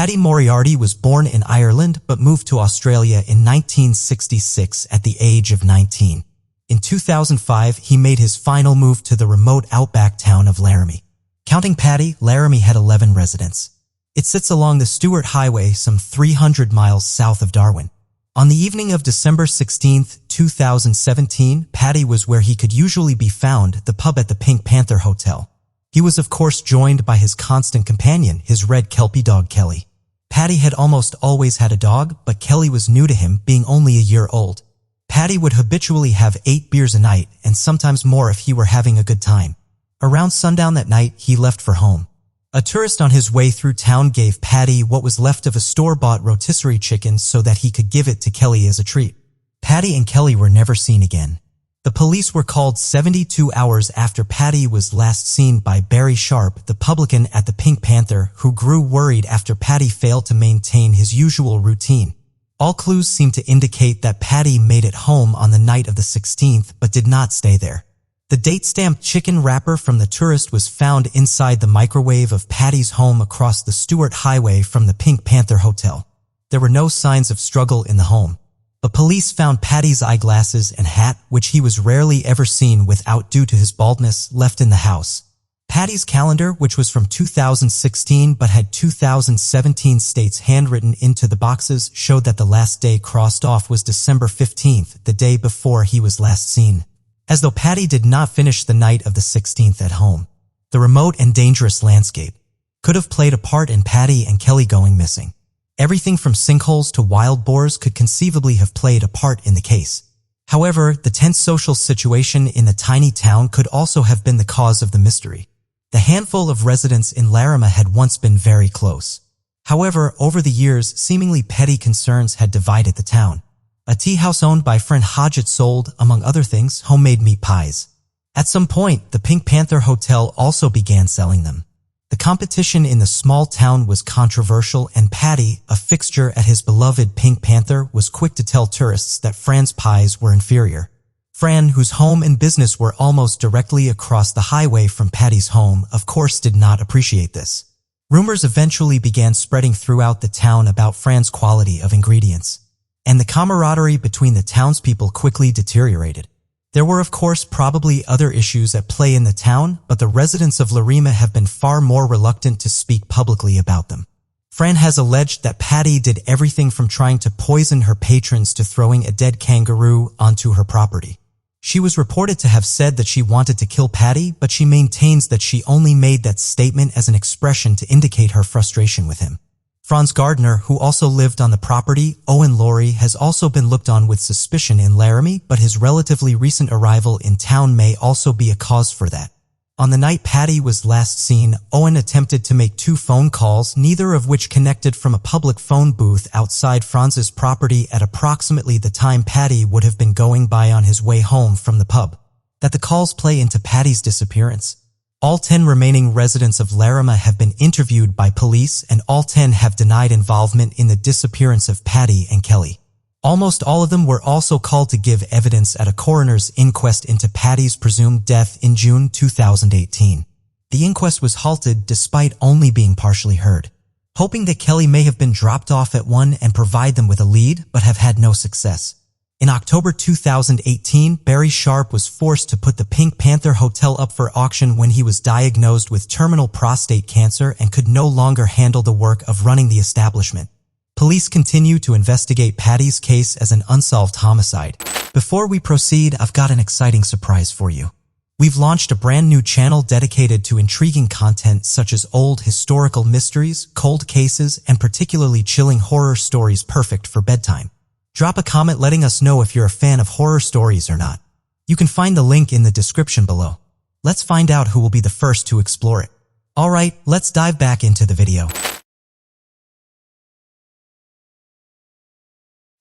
Paddy Morarti was born in Ireland but moved to Australia in 1966 at the age of 19. In 2005, he made his final move to the remote outback town of Laramie. Counting Paddy, Laramie had 11 residents. It sits along the Stuart Highway some 300 miles south of Darwin. On the evening of December 16, 2017, Paddy was where he could usually be found, the pub at the Pink Panther Hotel. He was of course joined by his constant companion, his red Kelpie dog Kelly. Paddy had almost always had a dog, but Kelly was new to him, being only a year old. Paddy would habitually have 8 beers a night, and sometimes more if he were having a good time. Around sundown that night, he left for home. A tourist on his way through town gave Paddy what was left of a store-bought rotisserie chicken so that he could give it to Kelly as a treat. Paddy and Kelly were never seen again. The police were called 72 hours after Paddy was last seen by Barry Sharp, the publican at the Pink Panther, who grew worried after Paddy failed to maintain his usual routine. All clues seemed to indicate that Paddy made it home on the night of the 16th but did not stay there. The date-stamped chicken wrapper from the tourist was found inside the microwave of Paddy's home across the Stuart Highway from the Pink Panther Hotel. There were no signs of struggle in the home. But police found Paddy's eyeglasses and hat, which he was rarely ever seen without due to his baldness, left in the house. Paddy's calendar, which was from 2016 but had 2017 dates handwritten into the boxes, showed that the last day crossed off was December 15th, the day before he was last seen. As though Paddy did not finish the night of the 16th at home. The remote and dangerous landscape could have played a part in Paddy and Kelly going missing. Everything from sinkholes to wild boars could conceivably have played a part in the case. However, the tense social situation in the tiny town could also have been the cause of the mystery. The handful of residents in Laramie had once been very close. However, over the years, seemingly petty concerns had divided the town. A tea house owned by friend Hodgett sold, among other things, homemade meat pies. At some point, the Pink Panther Hotel also began selling them. The competition in the small town was controversial, and Paddy, a fixture at his beloved Pink Panther, was quick to tell tourists that Fran's pies were inferior. Fran, whose home and business were almost directly across the highway from Paddy's home, of course did not appreciate this. Rumors eventually began spreading throughout the town about Fran's quality of ingredients, and the camaraderie between the townspeople quickly deteriorated. There were of course probably other issues at play in the town, but the residents of Laramie have been far more reluctant to speak publicly about them. Fran has alleged that Paddy did everything from trying to poison her patrons to throwing a dead kangaroo onto her property. She was reported to have said that she wanted to kill Paddy, but she maintains that she only made that statement as an expression to indicate her frustration with him. Fran's gardener, who also lived on the property, Owen Laurie, has also been looked on with suspicion in Laramie, but his relatively recent arrival in town may also be a cause for that. On the night Paddy was last seen, Owen attempted to make 2 phone calls, neither of which connected from a public phone booth outside Fran's property at approximately the time Paddy would have been going by on his way home from the pub. That the calls play into Paddy's disappearance. All 10 remaining residents of Laramie have been interviewed by police, and all 10 have denied involvement in the disappearance of Paddy and Kelly. Almost all of them were also called to give evidence at a coroner's inquest into Paddy's presumed death in June 2018. The inquest was halted despite only being partially heard, hoping that Kelly may have been dropped off at one and provide them with a lead, but have had no success. In October 2018, Barry Sharp was forced to put the Pink Panther Hotel up for auction when he was diagnosed with terminal prostate cancer and could no longer handle the work of running the establishment. Police continue to investigate Paddy's case as an unsolved homicide. Before we proceed, I've got an exciting surprise for you. We've launched a brand new channel dedicated to intriguing content such as old historical mysteries, cold cases, and particularly chilling horror stories perfect for bedtime. Drop a comment letting us know if you're a fan of horror stories or not. You can find the link in the description below. Let's find out who will be the first to explore it. Alright, let's dive back into the video.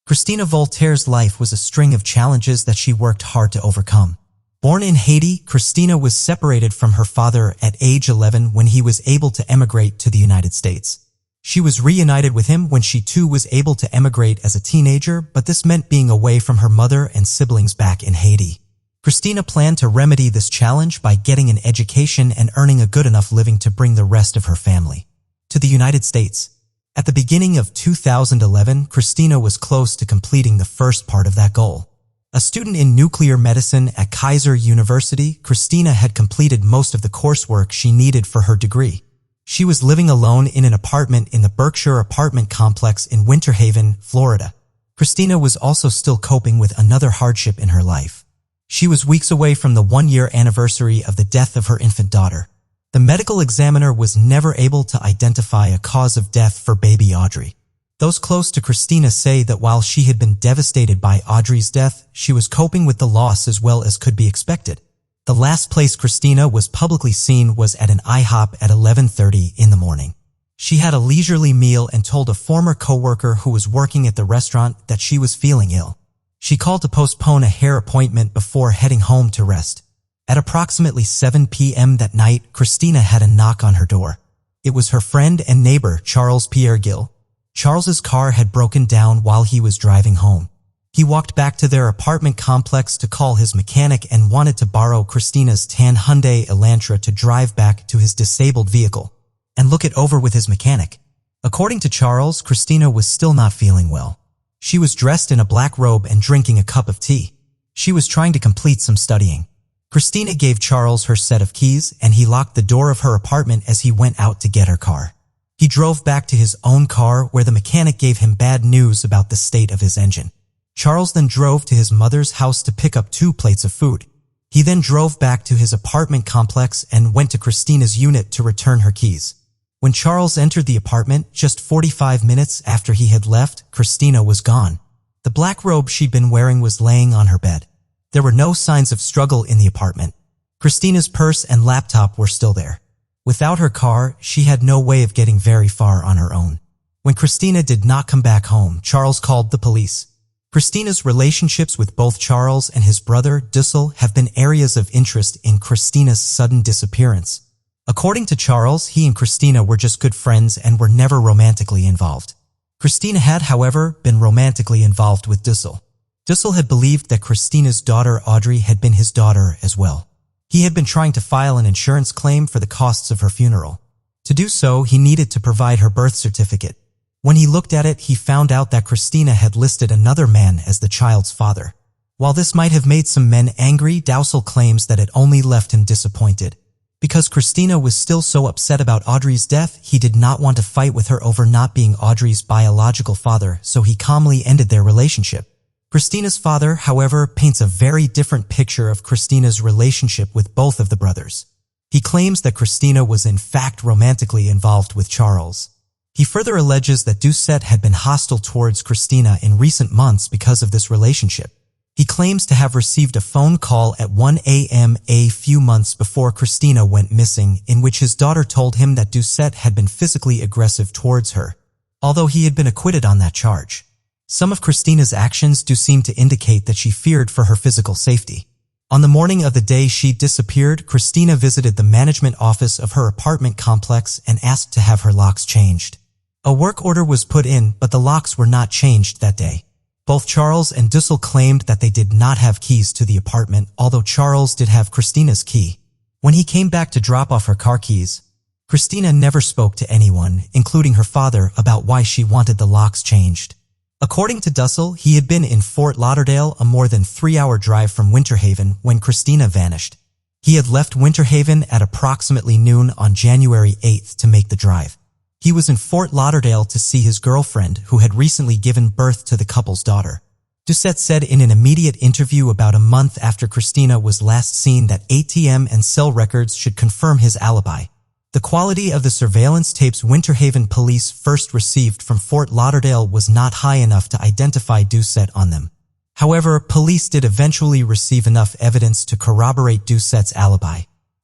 Christina Voltaire's life was a string of challenges that she worked hard to overcome. Born in Haiti, Christina was separated from her father at age 11 when he was able to emigrate to the United States. She was reunited with him when she too was able to emigrate as a teenager, but this meant being away from her mother and siblings back in Haiti. Christina planned to remedy this challenge by getting an education and earning a good enough living to bring the rest of her family to the United States. At the beginning of 2011, Christina was close to completing the first part of that goal. A student in nuclear medicine at Kaiser University, Christina had completed most of the coursework she needed for her degree. She was living alone in an apartment in the Berkshire apartment complex in Winter Haven, Florida. Christina was also still coping with another hardship in her life. She was weeks away from the one-year anniversary of the death of her infant daughter. The medical examiner was never able to identify a cause of death for baby Audrey. Those close to Christina say that while she had been devastated by Audrey's death, she was coping with the loss as well as could be expected. The last place Christina was publicly seen was at an IHOP at 11:30 in the morning. She had a leisurely meal and told a former coworker who was working at the restaurant that she was feeling ill. She called to postpone a hair appointment before heading home to rest. At approximately 7 p.m. that night, Christina had a knock on her door. It was her friend and neighbor, Charles Pierre Gill. Charles's car had broken down while he was driving home. He walked back to their apartment complex to call his mechanic and wanted to borrow Christina's tan Hyundai Elantra to drive back to his disabled vehicle and look it over with his mechanic. According to Charles, Christina was still not feeling well. She was dressed in a black robe and drinking a cup of tea. She was trying to complete some studying. Christina gave Charles her set of keys and he locked the door of her apartment as he went out to get her car. He drove back to his own car where the mechanic gave him bad news about the state of his engine. Charles then drove to his mother's house to pick up 2 plates of food. He then drove back to his apartment complex and went to Christina's unit to return her keys. When Charles entered the apartment, just 45 minutes after he had left, Christina was gone. The black robe she'd been wearing was laying on her bed. There were no signs of struggle in the apartment. Christina's purse and laptop were still there. Without her car, she had no way of getting very far on her own. When Christina did not come back home, Charles called the police. Christina's relationships with both Charles and his brother, Dussel, have been areas of interest in Christina's sudden disappearance. According to Charles, he and Christina were just good friends and were never romantically involved. Christina had, however, been romantically involved with Dussel. Dussel had believed that Christina's daughter Audrey had been his daughter as well. He had been trying to file an insurance claim for the costs of her funeral. To do so, he needed to provide her birth certificate. When he looked at it, he found out that Christina had listed another man as the child's father. While this might have made some men angry, Dussel claims that it only left him disappointed. Because Christina was still so upset about Audrey's death, he did not want to fight with her over not being Audrey's biological father, so he calmly ended their relationship. Christina's father, however, paints a very different picture of Christina's relationship with both of the brothers. He claims that Christina was in fact romantically involved with Charles. He further alleges that Doucette had been hostile towards Christina in recent months because of this relationship. He claims to have received a phone call at 1 a.m. a few months before Christina went missing, in which his daughter told him that Doucette had been physically aggressive towards her, although he had been acquitted on that charge. Some of Christina's actions do seem to indicate that she feared for her physical safety. On the morning of the day she disappeared, Christina visited the management office of her apartment complex and asked to have her locks changed. A work order was put in, but the locks were not changed that day. Both Charles and Dussel claimed that they did not have keys to the apartment, although Charles did have Christina's key. When he came back to drop off her car keys, Christina never spoke to anyone, including her father, about why she wanted the locks changed. According to Dussel, he had been in Fort Lauderdale, a more than 3-hour drive from Winter Haven, when Christina vanished. He had left Winter Haven at approximately noon on January 8th to make the drive. He was in Fort Lauderdale to see his girlfriend, who had recently given birth to the couple's daughter. Doucette said in an immediate interview about a month after Christina was last seen that ATM and cell records should confirm his alibi. The quality of the surveillance tapes Winter Haven police first received from Fort Lauderdale was not high enough to identify Doucette on them. However, police did eventually receive enough evidence to corroborate Doucette's alibi.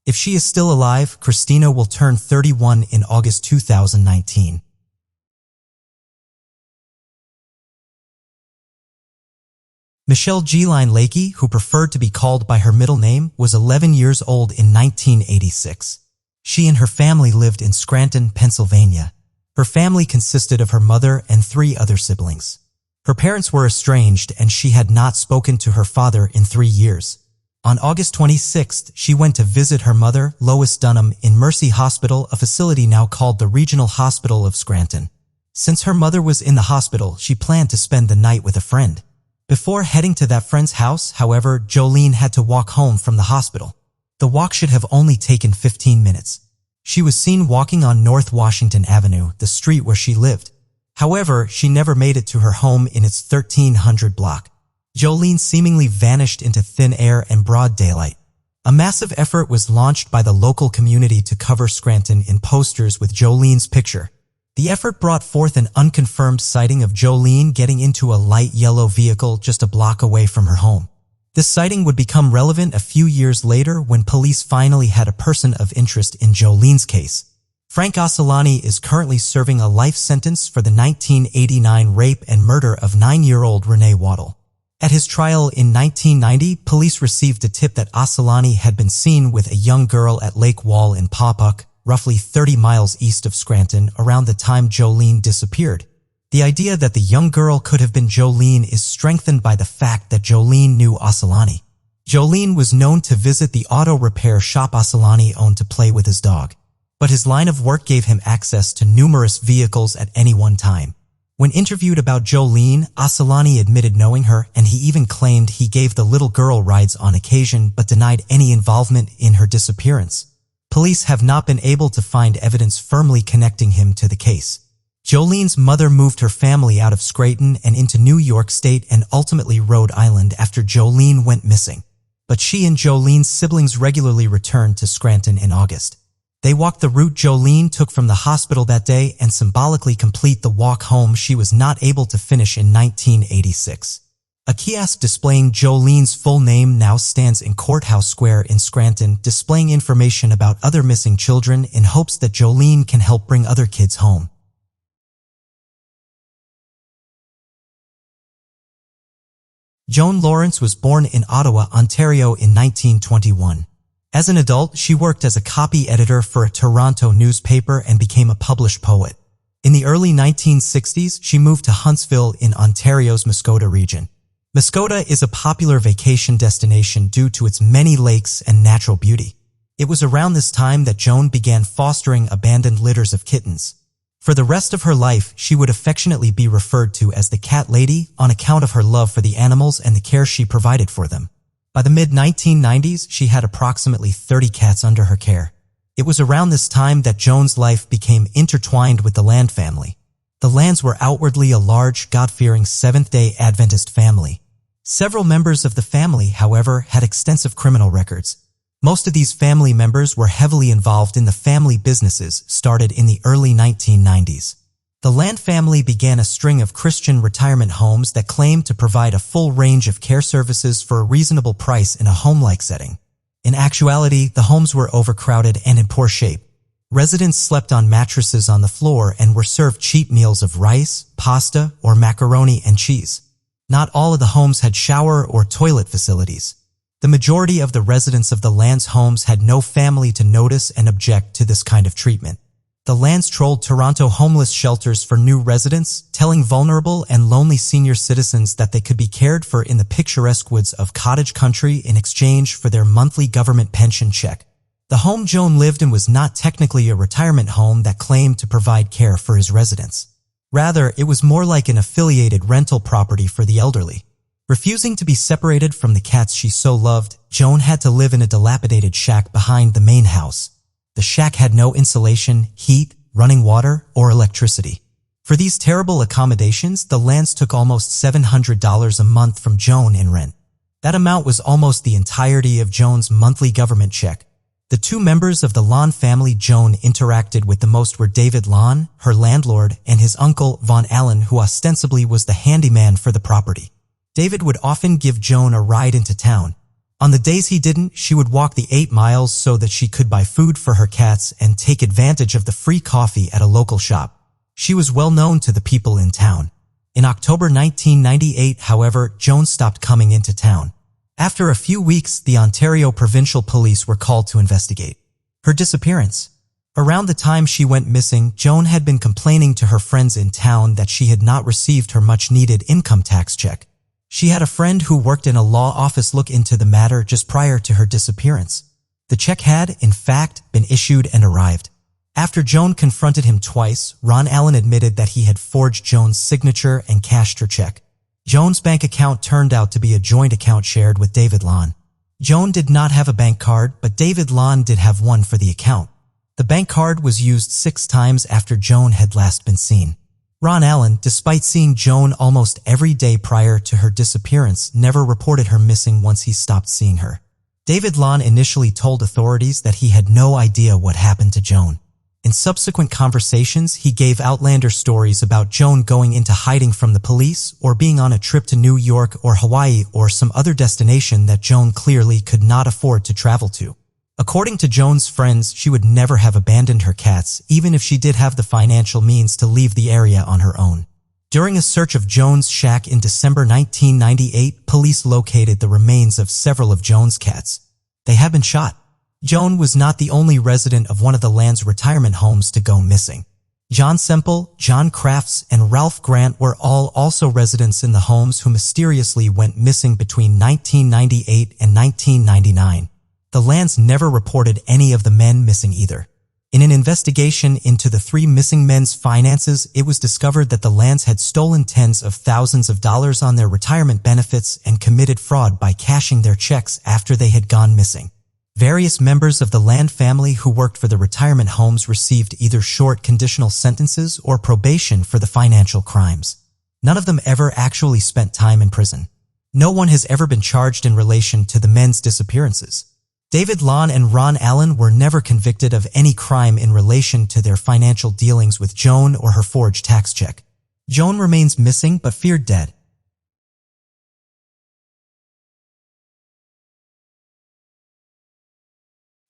If she is still alive, Christina will turn 31 in August 2019. Michelle Jolene Lakey, who preferred to be called by her middle name, was 11 years old in 1986. She and her family lived in Scranton, Pennsylvania. Her family consisted of her mother and 3 other siblings. Her parents were estranged and she had not spoken to her father in 3 years. On August 26th, she went to visit her mother, Lois Dunham, in Mercy Hospital, a facility now called the Regional Hospital of Scranton. Since her mother was in the hospital, she planned to spend the night with a friend. Before heading to that friend's house, however, Jolene had to walk home from the hospital. The walk should have only taken 15 minutes. She was seen walking on North Washington Avenue, the street where she lived. However, she never made it to her home in its 1300 block. Jolene seemingly vanished into thin air and broad daylight. A massive effort was launched by the local community to cover Scranton in posters with Jolene's picture. The effort brought forth an unconfirmed sighting of Jolene getting into a light yellow vehicle just a block away from her home. This sighting would become relevant a few years later when police finally had a person of interest in Jolene's case. Frank Osolani is currently serving a life sentence for the 1989 rape and murder of 9-year-old Renee Waddle. At his trial in 1990, police received a tip that Osolani had been seen with a young girl at Lake Wall in Paupuck, roughly 30 miles east of Scranton, around the time Jolene disappeared. The idea that the young girl could have been Jolene is strengthened by the fact that Jolene knew Osolani. Jolene was known to visit the auto repair shop Osolani owned to play with his dog, but his line of work gave him access to numerous vehicles at any one time. When interviewed about Jolene, Osolani admitted knowing her, and he even claimed he gave the little girl rides on occasion but denied any involvement in her disappearance. Police have not been able to find evidence firmly connecting him to the case. Jolene's mother moved her family out of Scranton and into New York State and ultimately Rhode Island after Jolene went missing. But she and Jolene's siblings regularly returned to Scranton in August. They walked the route Jolene took from the hospital that day and symbolically complete the walk home she was not able to finish in 1986. A kiosk displaying Jolene's full name now stands in Courthouse Square in Scranton, displaying information about other missing children in hopes that Jolene can help bring other kids home. Joan Lawrence was born in Ottawa, Ontario in 1921. As an adult, she worked as a copy editor for a Toronto newspaper and became a published poet. In the early 1960s, she moved to Huntsville in Ontario's Muskoka region. Muskoka is a popular vacation destination due to its many lakes and natural beauty. It was around this time that Joan began fostering abandoned litters of kittens. For the rest of her life, she would affectionately be referred to as the Cat Lady on account of her love for the animals and the care she provided for them. By the mid-1990s, she had approximately 30 cats under her care. It was around this time that Joan's life became intertwined with the Land family. The Lands were outwardly a large, God-fearing Seventh-day Adventist family. Several members of the family, however, had extensive criminal records. Most of these family members were heavily involved in the family businesses started in the early 1990s. The Land family began a string of Christian retirement homes that claimed to provide a full range of care services for a reasonable price in a home-like setting. In actuality, the homes were overcrowded and in poor shape. Residents slept on mattresses on the floor and were served cheap meals of rice, pasta, or macaroni and cheese. Not all of the homes had shower or toilet facilities. The majority of the residents of the Land's homes had no family to notice and object to this kind of treatment. The Lands trolled Toronto homeless shelters for new residents, telling vulnerable and lonely senior citizens that they could be cared for in the picturesque woods of cottage country in exchange for their monthly government pension check. The home Joan lived in was not technically a retirement home that claimed to provide care for his residents. Rather, it was more like an affiliated rental property for the elderly. Refusing to be separated from the cats she so loved, Joan had to live in a dilapidated shack behind the main house. The shack had no insulation, heat, running water, or electricity. For these terrible accommodations, the Lands took almost $700 a month from Joan in rent. That amount was almost the entirety of Joan's monthly government check. The two members of the Lawn family Joan interacted with the most were David Lawn, her landlord, and his uncle, Von Allen, who ostensibly was the handyman for the property. David would often give Joan a ride into town. On the days he didn't, she would walk the 8 miles so that she could buy food for her cats and take advantage of the free coffee at a local shop. She was well known to the people in town. In October 1998, however, Joan stopped coming into town. After a few weeks, the Ontario Provincial Police were called to investigate her disappearance. Around the time she went missing, Joan had been complaining to her friends in town that she had not received her much-needed income tax check. She had a friend who worked in a law office look into the matter just prior to her disappearance. The check had, in fact, been issued and arrived. After Joan confronted him twice, Ron Allen admitted that he had forged Joan's signature and cashed her check. Joan's bank account turned out to be a joint account shared with David Lon. Joan did not have a bank card, but David Lon did have one for the account. The bank card was used 6 times after Joan had last been seen. Ron Allen, despite seeing Joan almost every day prior to her disappearance, never reported her missing once he stopped seeing her. David Lon initially told authorities that he had no idea what happened to Joan. In subsequent conversations, he gave outlander stories about Joan going into hiding from the police or being on a trip to New York or Hawaii or some other destination that Joan clearly could not afford to travel to. According to Joan's friends, she would never have abandoned her cats, even if she did have the financial means to leave the area on her own. During a search of Joan's shack in December 1998, police located the remains of several of Joan's cats. They had been shot. Joan was not the only resident of one of the land's retirement homes to go missing. John Semple, John Crafts, and Ralph Grant were all also residents in the homes who mysteriously went missing between 1998 and 1999. The lands never reported any of the men missing either. In an investigation into the 3 missing men's finances, it was discovered that the lands had stolen tens of thousands of dollars on their retirement benefits and committed fraud by cashing their checks after they had gone missing. Various members of the Land family who worked for the retirement homes received either short conditional sentences or probation for the financial crimes. None of them ever actually spent time in prison. No one has ever been charged in relation to the men's disappearances. David Lon and Ron Allen were never convicted of any crime in relation to their financial dealings with Joan or her forged tax check. Joan remains missing but feared dead.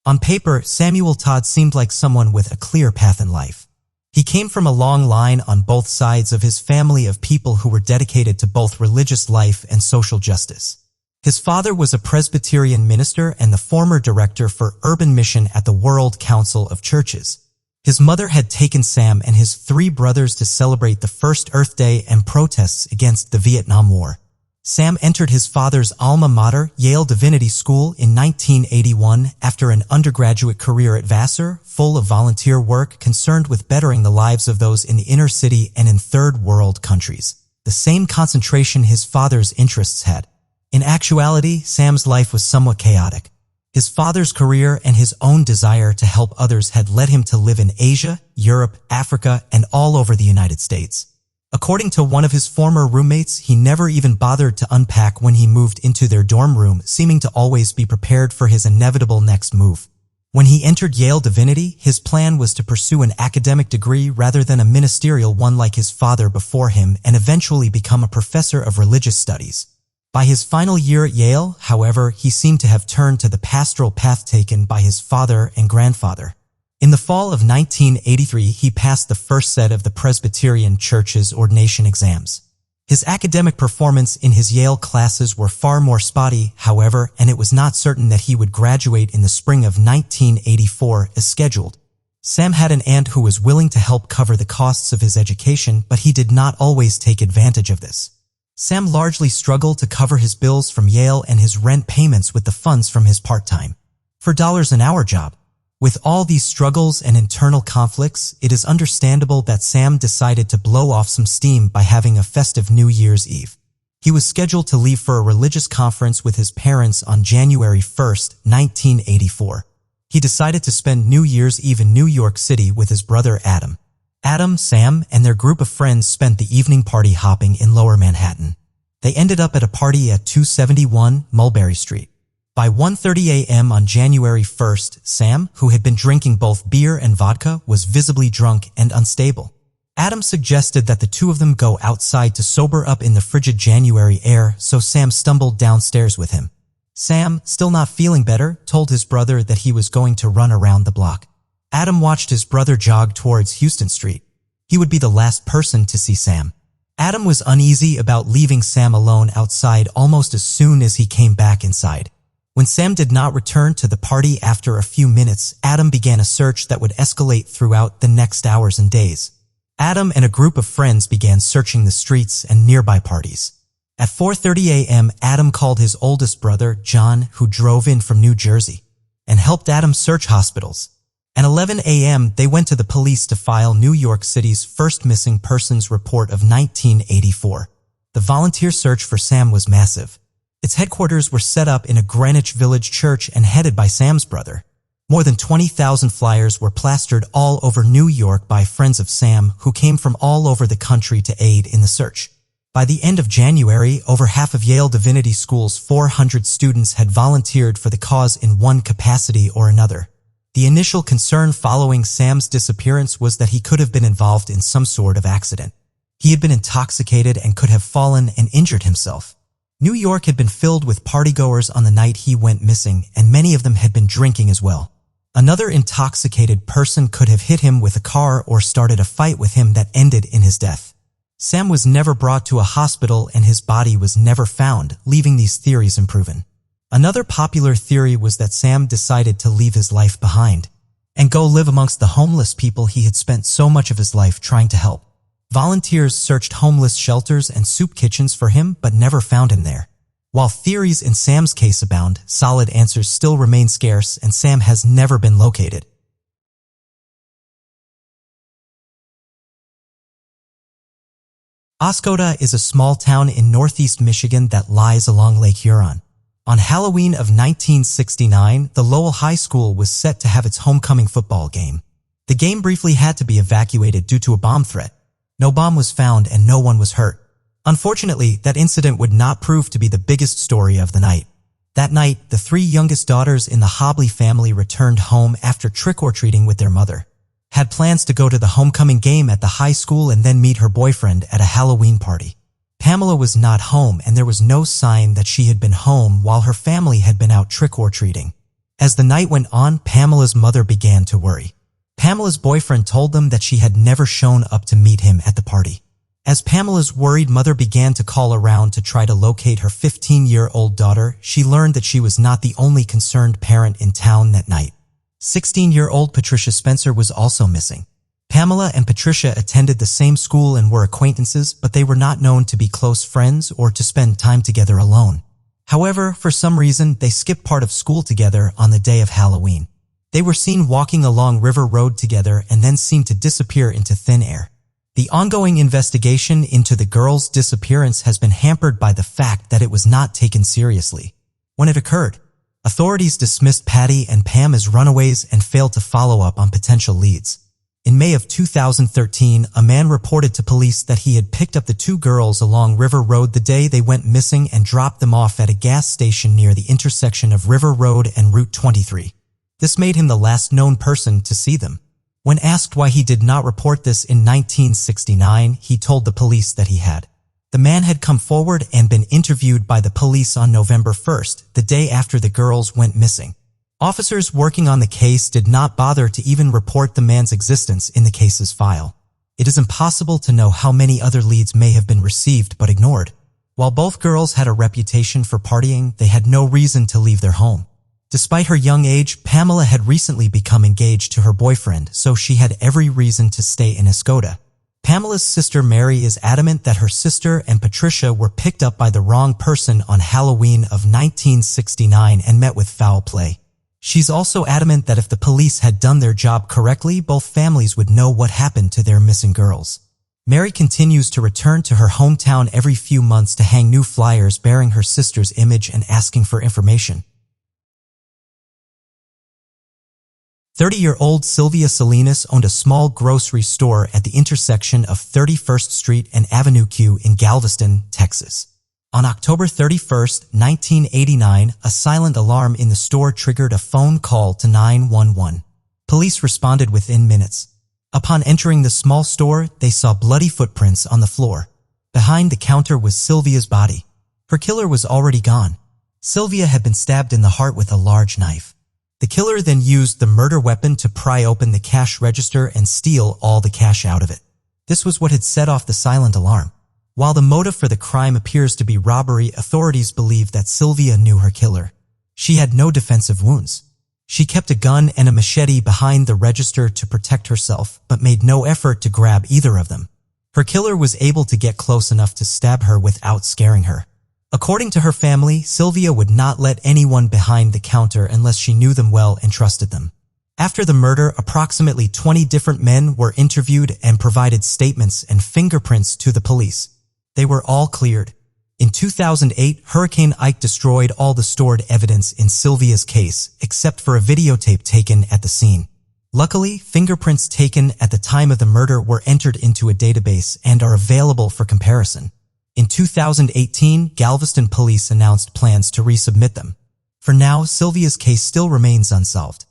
On paper, Samuel Todd seemed like someone with a clear path in life. He came from a long line on both sides of his family of people who were dedicated to both religious life and social justice. His father was a Presbyterian minister and the former director for urban mission at the World Council of Churches. His mother had taken Sam and his 3 brothers to celebrate the first Earth Day and protests against the Vietnam War. Sam entered his father's alma mater, Yale Divinity School, in 1981 after an undergraduate career at Vassar, full of volunteer work concerned with bettering the lives of those in the inner city and in third world countries, the same concentration his father's interests had. In actuality, Sam's life was somewhat chaotic. His father's career and his own desire to help others had led him to live in Asia, Europe, Africa, and all over the United States. According to one of his former roommates, he never even bothered to unpack when he moved into their dorm room, seeming to always be prepared for his inevitable next move. When he entered Yale Divinity, his plan was to pursue an academic degree rather than a ministerial one like his father before him and eventually become a professor of religious studies. By his final year at Yale, however, he seemed to have turned to the pastoral path taken by his father and grandfather. In the fall of 1983, he passed the first set of the Presbyterian Church's ordination exams. His academic performance in his Yale classes were far more spotty, however, and it was not certain that he would graduate in the spring of 1984 as scheduled. Sam had an aunt who was willing to help cover the costs of his education, but he did not always take advantage of this. Sam largely struggled to cover his bills from Yale and his rent payments with the funds from his part-time $4 an hour job. With all these struggles and internal conflicts, it is understandable that Sam decided to blow off some steam by having a festive New Year's Eve. He was scheduled to leave for a religious conference with his parents on January 1st, 1984. He decided to spend New Year's Eve in New York City with his brother Adam. Adam, Sam, and their group of friends spent the evening party hopping in Lower Manhattan. They ended up at a party at 271 Mulberry Street. By 1:30 a.m. on January 1st, Sam, who had been drinking both beer and vodka, was visibly drunk and unstable. Adam suggested that the two of them go outside to sober up in the frigid January air, so Sam stumbled downstairs with him. Sam, still not feeling better, told his brother that he was going to run around the block. Adam watched his brother jog towards Houston Street. He would be the last person to see Sam. Adam was uneasy about leaving Sam alone outside almost as soon as he came back inside. When Sam did not return to the party after a few minutes, Adam began a search that would escalate throughout the next hours and days. Adam and a group of friends began searching the streets and nearby parties. At 4:30 a.m., Adam called his oldest brother, John, who drove in from New Jersey, and helped Adam search hospitals. At 11 a.m., they went to the police to file New York City's first missing persons report of 1984. The volunteer search for Sam was massive. Its headquarters were set up in a Greenwich Village church and headed by Sam's brother. More than 20,000 flyers were plastered all over New York by friends of Sam who came from all over the country to aid in the search. By the end of January, over half of Yale Divinity School's 400 students had volunteered for the cause in one capacity or another. The initial concern following Sam's disappearance was that he could have been involved in some sort of accident. He had been intoxicated and could have fallen and injured himself. New York had been filled with partygoers on the night he went missing, and many of them had been drinking as well. Another intoxicated person could have hit him with a car or started a fight with him that ended in his death. Sam was never brought to a hospital and his body was never found, leaving these theories unproven. Another popular theory was that Sam decided to leave his life behind and go live amongst the homeless people he had spent so much of his life trying to help. Volunteers searched homeless shelters and soup kitchens for him but never found him there. While theories in Sam's case abound, solid answers still remain scarce and Sam has never been located. Oscoda is a small town in northeast Michigan that lies along Lake Huron. On Halloween of 1969, the Lowell High School was set to have its homecoming football game. The game briefly had to be evacuated due to a bomb threat. No bomb was found and no one was hurt. Unfortunately, that incident would not prove to be the biggest story of the night. That night, the three youngest daughters in the Hobley family returned home after trick-or-treating with their mother. Had plans to go to the homecoming game at the high school and then meet her boyfriend at a Halloween party. Pamela was not home and there was no sign that she had been home while her family had been out trick-or-treating. As the night went on, Pamela's mother began to worry. Pamela's boyfriend told them that she had never shown up to meet him at the party. As Pamela's worried mother began to call around to try to locate her 15-year-old daughter, she learned that she was not the only concerned parent in town that night. 16-year-old Patricia Spencer was also missing. Pamela and Patricia attended the same school and were acquaintances, but they were not known to be close friends or to spend time together alone. However, for some reason, they skipped part of school together on the day of Halloween. They were seen walking along River Road together and then seemed to disappear into thin air. The ongoing investigation into the girls' disappearance has been hampered by the fact that it was not taken seriously. When it occurred, authorities dismissed Patty and Pam as runaways and failed to follow up on potential leads. In May of 2013, a man reported to police that he had picked up the two girls along River Road the day they went missing and dropped them off at a gas station near the intersection of River Road and Route 23. This made him the last known person to see them. When asked why he did not report this in 1969, he told the police that he had. The man had come forward and been interviewed by the police on November 1st, the day after the girls went missing. Officers working on the case did not bother to even report the man's existence in the case's file. It is impossible to know how many other leads may have been received but ignored. While both girls had a reputation for partying, they had no reason to leave their home. Despite her young age, Pamela had recently become engaged to her boyfriend, so she had every reason to stay in Oscoda. Pamela's sister Mary is adamant that her sister and Patricia were picked up by the wrong person on Halloween of 1969 and met with foul play. She's also adamant that if the police had done their job correctly, both families would know what happened to their missing girls. Mary continues to return to her hometown every few months to hang new flyers bearing her sister's image and asking for information. 30-year-old Sylvia Selenas owned a small grocery store at the intersection of 31st Street and Avenue Q in Galveston, Texas. On October 31, 1989, a silent alarm in the store triggered a phone call to 911. Police responded within minutes. Upon entering the small store, they saw bloody footprints on the floor. Behind the counter was Sylvia's body. Her killer was already gone. Sylvia had been stabbed in the heart with a large knife. The killer then used the murder weapon to pry open the cash register and steal all the cash out of it. This was what had set off the silent alarm. While the motive for the crime appears to be robbery, authorities believe that Sylvia knew her killer. She had no defensive wounds. She kept a gun and a machete behind the register to protect herself, but made no effort to grab either of them. Her killer was able to get close enough to stab her without scaring her. According to her family, Sylvia would not let anyone behind the counter unless she knew them well and trusted them. After the murder, approximately 20 different men were interviewed and provided statements and fingerprints to the police. They were all cleared. In 2008, Hurricane Ike destroyed all the stored evidence in Sylvia's case, except for a videotape taken at the scene. Luckily, fingerprints taken at the time of the murder were entered into a database and are available for comparison. In 2018, Galveston police announced plans to resubmit them. For now, Sylvia's case still remains unsolved.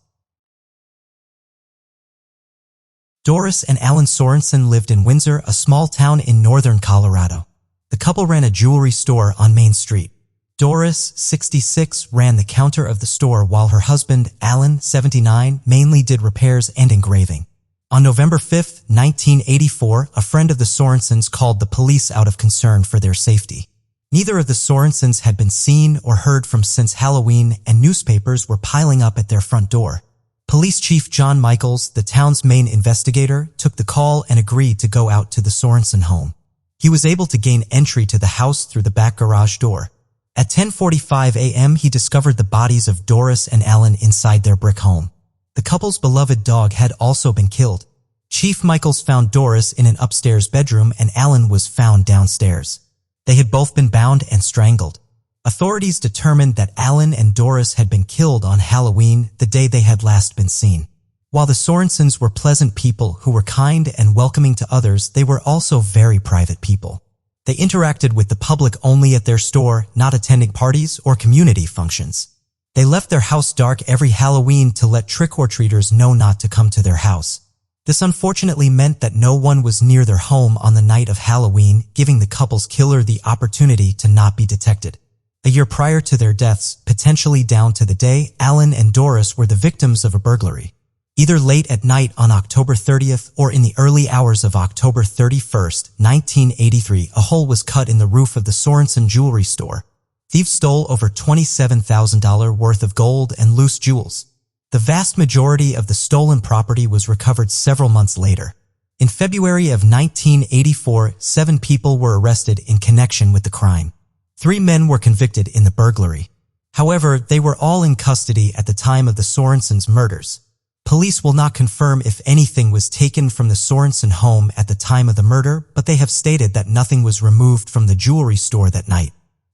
Doris and Alan Sorenson lived in Windsor, a small town in northern Colorado. The couple ran a jewelry store on Main Street. Doris, 66, ran the counter of the store while her husband, Alan, 79, mainly did repairs and engraving. On November 5, 1984, a friend of the Sorensons called the police out of concern for their safety. Neither of the Sorensons had been seen or heard from since Halloween, and newspapers were piling up at their front door. Police Chief John Michaels, the town's main investigator, took the call and agreed to go out to the Sorenson home. He was able to gain entry to the house through the back garage door. At 10:45 a.m., he discovered the bodies of Doris and Alan inside their brick home. The couple's beloved dog had also been killed. Chief Michaels found Doris in an upstairs bedroom and Alan was found downstairs. They had both been bound and strangled. Authorities determined that Alan and Doris had been killed on Halloween, the day they had last been seen. While the Sorensons were pleasant people who were kind and welcoming to others, they were also very private people. They interacted with the public only at their store, not attending parties or community functions. They left their house dark every Halloween to let trick-or-treaters know not to come to their house. This unfortunately meant that no one was near their home on the night of Halloween, giving the couple's killer the opportunity to not be detected. A year prior to their deaths, potentially down to the day, Alan and Doris were the victims of a burglary. Either late at night on October 30th or in the early hours of October 31st, 1983, a hole was cut in the roof of the Sorenson jewelry store. Thieves stole over $27,000 worth of gold and loose jewels. The vast majority of the stolen property was recovered several months later. In February of 1984, 7 people were arrested in connection with the crime. 3 men were convicted in the burglary. However, they were all in custody at the time of the Sorensons' murders. Police will not confirm if anything was taken from the Sorenson home at the time of the murder, but they have stated that nothing was removed from the jewelry store that night.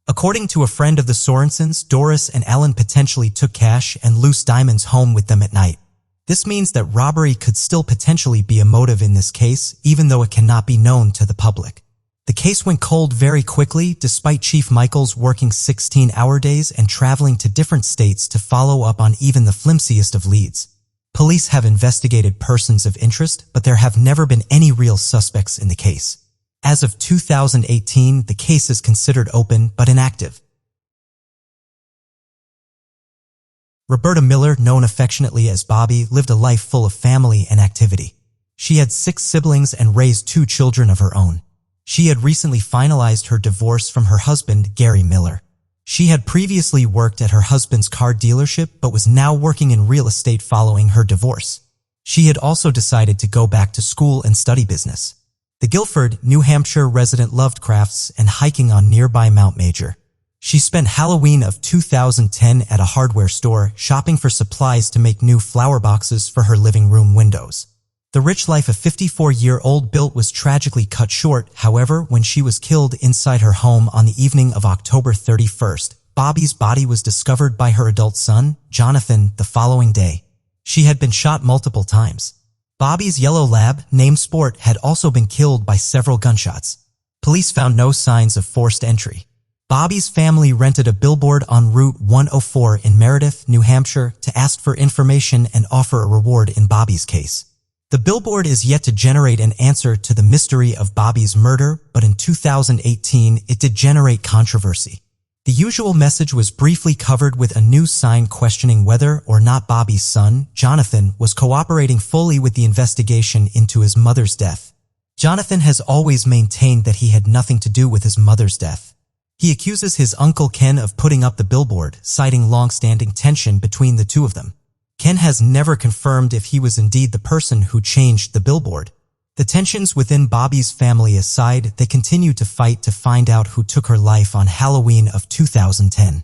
According to a friend of the Sorensons, Doris and Alan potentially took cash and loose diamonds home with them at night. This means that robbery could still potentially be a motive in this case, even though it cannot be known to the public. The case went cold very quickly, despite Chief Michaels working 16-hour days and traveling to different states to follow up on even the flimsiest of leads. Police have investigated persons of interest, but there have never been any real suspects in the case. As of 2018, the case is considered open but inactive. Roberta Miller, known affectionately as Bobby, lived a life full of family and activity. She had 6 siblings and raised 2 children of her own. She had recently finalized her divorce from her husband, Gary Miller. She had previously worked at her husband's car dealership but was now working in real estate following her divorce. She had also decided to go back to school and study business. The Guilford, New Hampshire resident loved crafts and hiking on nearby Mount Major. She spent Halloween of 2010 at a hardware store shopping for supplies to make new flower boxes for her living room windows. The rich life a 54-year-old built was tragically cut short, however, when she was killed inside her home on the evening of October 31st. Bobby's body was discovered by her adult son, Jonathan, the following day. She had been shot multiple times. Bobby's yellow lab, named Sport, had also been killed by several gunshots. Police found no signs of forced entry. Bobby's family rented a billboard on Route 104 in Meredith, New Hampshire, to ask for information and offer a reward in Bobby's case. The billboard is yet to generate an answer to the mystery of Bobby's murder, but in 2018 it did generate controversy. The usual message was briefly covered with a new sign questioning whether or not Bobby's son, Jonathan, was cooperating fully with the investigation into his mother's death. Jonathan has always maintained that he had nothing to do with his mother's death. He accuses his uncle Ken of putting up the billboard, citing long-standing tension between the two of them. Ken has never confirmed if he was indeed the person who changed the billboard. The tensions within Bobby's family aside, they continue to fight to find out who took her life on Halloween of 2010.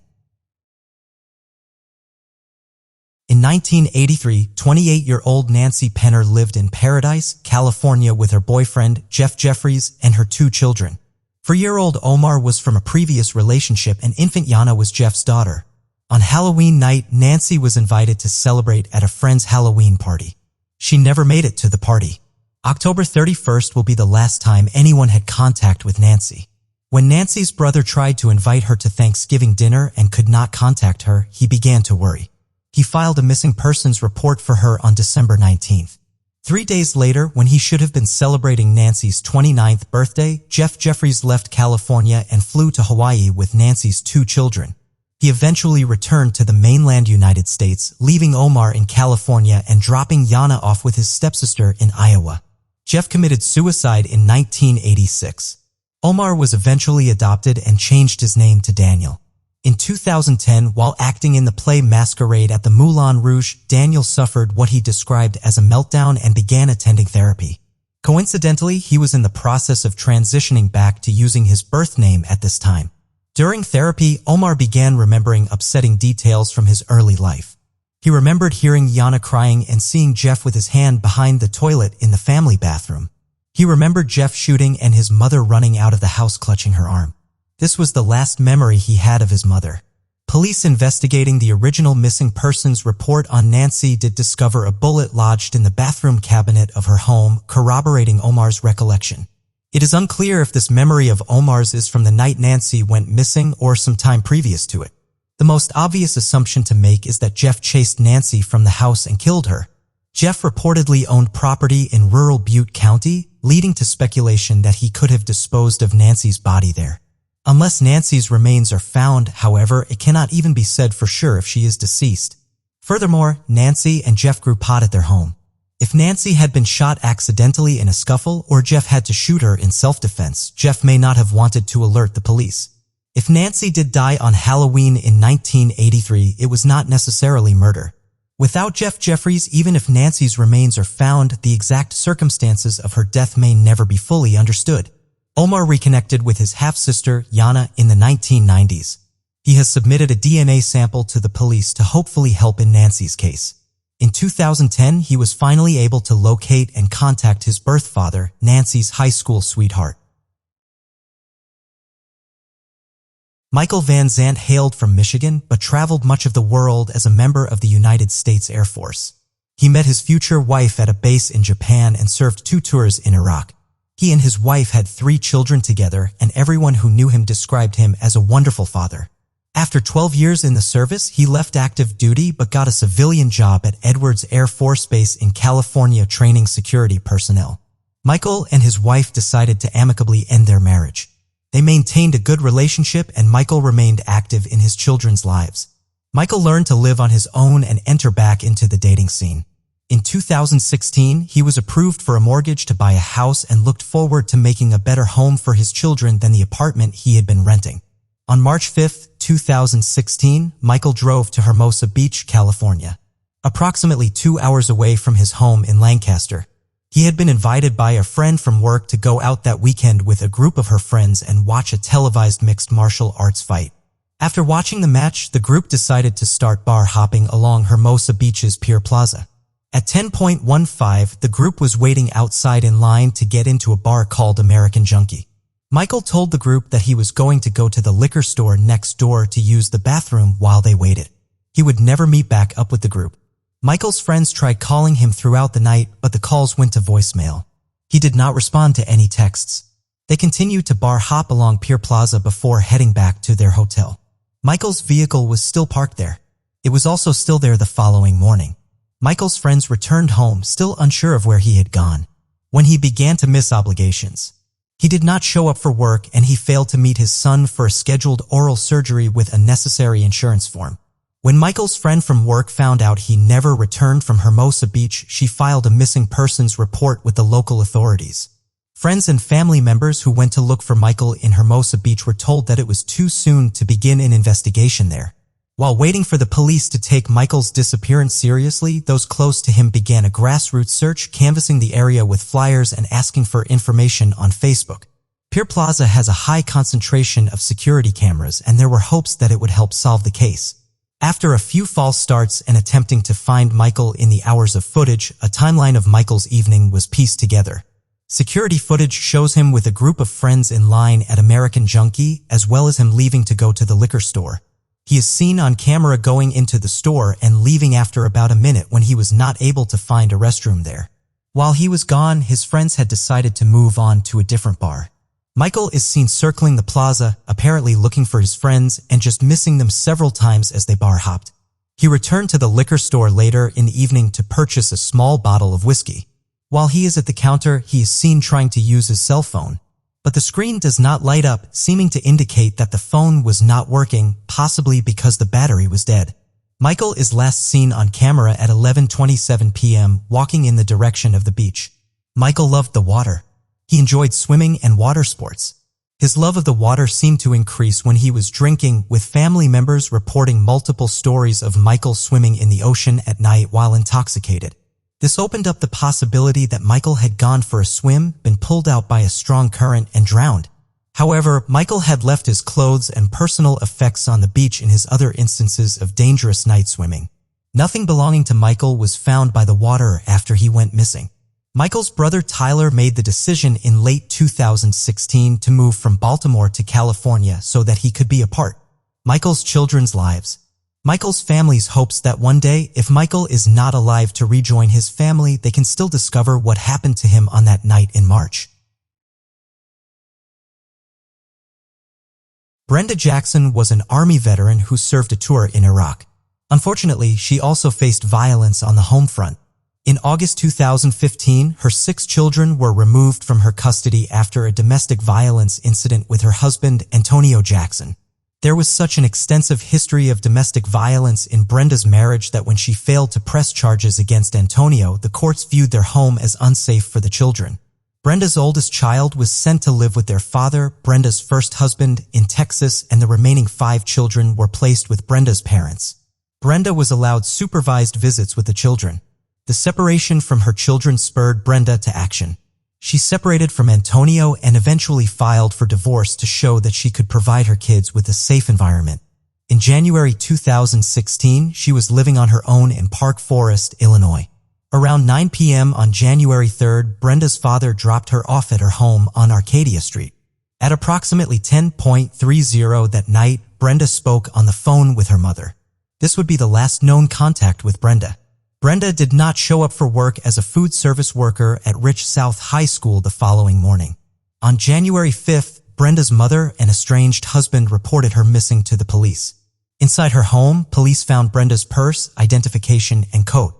In 1983, 28-year-old Nancy Penner lived in Paradise, California with her boyfriend, Jeff Jeffries, and her 2 children. 4-year-old Omar was from a previous relationship and infant Yana was Jeff's daughter. On Halloween night, Nancy was invited to celebrate at a friend's Halloween party. She never made it to the party. October 31st will be the last time anyone had contact with Nancy. When Nancy's brother tried to invite her to Thanksgiving dinner and could not contact her, he began to worry. He filed a missing persons report for her on December 19th. 3 days later, when he should have been celebrating Nancy's 29th birthday, Jeff Jeffries left California and flew to Hawaii with Nancy's 2 children. He eventually returned to the mainland United States, leaving Omar in California and dropping Yana off with his stepsister in Iowa. Jeff committed suicide in 1986. Omar was eventually adopted and changed his name to Daniel. In 2010, while acting in the play Masquerade at the Moulin Rouge, Daniel suffered what he described as a meltdown and began attending therapy. Coincidentally, he was in the process of transitioning back to using his birth name at this time. During therapy, Omar began remembering upsetting details from his early life. He remembered hearing Yana crying and seeing Jeff with his hand behind the toilet in the family bathroom. He remembered Jeff shooting and his mother running out of the house clutching her arm. This was the last memory he had of his mother. Police investigating the original missing persons report on Nancy did discover a bullet lodged in the bathroom cabinet of her home, corroborating Omar's recollection. It is unclear if this memory of Omar's is from the night Nancy went missing or some time previous to it. The most obvious assumption to make is that Jeff chased Nancy from the house and killed her. Jeff reportedly owned property in rural Butte County, leading to speculation that he could have disposed of Nancy's body there. Unless Nancy's remains are found, however, it cannot even be said for sure if she is deceased. Furthermore, Nancy and Jeff grew pot at their home. If Nancy had been shot accidentally in a scuffle or Jeff had to shoot her in self-defense, Jeff may not have wanted to alert the police. If Nancy did die on Halloween in 1983, it was not necessarily murder. Without Jeff Jeffries, even if Nancy's remains are found, the exact circumstances of her death may never be fully understood. Omar reconnected with his half-sister, Yana, in the 1990s. He has submitted a DNA sample to the police to hopefully help in Nancy's case. In 2010, he was finally able to locate and contact his birth father, Nancy's high school sweetheart. Michael VanZant hailed from Michigan but traveled much of the world as a member of the United States Air Force. He met his future wife at a base in Japan and served 2 tours in Iraq. He and his wife had 3 children together, and everyone who knew him described him as a wonderful father. After 12 years in the service, he left active duty but got a civilian job at Edwards Air Force Base in California training security personnel. Michael and his wife decided to amicably end their marriage. They maintained a good relationship and Michael remained active in his children's lives. Michael learned to live on his own and enter back into the dating scene. In 2016, he was approved for a mortgage to buy a house and looked forward to making a better home for his children than the apartment he had been renting. On March 5, 2016, Michael drove to Hermosa Beach, California, approximately 2 hours away from his home in Lancaster. He had been invited by a friend from work to go out that weekend with a group of her friends and watch a televised mixed martial arts fight. After watching the match, the group decided to start bar hopping along Hermosa Beach's Pier Plaza. At 10:15, the group was waiting outside in line to get into a bar called American Junkie. Michael told the group that he was going to go to the liquor store next door to use the bathroom while they waited. He would never meet back up with the group. Michael's friends tried calling him throughout the night, but the calls went to voicemail. He did not respond to any texts. They continued to bar hop along Pier Plaza before heading back to their hotel. Michael's vehicle was still parked there. It was also still there the following morning. Michael's friends returned home, still unsure of where he had gone, when he began to miss obligations. He did not show up for work and he failed to meet his son for a scheduled oral surgery with a necessary insurance form. When Michael's friend from work found out he never returned from Hermosa Beach, she filed a missing persons report with the local authorities. Friends and family members who went to look for Michael in Hermosa Beach were told that it was too soon to begin an investigation there. While waiting for the police to take Michael's disappearance seriously, those close to him began a grassroots search, canvassing the area with flyers and asking for information on Facebook. Pier Plaza has a high concentration of security cameras, and there were hopes that it would help solve the case. After a few false starts and attempting to find Michael in the hours of footage, a timeline of Michael's evening was pieced together. Security footage shows him with a group of friends in line at American Junkie, as well as him leaving to go to the liquor store. He is seen on camera going into the store and leaving after about a minute when he was not able to find a restroom there. While he was gone, his friends had decided to move on to a different bar. Michael is seen circling the plaza, apparently looking for his friends and just missing them several times as they bar hopped. He returned to the liquor store later in the evening to purchase a small bottle of whiskey. While he is at the counter, he is seen trying to use his cell phone, but the screen does not light up, seeming to indicate that the phone was not working, possibly because the battery was dead. Michael is last seen on camera at 11:27 p.m. walking in the direction of the beach. Michael loved the water. He enjoyed swimming and water sports. His love of the water seemed to increase when he was drinking, with family members reporting multiple stories of Michael swimming in the ocean at night while intoxicated. This opened up the possibility that Michael had gone for a swim, been pulled out by a strong current, and drowned. However, Michael had left his clothes and personal effects on the beach in his other instances of dangerous night swimming. Nothing belonging to Michael was found by the water after he went missing. Michael's brother Tyler made the decision in late 2016 to move from Baltimore to California so that he could be a part of Michael's children's lives. Michael's family's hopes that one day, if Michael is not alive to rejoin his family, they can still discover what happened to him on that night in March. Brenda Jackson was an Army veteran who served a tour in Iraq. Unfortunately, she also faced violence on the home front. In August 2015, her 6 children were removed from her custody after a domestic violence incident with her husband, Antonio Jackson. There was such an extensive history of domestic violence in Brenda's marriage that when she failed to press charges against Antonio, the courts viewed their home as unsafe for the children. Brenda's oldest child was sent to live with their father, Brenda's first husband, in Texas, and the remaining 5 children were placed with Brenda's parents. Brenda was allowed supervised visits with the children. The separation from her children spurred Brenda to action. She separated from Antonio and eventually filed for divorce to show that she could provide her kids with a safe environment. In January 2016, she was living on her own in Park Forest, Illinois. Around 9 p.m. on January 3rd, Brenda's father dropped her off at her home on Arcadia Street. At approximately 10:30 that night, Brenda spoke on the phone with her mother. This would be the last known contact with Brenda. Brenda did not show up for work as a food service worker at Rich South High School the following morning. On January 5th, Brenda's mother and estranged husband reported her missing to the police. Inside her home, police found Brenda's purse, identification, and coat.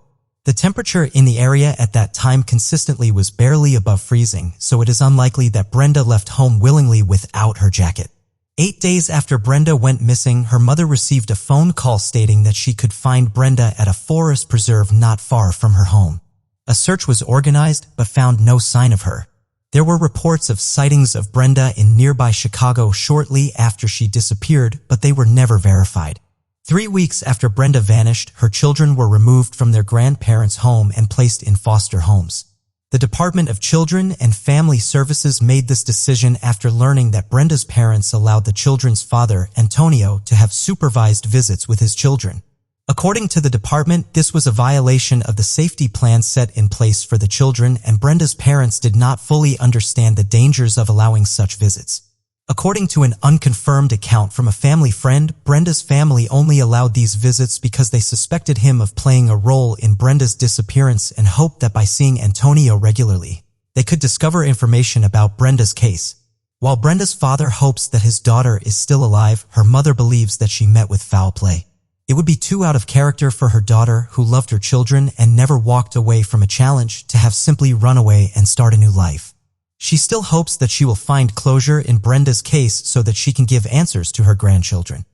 The temperature in the area at that time consistently was barely above freezing, so it is unlikely that Brenda left home willingly without her jacket. 8 days after Brenda went missing, her mother received a phone call stating that she could find Brenda at a forest preserve not far from her home. A search was organized but found no sign of her. There were reports of sightings of Brenda in nearby Chicago shortly after she disappeared, but they were never verified. 3 weeks after Brenda vanished, her children were removed from their grandparents' home and placed in foster homes. The Department of Children and Family Services made this decision after learning that Brenda's parents allowed the children's father, Antonio, to have supervised visits with his children. According to the department, this was a violation of the safety plan set in place for the children, and Brenda's parents did not fully understand the dangers of allowing such visits. According to an unconfirmed account from a family friend, Brenda's family only allowed these visits because they suspected him of playing a role in Brenda's disappearance and hoped that by seeing Antonio regularly, they could discover information about Brenda's case. While Brenda's father hopes that his daughter is still alive, her mother believes that she met with foul play. It would be too out of character for her daughter, who loved her children and never walked away from a challenge, to have simply run away and start a new life. She still hopes that she will find closure in Brenda's case so that she can give answers to her grandchildren.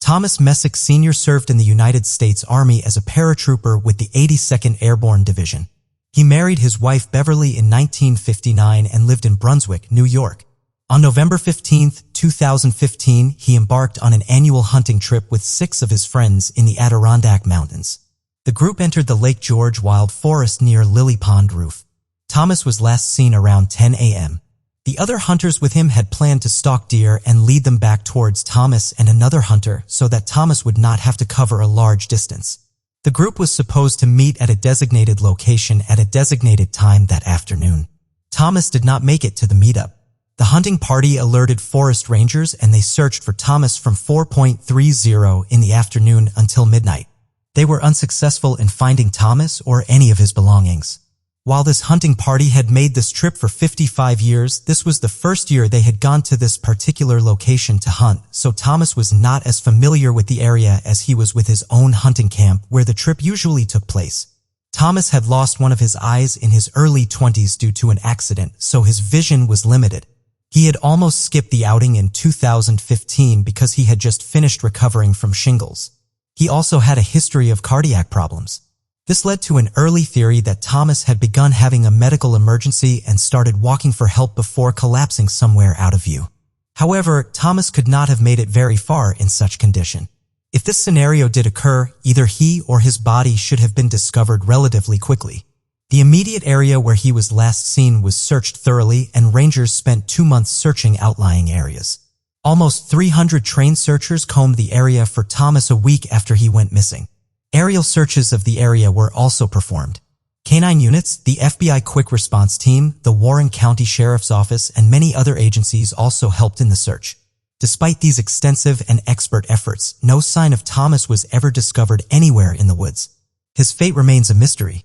Thomas Messic Sr. served in the United States Army as a paratrooper with the 82nd Airborne Division. He married his wife Beverly in 1959 and lived in Brunswick, New York. On November 15, 2015, he embarked on an annual hunting trip with 6 of his friends in the Adirondack Mountains. The group entered the Lake George Wild Forest near Lily Pond Roof. Thomas was last seen around 10 a.m. The other hunters with him had planned to stalk deer and lead them back towards Thomas and another hunter so that Thomas would not have to cover a large distance. The group was supposed to meet at a designated location at a designated time that afternoon. Thomas did not make it to the meetup. The hunting party alerted forest rangers and they searched for Thomas from 4:30 in the afternoon until midnight. They were unsuccessful in finding Thomas or any of his belongings. While this hunting party had made this trip for 55 years, this was the first year they had gone to this particular location to hunt, so Thomas was not as familiar with the area as he was with his own hunting camp where the trip usually took place. Thomas had lost one of his eyes in his early 20s due to an accident, so his vision was limited. He had almost skipped the outing in 2015 because he had just finished recovering from shingles. He also had a history of cardiac problems. This led to an early theory that Thomas had begun having a medical emergency and started walking for help before collapsing somewhere out of view. However, Thomas could not have made it very far in such condition. If this scenario did occur, either he or his body should have been discovered relatively quickly. The immediate area where he was last seen was searched thoroughly and rangers spent 2 months searching outlying areas. Almost 300 trained searchers combed the area for Thomas a week after he went missing. Aerial searches of the area were also performed. Canine units, the FBI Quick Response Team, the Warren County Sheriff's Office, and many other agencies also helped in the search. Despite these extensive and expert efforts, no sign of Thomas was ever discovered anywhere in the woods. His fate remains a mystery.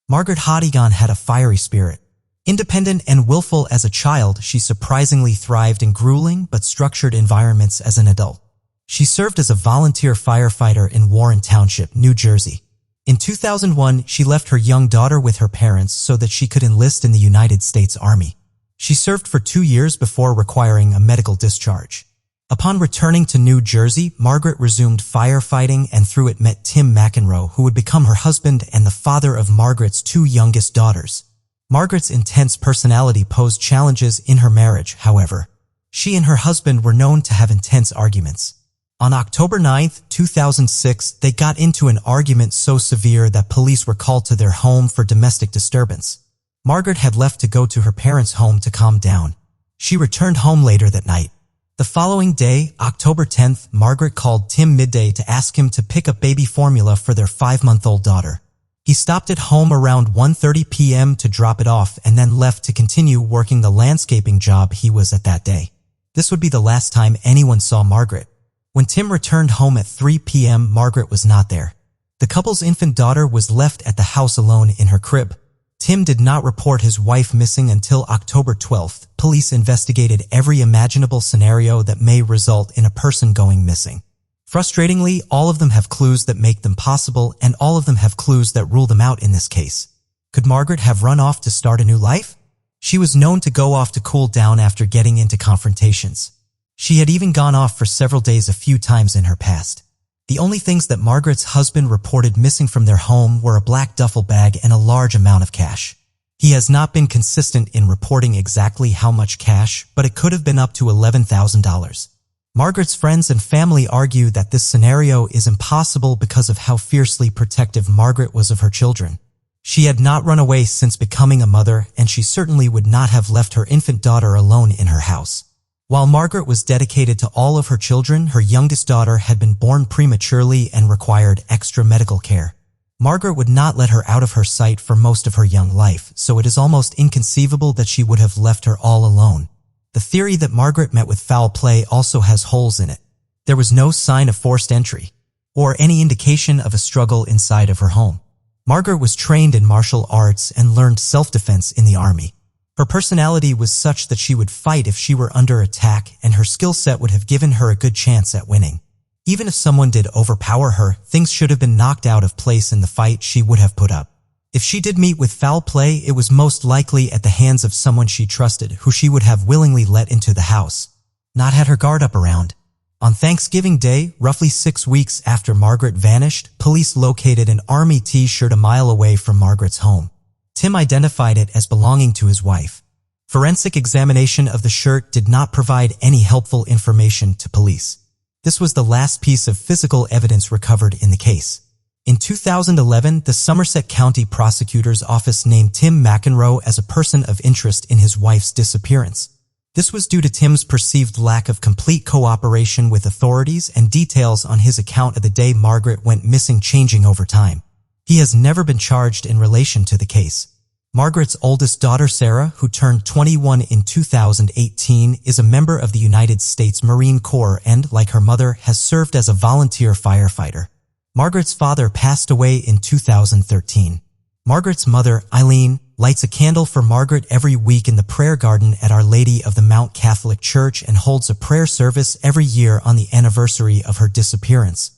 Margaret Hygon had a fiery spirit. Independent and willful as a child, she surprisingly thrived in grueling but structured environments as an adult. She served as a volunteer firefighter in Warren Township, New Jersey. In 2001, she left her young daughter with her parents so that she could enlist in the United States Army. She served for 2 years before requiring a medical discharge. Upon returning to New Jersey, Margaret resumed firefighting and through it met Tim McEnroe, who would become her husband and the father of Margaret's 2 youngest daughters. Margaret's intense personality posed challenges in her marriage, however. She and her husband were known to have intense arguments. On October 9, 2006, they got into an argument so severe that police were called to their home for domestic disturbance. Margaret had left to go to her parents' home to calm down. She returned home later that night. The following day, October 10th, Margaret called Tim midday to ask him to pick up baby formula for their 5-month-old daughter. He stopped at home around 1:30 p.m. to drop it off and then left to continue working the landscaping job he was at that day. This would be the last time anyone saw Margaret. When Tim returned home at 3 p.m., Margaret was not there. The couple's infant daughter was left at the house alone in her crib. Tim did not report his wife missing until October 12th. Police investigated every imaginable scenario that may result in a person going missing. Frustratingly, all of them have clues that make them possible, and all of them have clues that rule them out in this case. Could Margaret have run off to start a new life? She was known to go off to cool down after getting into confrontations. She had even gone off for several days a few times in her past. The only things that Margaret's husband reported missing from their home were a black duffel bag and a large amount of cash. He has not been consistent in reporting exactly how much cash, but it could have been up to $11,000. Margaret's friends and family argue that this scenario is impossible because of how fiercely protective Margaret was of her children. She had not run away since becoming a mother, and she certainly would not have left her infant daughter alone in her house. While Margaret was dedicated to all of her children, her youngest daughter had been born prematurely and required extra medical care. Margaret would not let her out of her sight for most of her young life, so it is almost inconceivable that she would have left her all alone. The theory that Margaret met with foul play also has holes in it. There was no sign of forced entry, or any indication of a struggle inside of her home. Margaret was trained in martial arts and learned self-defense in the army. Her personality was such that she would fight if she were under attack, and her skill set would have given her a good chance at winning. Even if someone did overpower her, things should have been knocked out of place in the fight she would have put up. If she did meet with foul play, it was most likely at the hands of someone she trusted, who she would have willingly let into the house, not had her guard up around. On Thanksgiving Day, roughly 6 weeks after Margaret vanished, police located an army T-shirt a mile away from Margaret's home. Tim identified it as belonging to his wife. Forensic examination of the shirt did not provide any helpful information to police. This was the last piece of physical evidence recovered in the case. In 2011, the Somerset County Prosecutor's Office named Tim McEnroe as a person of interest in his wife's disappearance. This was due to Tim's perceived lack of complete cooperation with authorities and details on his account of the day Margaret went missing changing over time. He has never been charged in relation to the case. Margaret's oldest daughter Sarah, who turned 21 in 2018, is a member of the United States Marine Corps and, like her mother, has served as a volunteer firefighter. Margaret's father passed away in 2013. Margaret's mother, Eileen, lights a candle for Margaret every week in the prayer garden at Our Lady of the Mount Catholic Church and holds a prayer service every year on the anniversary of her disappearance.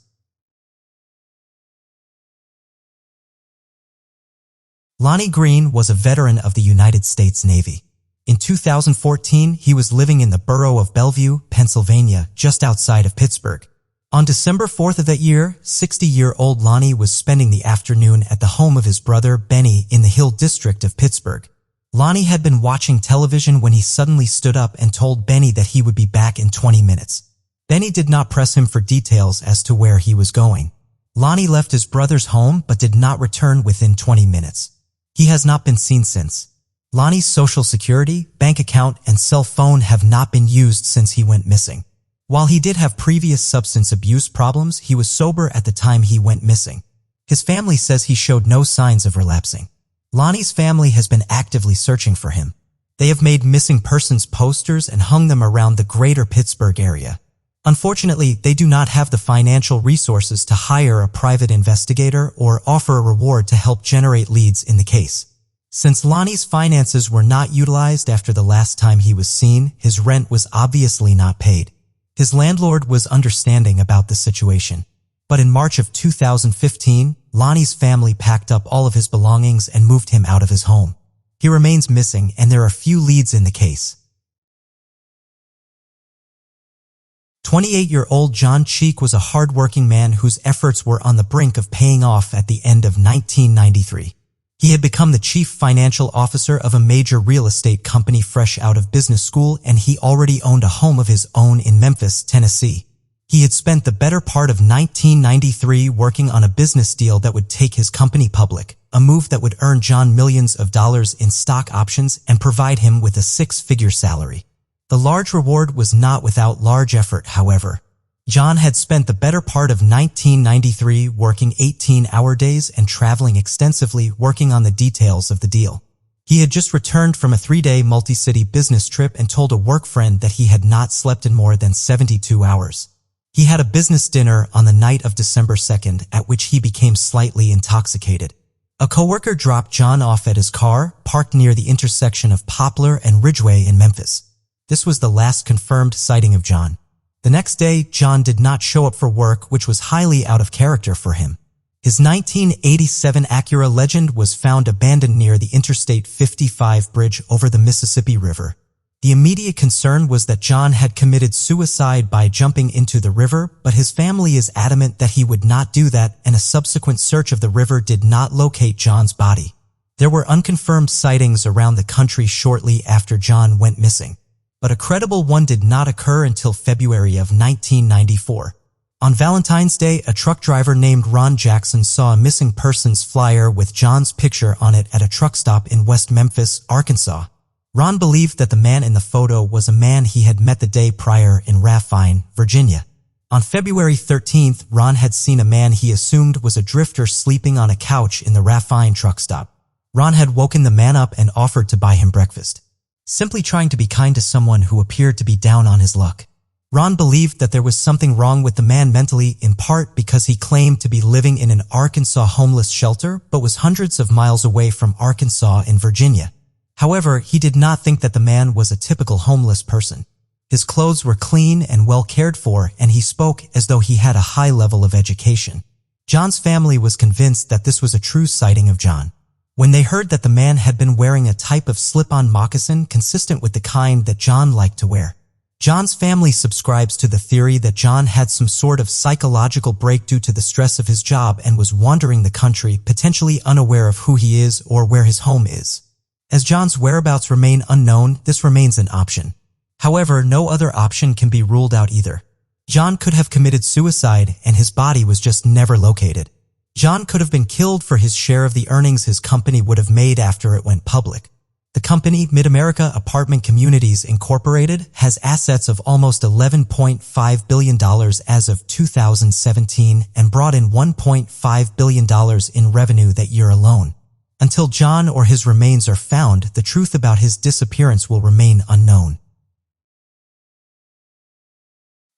Lonnie Green was a veteran of the United States Navy. In 2014, he was living in the borough of Bellevue, Pennsylvania, just outside of Pittsburgh. On December 4th of that year, 60-year-old Lonnie was spending the afternoon at the home of his brother, Benny, in the Hill District of Pittsburgh. Lonnie had been watching television when he suddenly stood up and told Benny that he would be back in 20 minutes. Benny did not press him for details as to where he was going. Lonnie left his brother's home but did not return within 20 minutes. He has not been seen since. Lonnie's social security, bank account, and cell phone have not been used since he went missing. While he did have previous substance abuse problems, he was sober at the time he went missing. His family says he showed no signs of relapsing. Lonnie's family has been actively searching for him. They have made missing persons posters and hung them around the greater Pittsburgh area. Unfortunately, they do not have the financial resources to hire a private investigator or offer a reward to help generate leads in the case. Since Lonnie's finances were not utilized after the last time he was seen, his rent was obviously not paid. His landlord was understanding about the situation. But in March of 2015, Lonnie's family packed up all of his belongings and moved him out of his home. He remains missing and there are few leads in the case. 28-year-old John Chek was a hard-working man whose efforts were on the brink of paying off at the end of 1993. He had become the chief financial officer of a major real estate company fresh out of business school, and he already owned a home of his own in Memphis, Tennessee. He had spent the better part of 1993 working on a business deal that would take his company public, a move that would earn John millions of dollars in stock options and provide him with a six-figure salary. The large reward was not without large effort, however. John had spent the better part of 1993 working 18-hour days and traveling extensively working on the details of the deal. He had just returned from a 3-day multi-city business trip and told a work friend that he had not slept in more than 72 hours. He had a business dinner on the night of December 2nd, at which he became slightly intoxicated. A coworker dropped John off at his car, parked near the intersection of Poplar and Ridgeway in Memphis. This was the last confirmed sighting of John. The next day, John did not show up for work, which was highly out of character for him. His 1987 Acura Legend was found abandoned near the Interstate 55 bridge over the Mississippi River. The immediate concern was that John had committed suicide by jumping into the river, but his family is adamant that he would not do that, and a subsequent search of the river did not locate John's body. There were unconfirmed sightings around the country shortly after John went missing, but a credible one did not occur until February of 1994. On Valentine's Day, a truck driver named Ron Jackson saw a missing persons flyer with John's picture on it at a truck stop in West Memphis, Arkansas. Ron believed that the man in the photo was a man he had met the day prior in Raffine, Virginia. On February 13th, Ron had seen a man he assumed was a drifter sleeping on a couch in the Raffine truck stop. Ron had woken the man up and offered to buy him breakfast, simply trying to be kind to someone who appeared to be down on his luck. Ron believed that there was something wrong with the man mentally, in part because he claimed to be living in an Arkansas homeless shelter but was hundreds of miles away from Arkansas in Virginia. However, he did not think that the man was a typical homeless person. His clothes were clean and well cared for, and he spoke as though he had a high level of education. John's family was convinced that this was a true sighting of John. When they heard that the man had been wearing a type of slip-on moccasin consistent with the kind that John liked to wear. John's family subscribes to the theory that John had some sort of psychological break due to the stress of his job and was wandering the country, potentially unaware of who he is or where his home is. As John's whereabouts remain unknown, this remains an option. However, no other option can be ruled out either. John could have committed suicide and his body was just never located. John could have been killed for his share of the earnings his company would have made after it went public. The company, Mid-America Apartment Communities Incorporated, has assets of almost $11.5 billion as of 2017 and brought in $1.5 billion in revenue that year alone. Until John or his remains are found, the truth about his disappearance will remain unknown.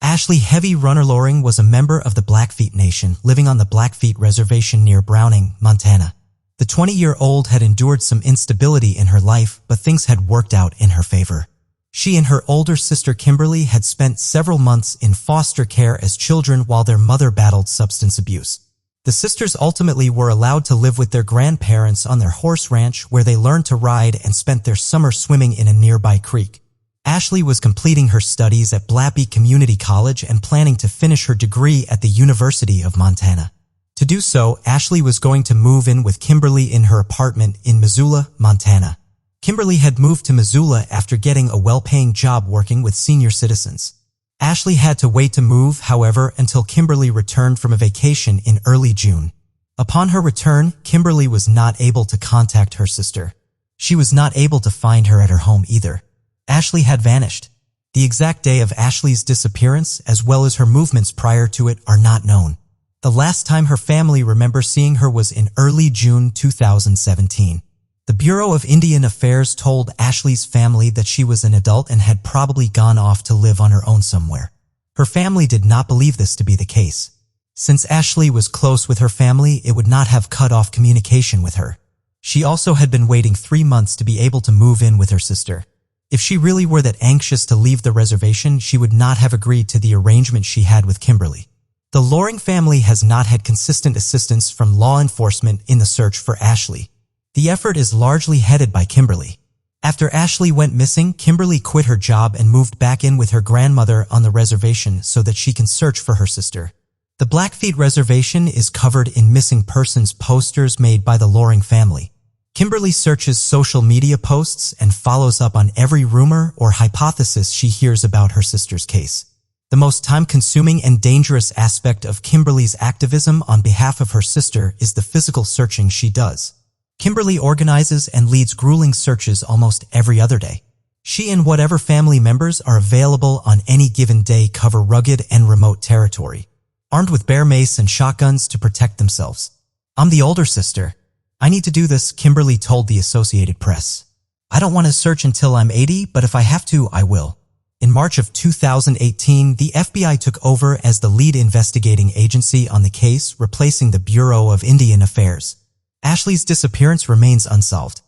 Ashley HeavyRunner Loring was a member of the Blackfeet Nation living on the Blackfeet Reservation near Browning, Montana. The 20-year-old had endured some instability in her life, but things had worked out in her favor. She and her older sister Kimberly had spent several months in foster care as children while their mother battled substance abuse. The sisters ultimately were allowed to live with their grandparents on their horse ranch where they learned to ride and spent their summer swimming in a nearby creek. Ashley was completing her studies at Blackfeet Community College and planning to finish her degree at the University of Montana. To do so, Ashley was going to move in with Kimberly in her apartment in Missoula, Montana. Kimberly had moved to Missoula after getting a well-paying job working with senior citizens. Ashley had to wait to move, however, until Kimberly returned from a vacation in early June. Upon her return, Kimberly was not able to contact her sister. She was not able to find her at her home either. Ashley had vanished. The exact day of Ashley's disappearance, as well as her movements prior to it, are not known. The last time her family remember seeing her was in early June 2017. The Bureau of Indian Affairs told Ashley's family that she was an adult and had probably gone off to live on her own somewhere. Her family did not believe this to be the case. Since Ashley was close with her family, it would not have cut off communication with her. She also had been waiting 3 months to be able to move in with her sister. If she really were that anxious to leave the reservation, she would not have agreed to the arrangement she had with Kimberly. The Loring family has not had consistent assistance from law enforcement in the search for Ashley. The effort is largely headed by Kimberly. After Ashley went missing, Kimberly quit her job and moved back in with her grandmother on the reservation so that she can search for her sister. The Blackfeet Reservation is covered in missing persons posters made by the Loring family. Kimberly searches social media posts and follows up on every rumor or hypothesis she hears about her sister's case. The most time-consuming and dangerous aspect of Kimberly's activism on behalf of her sister is the physical searching she does. Kimberly organizes and leads grueling searches almost every other day. She and whatever family members are available on any given day cover rugged and remote territory, armed with bear mace and shotguns to protect themselves. "I'm the older sister. I need to do this," Kimberly told the Associated Press. "I don't want to search until I'm 80, but if I have to, I will." In March of 2018, the FBI took over as the lead investigating agency on the case, replacing the Bureau of Indian Affairs. Ashley's disappearance remains unsolved.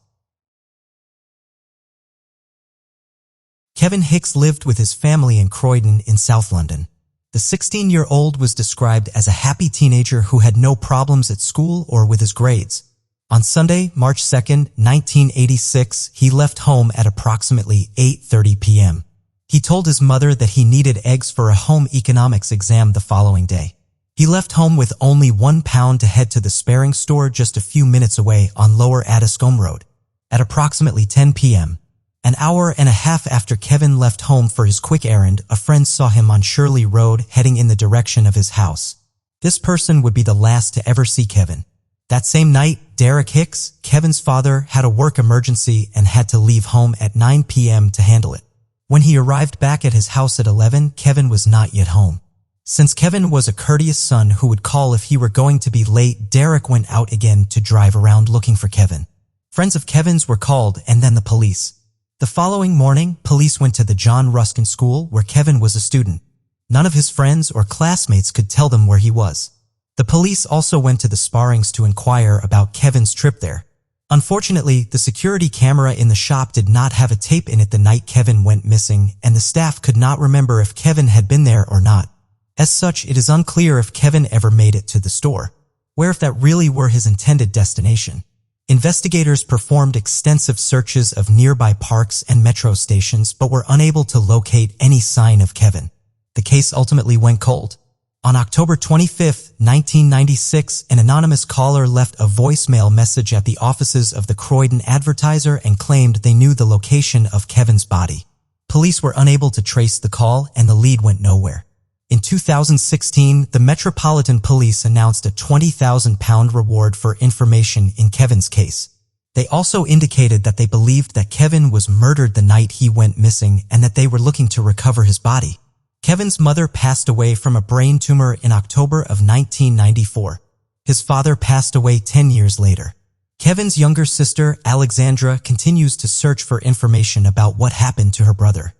Kevin Hicks lived with his family in Croydon in South London. The 16-year-old was described as a happy teenager who had no problems at school or with his grades. On Sunday, March 2, 1986, he left home at approximately 8:30 p.m. He told his mother that he needed eggs for a home economics exam the following day. He left home with only £1 to head to the sparing store just a few minutes away on Lower Addiscombe Road. At approximately 10 p.m., an hour and a half after Kevin left home for his quick errand, a friend saw him on Shirley Road heading in the direction of his house. This person would be the last to ever see Kevin. That same night, Derek Hicks, Kevin's father, had a work emergency and had to leave home at 9 p.m. to handle it. When he arrived back at his house at 11, Kevin was not yet home. Since Kevin was a courteous son who would call if he were going to be late, Derek went out again to drive around looking for Kevin. Friends of Kevin's were called and then the police. The following morning, police went to the John Ruskin School where Kevin was a student. None of his friends or classmates could tell them where he was. The police also went to the sparrings to inquire about Kevin's trip there. Unfortunately, the security camera in the shop did not have a tape in it the night Kevin went missing, and the staff could not remember if Kevin had been there or not. As such, it is unclear if Kevin ever made it to the store, or if that really were his intended destination. Investigators performed extensive searches of nearby parks and metro stations but were unable to locate any sign of Kevin. The case ultimately went cold. On October 25, 1996, an anonymous caller left a voicemail message at the offices of the Croydon Advertiser and claimed they knew the location of Kevin's body. Police were unable to trace the call and the lead went nowhere. In 2016, the Metropolitan Police announced a £20,000 reward for information in Kevin's case. They also indicated that they believed that Kevin was murdered the night he went missing and that they were looking to recover his body. Kevin's mother passed away from a brain tumor in October of 1994. His father passed away 10 years later. Kevin's younger sister, Alexandra, continues to search for information about what happened to her brother.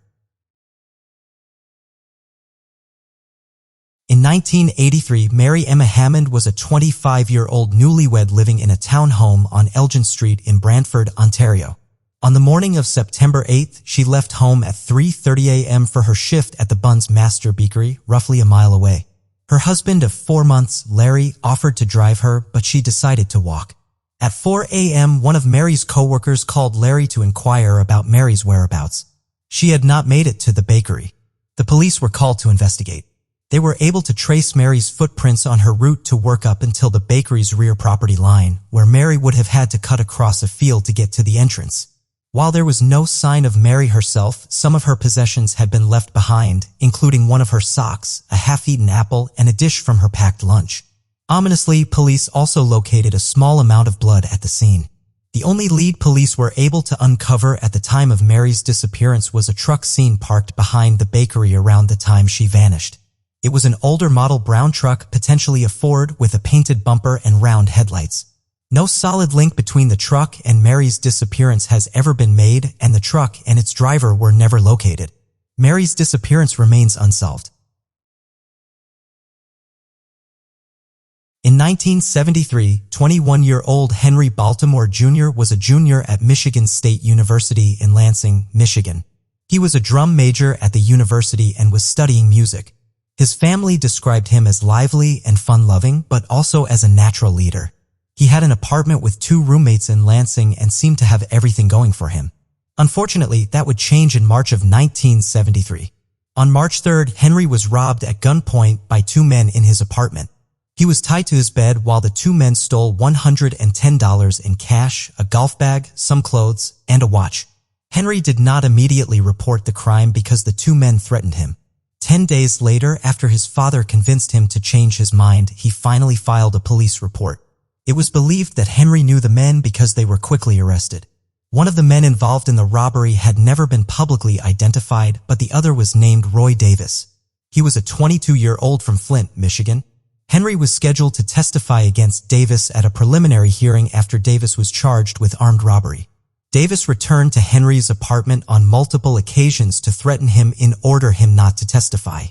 In 1983, Mary Emma Hammond was a 25-year-old newlywed living in a townhome on Elgin Street in Brantford, Ontario. On the morning of September 8th, she left home at 3:30 a.m. for her shift at the Buns Master Bakery, roughly a mile away. Her husband of 4 months, Larry, offered to drive her, but she decided to walk. At 4 a.m., one of Mary's co-workers called Larry to inquire about Mary's whereabouts. She had not made it to the bakery. The police were called to investigate. They were able to trace Mary's footprints on her route to work up until the bakery's rear property line, where Mary would have had to cut across a field to get to the entrance. While there was no sign of Mary herself, some of her possessions had been left behind, including one of her socks, a half-eaten apple, and a dish from her packed lunch. Ominously, police also located a small amount of blood at the scene. The only lead police were able to uncover at the time of Mary's disappearance was a truck seen parked behind the bakery around the time she vanished. It was an older model brown truck, potentially a Ford, with a painted bumper and round headlights. No solid link between the truck and Mary's disappearance has ever been made, and the truck and its driver were never located. Mary's disappearance remains unsolved. In 1973, 21-year-old Henry Baltimore Jr. was a junior at Michigan State University in Lansing, Michigan. He was a drum major at the university and was studying music. His family described him as lively and fun-loving, but also as a natural leader. He had an apartment with 2 roommates in Lansing and seemed to have everything going for him. Unfortunately, that would change in March of 1973. On March 3rd, Henry was robbed at gunpoint by 2 men in his apartment. He was tied to his bed while the 2 men stole $110 in cash, a golf bag, some clothes, and a watch. Henry did not immediately report the crime because the 2 men threatened him. 10 days later, after his father convinced him to change his mind, he finally filed a police report. It was believed that Henry knew the men because they were quickly arrested. One of the men involved in the robbery had never been publicly identified, but the other was named Roy Davis. He was a 22-year-old from Flint, Michigan. Henry was scheduled to testify against Davis at a preliminary hearing after Davis was charged with armed robbery. Davis returned to Henry's apartment on multiple occasions to threaten him and order him not to testify.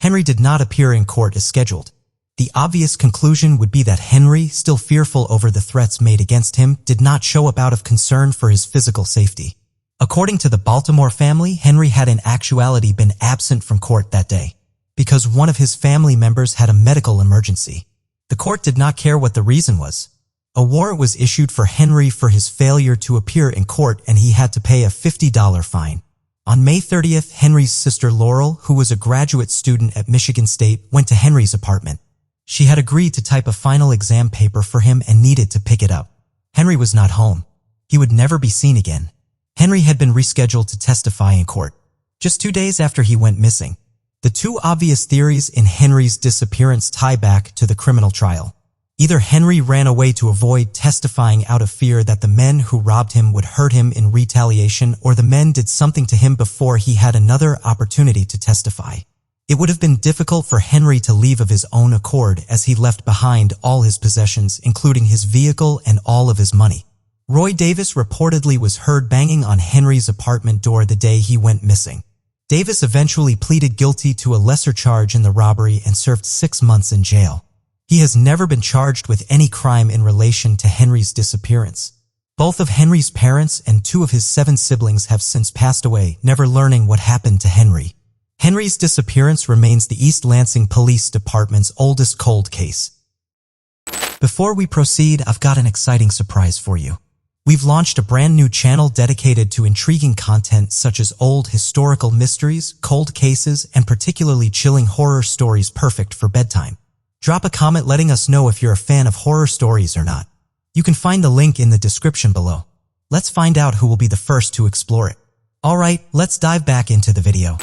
Henry did not appear in court as scheduled. The obvious conclusion would be that Henry, still fearful over the threats made against him, did not show up out of concern for his physical safety. According to the Baltimore family, Henry had in actuality been absent from court that day because one of his family members had a medical emergency. The court did not care what the reason was. A warrant was issued for Henry for his failure to appear in court, and he had to pay a $50 fine. On May 30th, Henry's sister Laurel, who was a graduate student at Michigan State, went to Henry's apartment. She had agreed to type a final exam paper for him and needed to pick it up. Henry was not home. He would never be seen again. Henry had been rescheduled to testify in court just 2 days after he went missing. The 2 obvious theories in Henry's disappearance tie back to the criminal trial. Either Henry ran away to avoid testifying out of fear that the men who robbed him would hurt him in retaliation, or the men did something to him before he had another opportunity to testify. It would have been difficult for Henry to leave of his own accord, as he left behind all his possessions, including his vehicle and all of his money. Roy Davis reportedly was heard banging on Henry's apartment door the day he went missing. Davis eventually pleaded guilty to a lesser charge in the robbery and served 6 months in jail. He has never been charged with any crime in relation to Henry's disappearance. Both of Henry's parents and 2 of his 7 siblings have since passed away, never learning what happened to Henry. Henry's disappearance remains the East Lansing Police Department's oldest cold case. Before we proceed, I've got an exciting surprise for you. We've launched a brand new channel dedicated to intriguing content such as old historical mysteries, cold cases, and particularly chilling horror stories perfect for bedtime. Drop a comment letting us know if you're a fan of horror stories or not. You can find the link in the description below. Let's find out who will be the first to explore it. Alright, let's dive back into the video.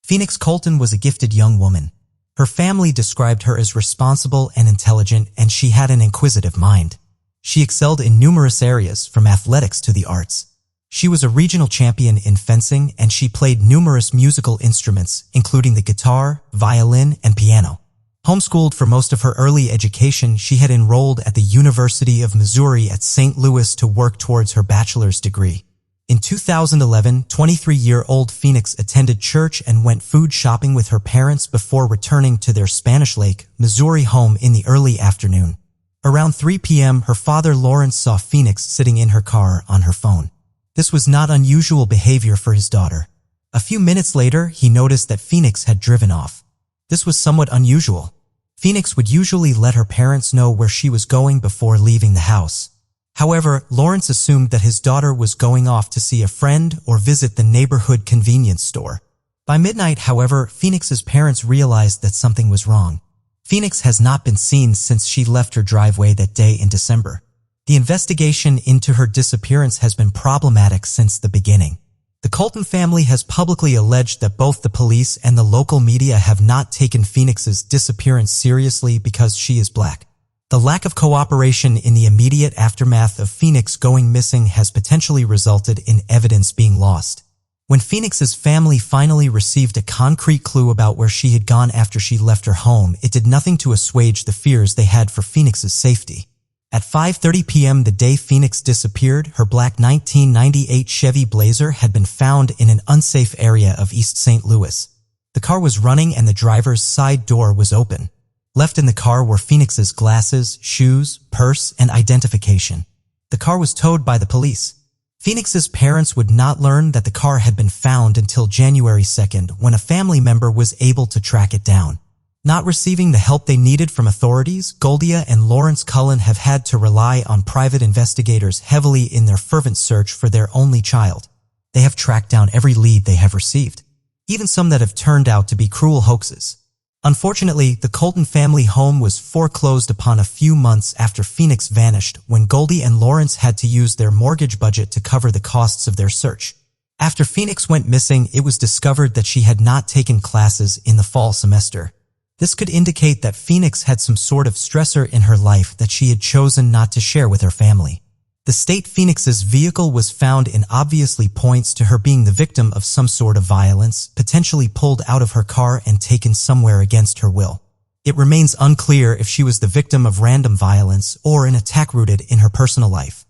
Phoenix Colton was a gifted young woman. Her family described her as responsible and intelligent, and she had an inquisitive mind. She excelled in numerous areas, from athletics to the arts. She was a regional champion in fencing, and she played numerous musical instruments, including the guitar, violin, and piano. Homeschooled for most of her early education, she had enrolled at the University of Missouri at St. Louis to work towards her bachelor's degree. In 2011, 23-year-old Phoenix attended church and went food shopping with her parents before returning to their Spanish Lake, Missouri home in the early afternoon. Around 3 p.m., her father Lawrence saw Phoenix sitting in her car on her phone. This was not unusual behavior for his daughter. A few minutes later, he noticed that Phoenix had driven off. This was somewhat unusual. Phoenix would usually let her parents know where she was going before leaving the house. However, Lawrence assumed that his daughter was going off to see a friend or visit the neighborhood convenience store. By midnight, however, Phoenix's parents realized that something was wrong. Phoenix has not been seen since she left her driveway that day in December. The investigation into her disappearance has been problematic since the beginning. The Colton family has publicly alleged that both the police and the local media have not taken Phoenix's disappearance seriously because she is black. The lack of cooperation in the immediate aftermath of Phoenix going missing has potentially resulted in evidence being lost. When Phoenix's family finally received a concrete clue about where she had gone after she left her home, it did nothing to assuage the fears they had for Phoenix's safety. At 5:30 p.m. the day Phoenix disappeared, her black 1998 Chevy Blazer had been found in an unsafe area of East St. Louis. The car was running and the driver's side door was open. Left in the car were Phoenix's glasses, shoes, purse, and identification. The car was towed by the police. Phoenix's parents would not learn that the car had been found until January 2nd, when a family member was able to track it down. Not receiving the help they needed from authorities, Goldia and Lawrence Cullen have had to rely on private investigators heavily in their fervent search for their only child. They have tracked down every lead they have received, even some that have turned out to be cruel hoaxes. Unfortunately, the Colton family home was foreclosed upon a few months after Phoenix vanished, when Goldie and Lawrence had to use their mortgage budget to cover the costs of their search. After Phoenix went missing, it was discovered that she had not taken classes in the fall semester. This could indicate that Phoenix had some sort of stressor in her life that she had chosen not to share with her family. The state Phoenix's vehicle was found in obviously points to her being the victim of some sort of violence, potentially pulled out of her car and taken somewhere against her will. It remains unclear if she was the victim of random violence or an attack rooted in her personal life.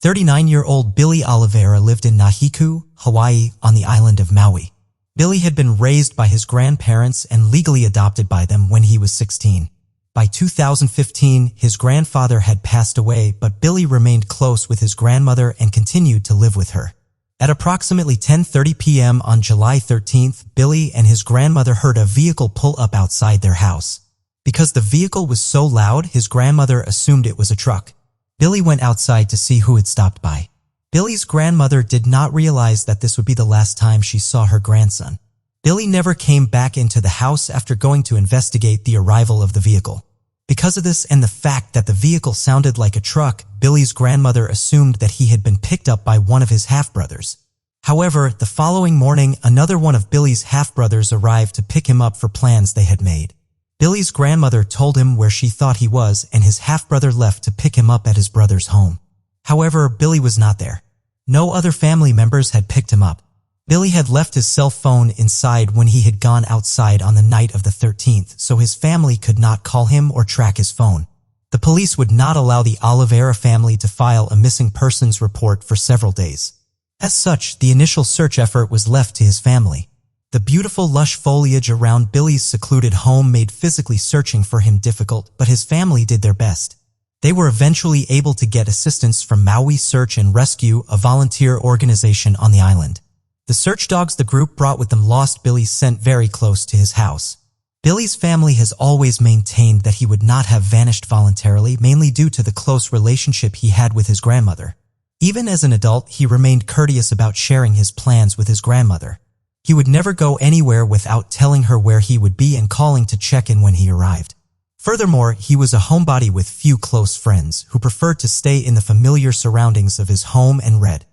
39-year-old Billy Oliveira lived in Nahiku, Hawaii, on the island of Maui. Billy had been raised by his grandparents and legally adopted by them when he was 16. By 2015, his grandfather had passed away, but Billy remained close with his grandmother and continued to live with her. At approximately 10:30 p.m. on July 13th, Billy and his grandmother heard a vehicle pull up outside their house. Because the vehicle was so loud, his grandmother assumed it was a truck. Billy went outside to see who had stopped by. Billy's grandmother did not realize that this would be the last time she saw her grandson. Billy never came back into the house after going to investigate the arrival of the vehicle. Because of this and the fact that the vehicle sounded like a truck, Billy's grandmother assumed that he had been picked up by one of his half-brothers. However, the following morning, another one of Billy's half-brothers arrived to pick him up for plans they had made. Billy's grandmother told him where she thought he was, and his half-brother left to pick him up at his brother's home. However, Billy was not there. No other family members had picked him up. Billy had left his cell phone inside when he had gone outside on the night of the 13th, so his family could not call him or track his phone. The police would not allow the Oliveira family to file a missing persons report for several days. As such, the initial search effort was left to his family. The beautiful lush foliage around Billy's secluded home made physically searching for him difficult, but his family did their best. They were eventually able to get assistance from Maui Search and Rescue, a volunteer organization on the island. The search dogs the group brought with them lost Billy sent very close to his house. Billy's family has always maintained that he would not have vanished voluntarily, mainly due to the close relationship he had with his grandmother. Even as an adult, he remained courteous about sharing his plans with his grandmother. He would never go anywhere without telling her where he would be and calling to check in when he arrived. Furthermore, he was a homebody with few close friends who preferred to stay in the familiar surroundings of his home and read.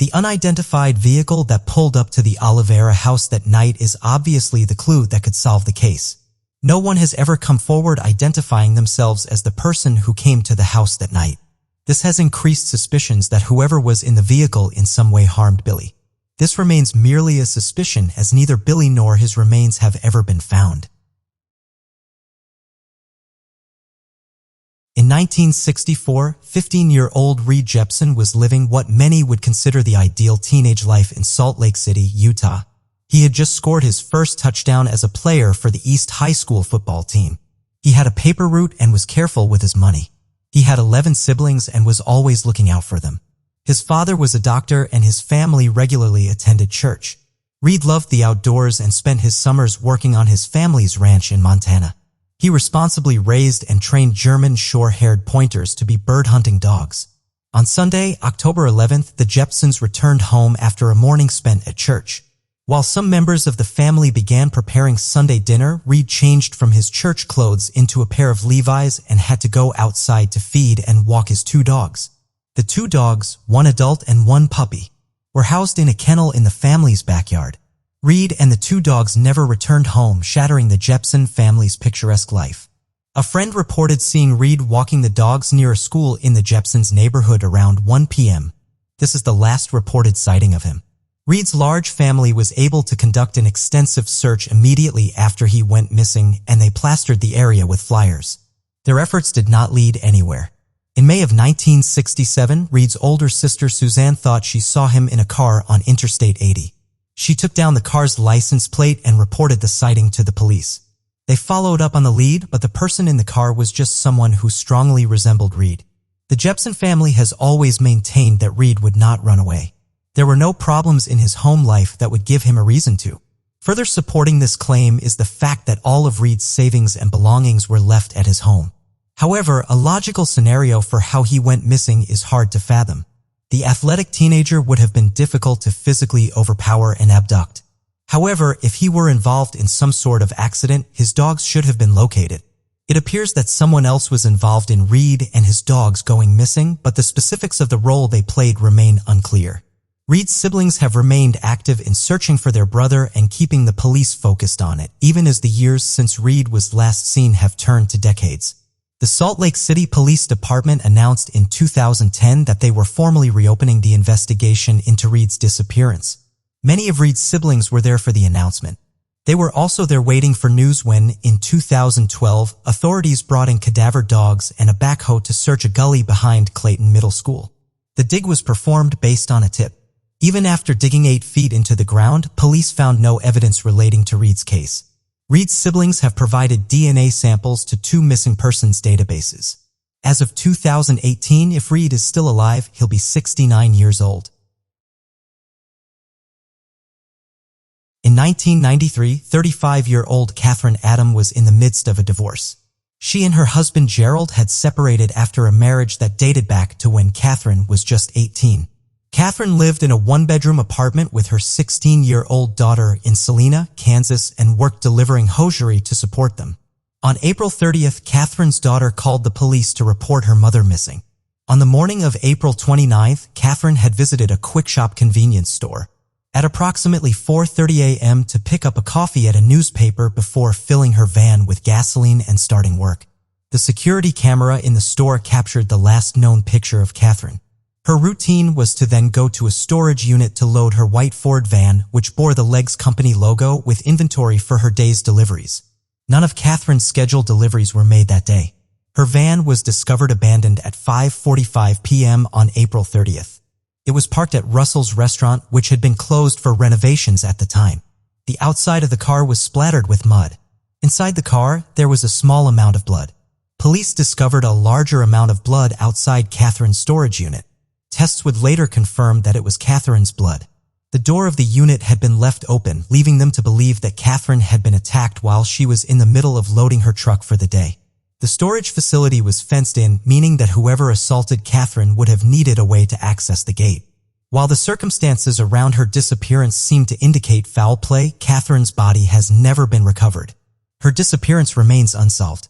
The unidentified vehicle that pulled up to the Oliveira house that night is obviously the clue that could solve the case. No one has ever come forward identifying themselves as the person who came to the house that night. This has increased suspicions that whoever was in the vehicle in some way harmed Billy. This remains merely a suspicion, as neither Billy nor his remains have ever been found. In 1964, 15-year-old Reed Jepson was living what many would consider the ideal teenage life in Salt Lake City, Utah. He had just scored his first touchdown as a player for the East High School football team. He had a paper route and was careful with his money. He had 11 siblings and was always looking out for them. His father was a doctor and his family regularly attended church. Reed loved the outdoors and spent his summers working on his family's ranch in Montana. He responsibly raised and trained German short-haired pointers to be bird-hunting dogs. On Sunday, October 11th, the Jepsons returned home after a morning spent at church. While some members of the family began preparing Sunday dinner, Reed changed from his church clothes into a pair of Levi's and had to go outside to feed and walk his 2 dogs. The 2 dogs, 1 adult and 1 puppy, were housed in a kennel in the family's backyard. Reed and the 2 dogs never returned home, shattering the Jepson family's picturesque life. A friend reported seeing Reed walking the dogs near a school in the Jepsons' neighborhood around 1 p.m. This is the last reported sighting of him. Reed's large family was able to conduct an extensive search immediately after he went missing, and they plastered the area with flyers. Their efforts did not lead anywhere. In May of 1967, Reed's older sister Suzanne thought she saw him in a car on Interstate 80. She took down the car's license plate and reported the sighting to the police. They followed up on the lead, but the person in the car was just someone who strongly resembled Reed. The Jepson family has always maintained that Reed would not run away. There were no problems in his home life that would give him a reason to. Further supporting this claim is the fact that all of Reed's savings and belongings were left at his home. However, a logical scenario for how he went missing is hard to fathom. The athletic teenager would have been difficult to physically overpower and abduct. However, if he were involved in some sort of accident, his dogs should have been located. It appears that someone else was involved in Reed and his dogs going missing, but the specifics of the role they played remain unclear. Reed's siblings have remained active in searching for their brother and keeping the police focused on it, even as the years since Reed was last seen have turned to decades. The Salt Lake City Police Department announced in 2010 that they were formally reopening the investigation into Reed's disappearance. Many of Reed's siblings were there for the announcement. They were also there waiting for news when, in 2012, authorities brought in cadaver dogs and a backhoe to search a gully behind Clayton Middle School. The dig was performed based on a tip. Even after digging 8 feet into the ground, police found no evidence relating to Reed's case. Reed's siblings have provided DNA samples to 2 missing persons databases. As of 2018, if Reed is still alive, he'll be 69 years old. In 1993, 35-year-old Catherine Adam was in the midst of a divorce. She and her husband Gerald had separated after a marriage that dated back to when Catherine was just 18. Catherine lived in a 1-bedroom apartment with her 16-year-old daughter in Salina, Kansas, and worked delivering hosiery to support them. On April 30th, Catherine's daughter called the police to report her mother missing. On the morning of April 29th, Catherine had visited a quick-shop convenience store at approximately 4:30 a.m. to pick up a coffee at a newspaper before filling her van with gasoline and starting work. The security camera in the store captured the last known picture of Catherine. Her routine was to then go to a storage unit to load her white Ford van, which bore the Legs Company logo, with inventory for her day's deliveries. None of Catherine's scheduled deliveries were made that day. Her van was discovered abandoned at 5:45 p.m. on April 30th. It was parked at Russell's restaurant, which had been closed for renovations at the time. The outside of the car was splattered with mud. Inside the car, there was a small amount of blood. Police discovered a larger amount of blood outside Catherine's storage unit. Tests would later confirm that it was Catherine's blood. The door of the unit had been left open, leaving them to believe that Catherine had been attacked while she was in the middle of loading her truck for the day. The storage facility was fenced in, meaning that whoever assaulted Catherine would have needed a way to access the gate. While the circumstances around her disappearance seem to indicate foul play, Catherine's body has never been recovered. Her disappearance remains unsolved.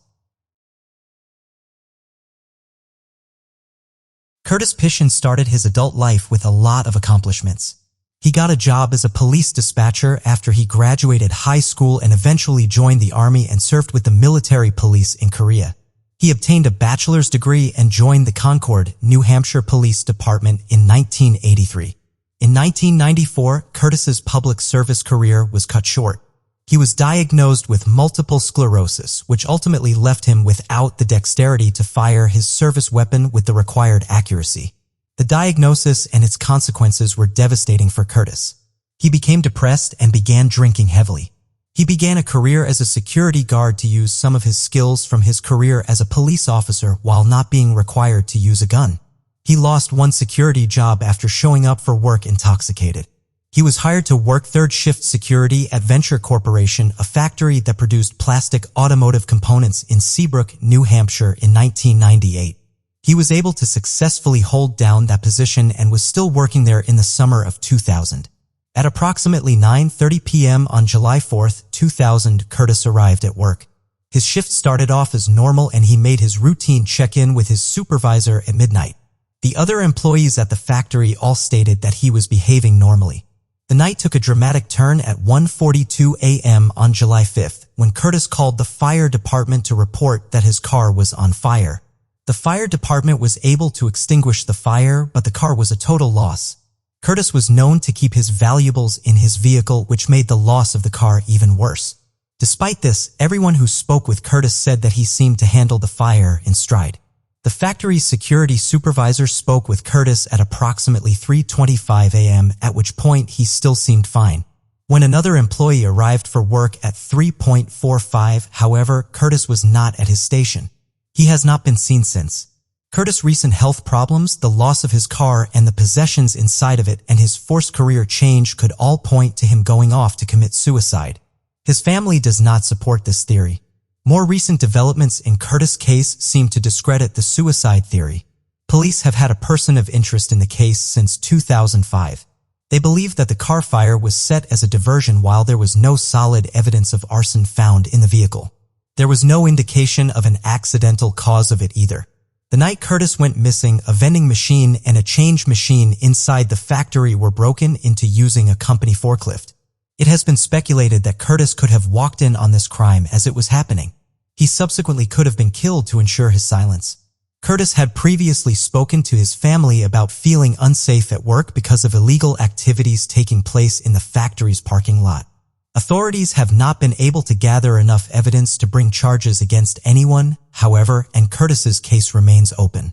Curtis Pishin started his adult life with a lot of accomplishments. He got a job as a police dispatcher after he graduated high school and eventually joined the army and served with the military police in Korea. He obtained a bachelor's degree and joined the Concord, New Hampshire Police Department in 1983. In 1994, Curtis's public service career was cut short. He was diagnosed with multiple sclerosis, which ultimately left him without the dexterity to fire his service weapon with the required accuracy. The diagnosis and its consequences were devastating for Curtis. He became depressed and began drinking heavily. He began a career as a security guard to use some of his skills from his career as a police officer while not being required to use a gun. He lost one security job after showing up for work intoxicated. He was hired to work third-shift security at Venture Corporation, a factory that produced plastic automotive components in Seabrook, New Hampshire in 1998. He was able to successfully hold down that position and was still working there in the summer of 2000. At approximately 9:30 p.m. on July 4, 2000, Curtis arrived at work. His shift started off as normal and he made his routine check-in with his supervisor at midnight. The other employees at the factory all stated that he was behaving normally. The night took a dramatic turn at 1:42 a.m. on July 5th when Curtis called the fire department to report that his car was on fire. The fire department was able to extinguish the fire, but the car was a total loss. Curtis was known to keep his valuables in his vehicle, which made the loss of the car even worse. Despite this, everyone who spoke with Curtis said that he seemed to handle the fire in stride. The factory's security supervisor spoke with Curtis at approximately 3:25 a.m., at which point he still seemed fine. When another employee arrived for work at 3:45, however, Curtis was not at his station. He has not been seen since. Curtis' recent health problems, the loss of his car and the possessions inside of it, and his forced career change could all point to him going off to commit suicide. His family does not support this theory. More recent developments in Curtis' case seem to discredit the suicide theory. Police have had a person of interest in the case since 2005. They believe that the car fire was set as a diversion while there was no solid evidence of arson found in the vehicle. There was no indication of an accidental cause of it either. The night Curtis went missing, a vending machine and a change machine inside the factory were broken into using a company forklift. It has been speculated that Curtis could have walked in on this crime as it was happening. He subsequently could have been killed to ensure his silence. Curtis had previously spoken to his family about feeling unsafe at work because of illegal activities taking place in the factory's parking lot. Authorities have not been able to gather enough evidence to bring charges against anyone, however, and Curtis's case remains open.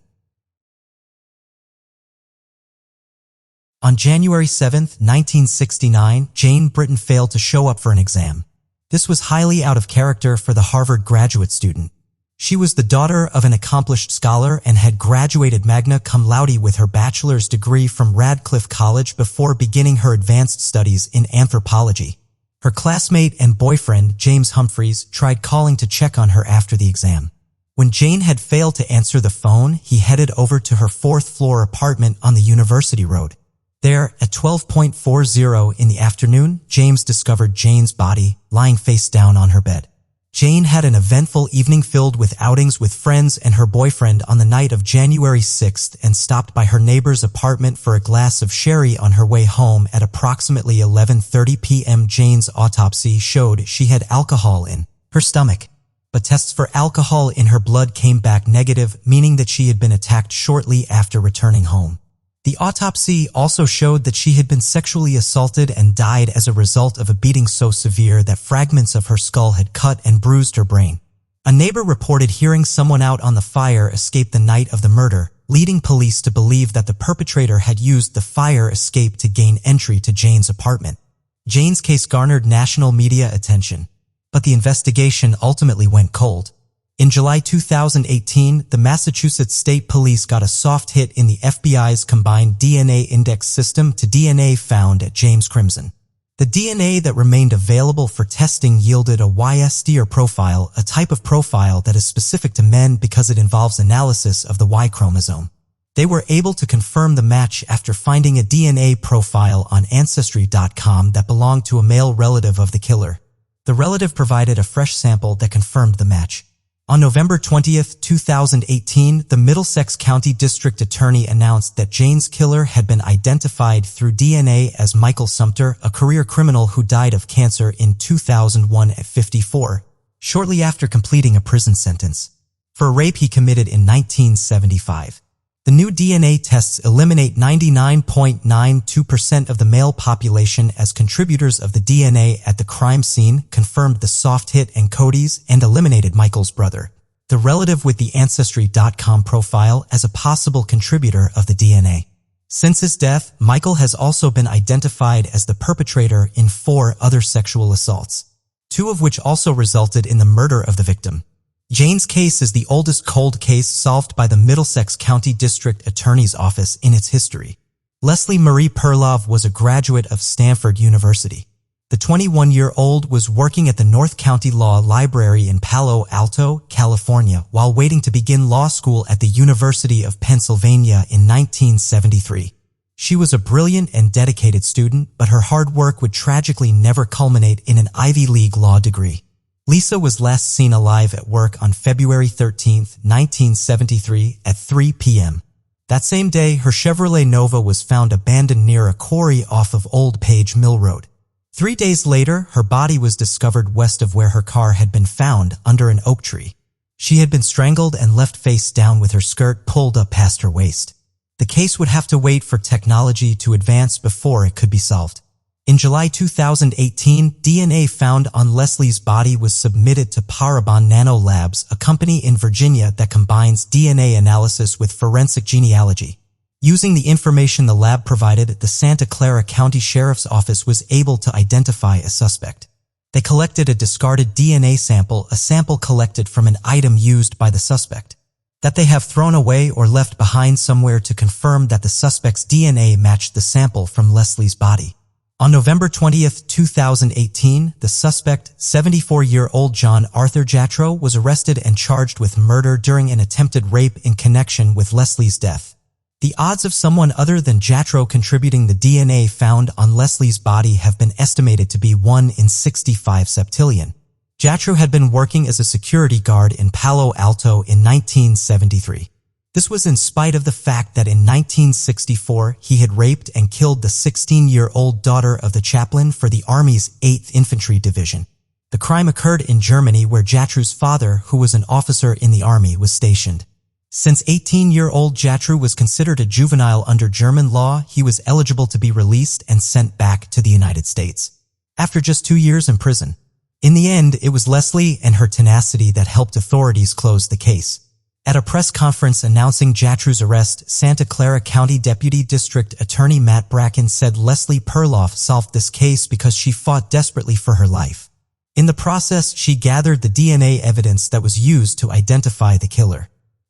On January 7, 1969, Jane Britton failed to show up for an exam. This was highly out of character for the Harvard graduate student. She was the daughter of an accomplished scholar and had graduated magna cum laude with her bachelor's degree from Radcliffe College before beginning her advanced studies in anthropology. Her classmate and boyfriend, James Humphreys, tried calling to check on her after the exam. When Jane had failed to answer the phone, he headed over to her fourth-floor apartment on the University Road. There, at 12:40 in the afternoon, James discovered Jane's body, lying face down on her bed. Jane had an eventful evening filled with outings with friends and her boyfriend on the night of January 6th and stopped by her neighbor's apartment for a glass of sherry on her way home at approximately 11:30 p.m. Jane's autopsy showed she had alcohol in her stomach, but tests for alcohol in her blood came back negative, meaning that she had been attacked shortly after returning home. The autopsy also showed that she had been sexually assaulted and died as a result of a beating so severe that fragments of her skull had cut and bruised her brain. A neighbor reported hearing someone out on the fire escape the night of the murder, leading police to believe that the perpetrator had used the fire escape to gain entry to Jane's apartment. Jane's case garnered national media attention, but the investigation ultimately went cold. In July 2018, the Massachusetts State Police got a soft hit in the FBI's combined DNA index system to DNA found at James Crimson. The DNA that remained available for testing yielded a Y-SDR profile, a type of profile that is specific to men because it involves analysis of the Y chromosome. They were able to confirm the match after finding a DNA profile on Ancestry.com that belonged to a male relative of the killer. The relative provided a fresh sample that confirmed the match. On November 20, 2018, the Middlesex County District Attorney announced that Jane's killer had been identified through DNA as Michael Sumter, a career criminal who died of cancer in 2001 at 54, shortly after completing a prison sentence for a rape he committed in 1975. The new DNA tests eliminate 99.92% of the male population as contributors of the DNA at the crime scene, confirmed the soft hit and Cody's, and eliminated Michael's brother, the relative with the Ancestry.com profile, as a possible contributor of the DNA. Since his death, Michael has also been identified as the perpetrator in 4 other sexual assaults, 2 of which also resulted in the murder of the victim. Jane's case is the oldest cold case solved by the Middlesex County District Attorney's Office in its history. Leslie Marie Perloff was a graduate of Stanford University. The 21-year-old was working at the North County Law Library in Palo Alto, California, while waiting to begin law school at the University of Pennsylvania in 1973. She was a brilliant and dedicated student, but her hard work would tragically never culminate in an Ivy League law degree. Lisa was last seen alive at work on February 13, 1973 at 3 p.m. That same day, her Chevrolet Nova was found abandoned near a quarry off of Old Page Mill Road. 3 days later, her body was discovered west of where her car had been found, under an oak tree. She had been strangled and left face down with her skirt pulled up past her waist. The case would have to wait for technology to advance before it could be solved. In July 2018, DNA found on Leslie's body was submitted to Parabon Nanolabs, a company in Virginia that combines DNA analysis with forensic genealogy. Using the information the lab provided, the Santa Clara County Sheriff's Office was able to identify a suspect. They collected a discarded DNA sample, a sample collected from an item used by the suspect, that they have thrown away or left behind somewhere, to confirm that the suspect's DNA matched the sample from Leslie's body. On November 20, 2018, the suspect, 74-year-old John Arthur Jatro, was arrested and charged with murder during an attempted rape in connection with Leslie's death. The odds of someone other than Jatro contributing the DNA found on Leslie's body have been estimated to be 1 in 65 septillion. Jatro had been working as a security guard in Palo Alto in 1973. This was in spite of the fact that in 1964 he had raped and killed the 16-year-old daughter of the chaplain for the Army's 8th Infantry Division. The crime occurred in Germany, where Jatro's father, who was an officer in the Army, was stationed. Since 18-year-old Jatro was considered a juvenile under German law, he was eligible to be released and sent back to the United States after just 2 years in prison. In the end, it was Leslie and her tenacity that helped authorities close the case. At a press conference announcing Jatro's arrest, Santa Clara County Deputy District Attorney Matt Bracken said Leslie Perloff solved this case because she fought desperately for her life. In the process, she gathered the DNA evidence that was used to identify the killer.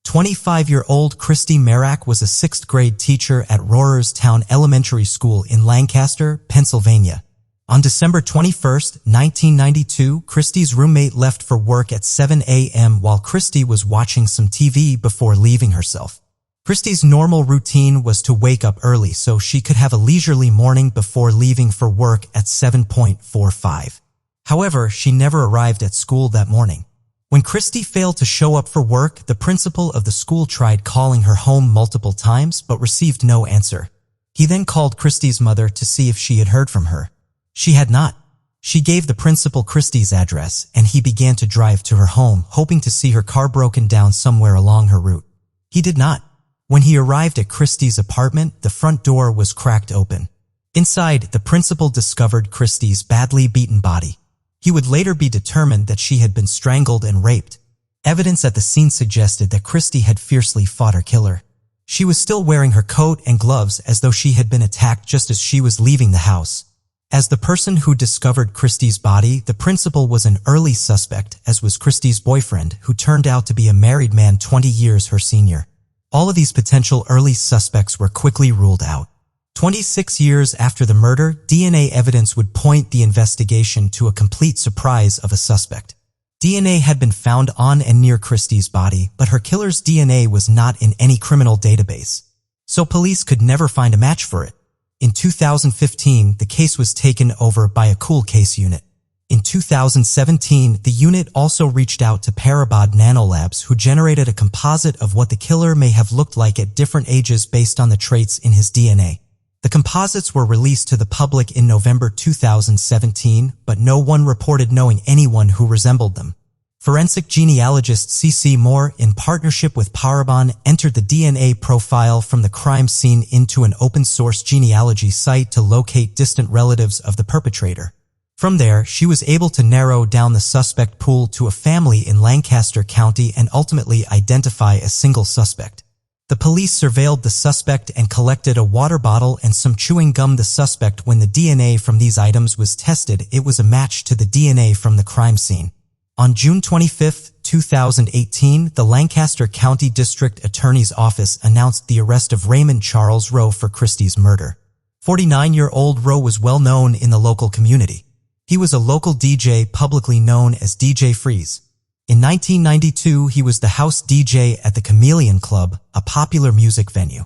25-year-old Christy Merrick was a 6th-grade teacher at Rohrerstown Elementary School in Lancaster, Pennsylvania. On December 21, 1992, Christy's roommate left for work at 7 a.m. while Christy was watching some TV before leaving herself. Christy's normal routine was to wake up early so she could have a leisurely morning before leaving for work at 7:45. However, she never arrived at school that morning. When Christy failed to show up for work, the principal of the school tried calling her home multiple times but received no answer. He then called Christy's mother to see if she had heard from her. She had not. She gave the principal Christy's address, and he began to drive to her home, hoping to see her car broken down somewhere along her route. He did not. When he arrived at Christy's apartment, the front door was cracked open. Inside, the principal discovered Christy's badly beaten body. He would later be determined that she had been strangled and raped. Evidence at the scene suggested that Christy had fiercely fought her killer. She was still wearing her coat and gloves as though she had been attacked just as she was leaving the house. As the person who discovered Christy's body, the principal was an early suspect, as was Christy's boyfriend, who turned out to be a married man 20 years her senior. All of these potential early suspects were quickly ruled out. 26 years after the murder, DNA evidence would point the investigation to a complete surprise of a suspect. DNA had been found on and near Christy's body, but her killer's DNA was not in any criminal database, so police could never find a match for it. In 2015, the case was taken over by a cool case unit. In 2017, the unit also reached out to Parabod Nanolabs, who generated a composite of what the killer may have looked like at different ages based on the traits in his DNA. The composites were released to the public in November 2017, but no one reported knowing anyone who resembled them. Forensic genealogist C.C. Moore, in partnership with Parabon, entered the DNA profile from the crime scene into an open-source genealogy site to locate distant relatives of the perpetrator. From there, she was able to narrow down the suspect pool to a family in Lancaster County and ultimately identify a single suspect. The police surveilled the suspect and collected a water bottle and some chewing gum. The suspect, when the DNA from these items was tested, it was a match to the DNA from the crime scene. On June 25, 2018, the Lancaster County District Attorney's Office announced the arrest of Raymond Charles Rowe for Christie's murder. 49-year-old Rowe was well known in the local community. He was a local DJ publicly known as DJ Freeze. In 1992, he was the house DJ at the Chameleon Club, a popular music venue.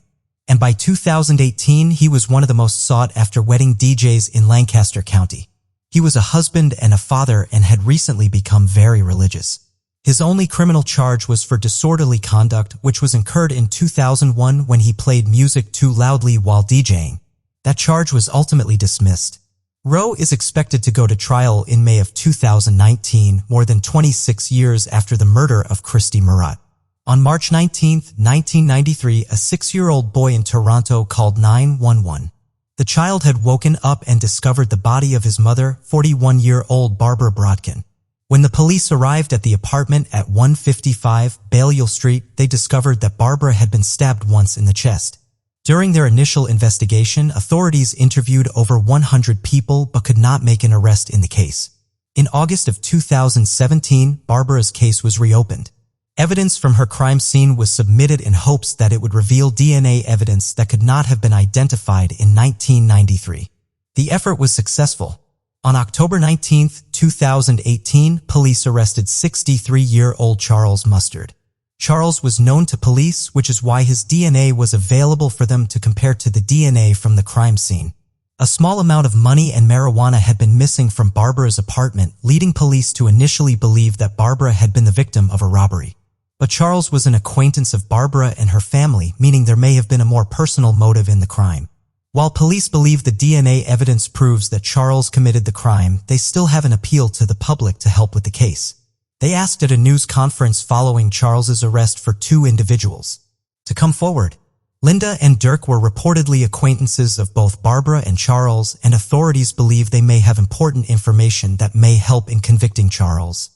And by 2018, he was one of the most sought-after wedding DJs in Lancaster County. He was a husband and a father and had recently become very religious. His only criminal charge was for disorderly conduct, which was incurred in 2001 when he played music too loudly while DJing. That charge was ultimately dismissed. Rowe is expected to go to trial in May of 2019, more than 26 years after the murder of Christy Murat. On March 19, 1993, a 6-year-old boy in Toronto called 911. The child had woken up and discovered the body of his mother, 41-year-old Barbara Brodkin. When the police arrived at the apartment at 155 Balliol Street, they discovered that Barbara had been stabbed once in the chest. During their initial investigation, authorities interviewed over 100 people but could not make an arrest in the case. In August of 2017, Barbara's case was reopened. Evidence from her crime scene was submitted in hopes that it would reveal DNA evidence that could not have been identified in 1993. The effort was successful. On October 19, 2018, police arrested 63-year-old Charles Mustard. Charles was known to police, which is why his DNA was available for them to compare to the DNA from the crime scene. A small amount of money and marijuana had been missing from Barbara's apartment, leading police to initially believe that Barbara had been the victim of a robbery. But Charles was an acquaintance of Barbara and her family, meaning there may have been a more personal motive in the crime. While police believe the DNA evidence proves that Charles committed the crime, they still have an appeal to the public to help with the case. They asked at a news conference following Charles's arrest for 2 individuals to come forward. Linda and Dirk were reportedly acquaintances of both Barbara and Charles, and authorities believe they may have important information that may help in convicting Charles.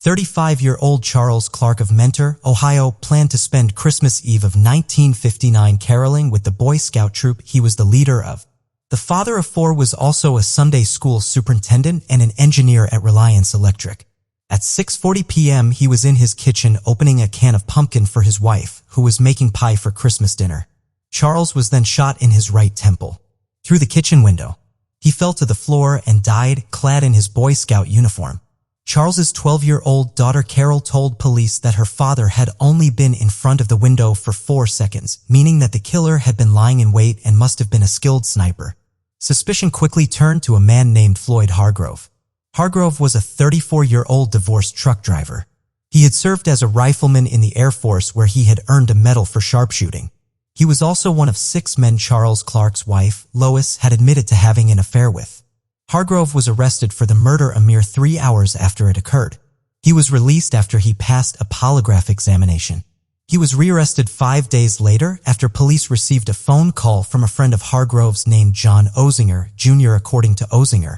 35-year-old Charles Clark of Mentor, Ohio, planned to spend Christmas Eve of 1959 caroling with the Boy Scout troop he was the leader of. The father of 4 was also a Sunday school superintendent and an engineer at Reliance Electric. At 6:40 p.m., he was in his kitchen opening a can of pumpkin for his wife, who was making pie for Christmas dinner. Charles was then shot in his right temple, through the kitchen window. He fell to the floor and died, clad in his Boy Scout uniform. Charles's 12-year-old daughter Carol told police that her father had only been in front of the window for 4 seconds, meaning that the killer had been lying in wait and must have been a skilled sniper. Suspicion quickly turned to a man named Floyd Hargrove. Hargrove was a 34-year-old divorced truck driver. He had served as a rifleman in the Air Force, where he had earned a medal for sharpshooting. He was also one of 6 men Charles Clark's wife, Lois, had admitted to having an affair with. Hargrove was arrested for the murder a mere 3 hours after it occurred. He was released after he passed a polygraph examination. He was rearrested 5 days later after police received a phone call from a friend of Hargrove's named John Ozinger, Jr. According to Ozinger,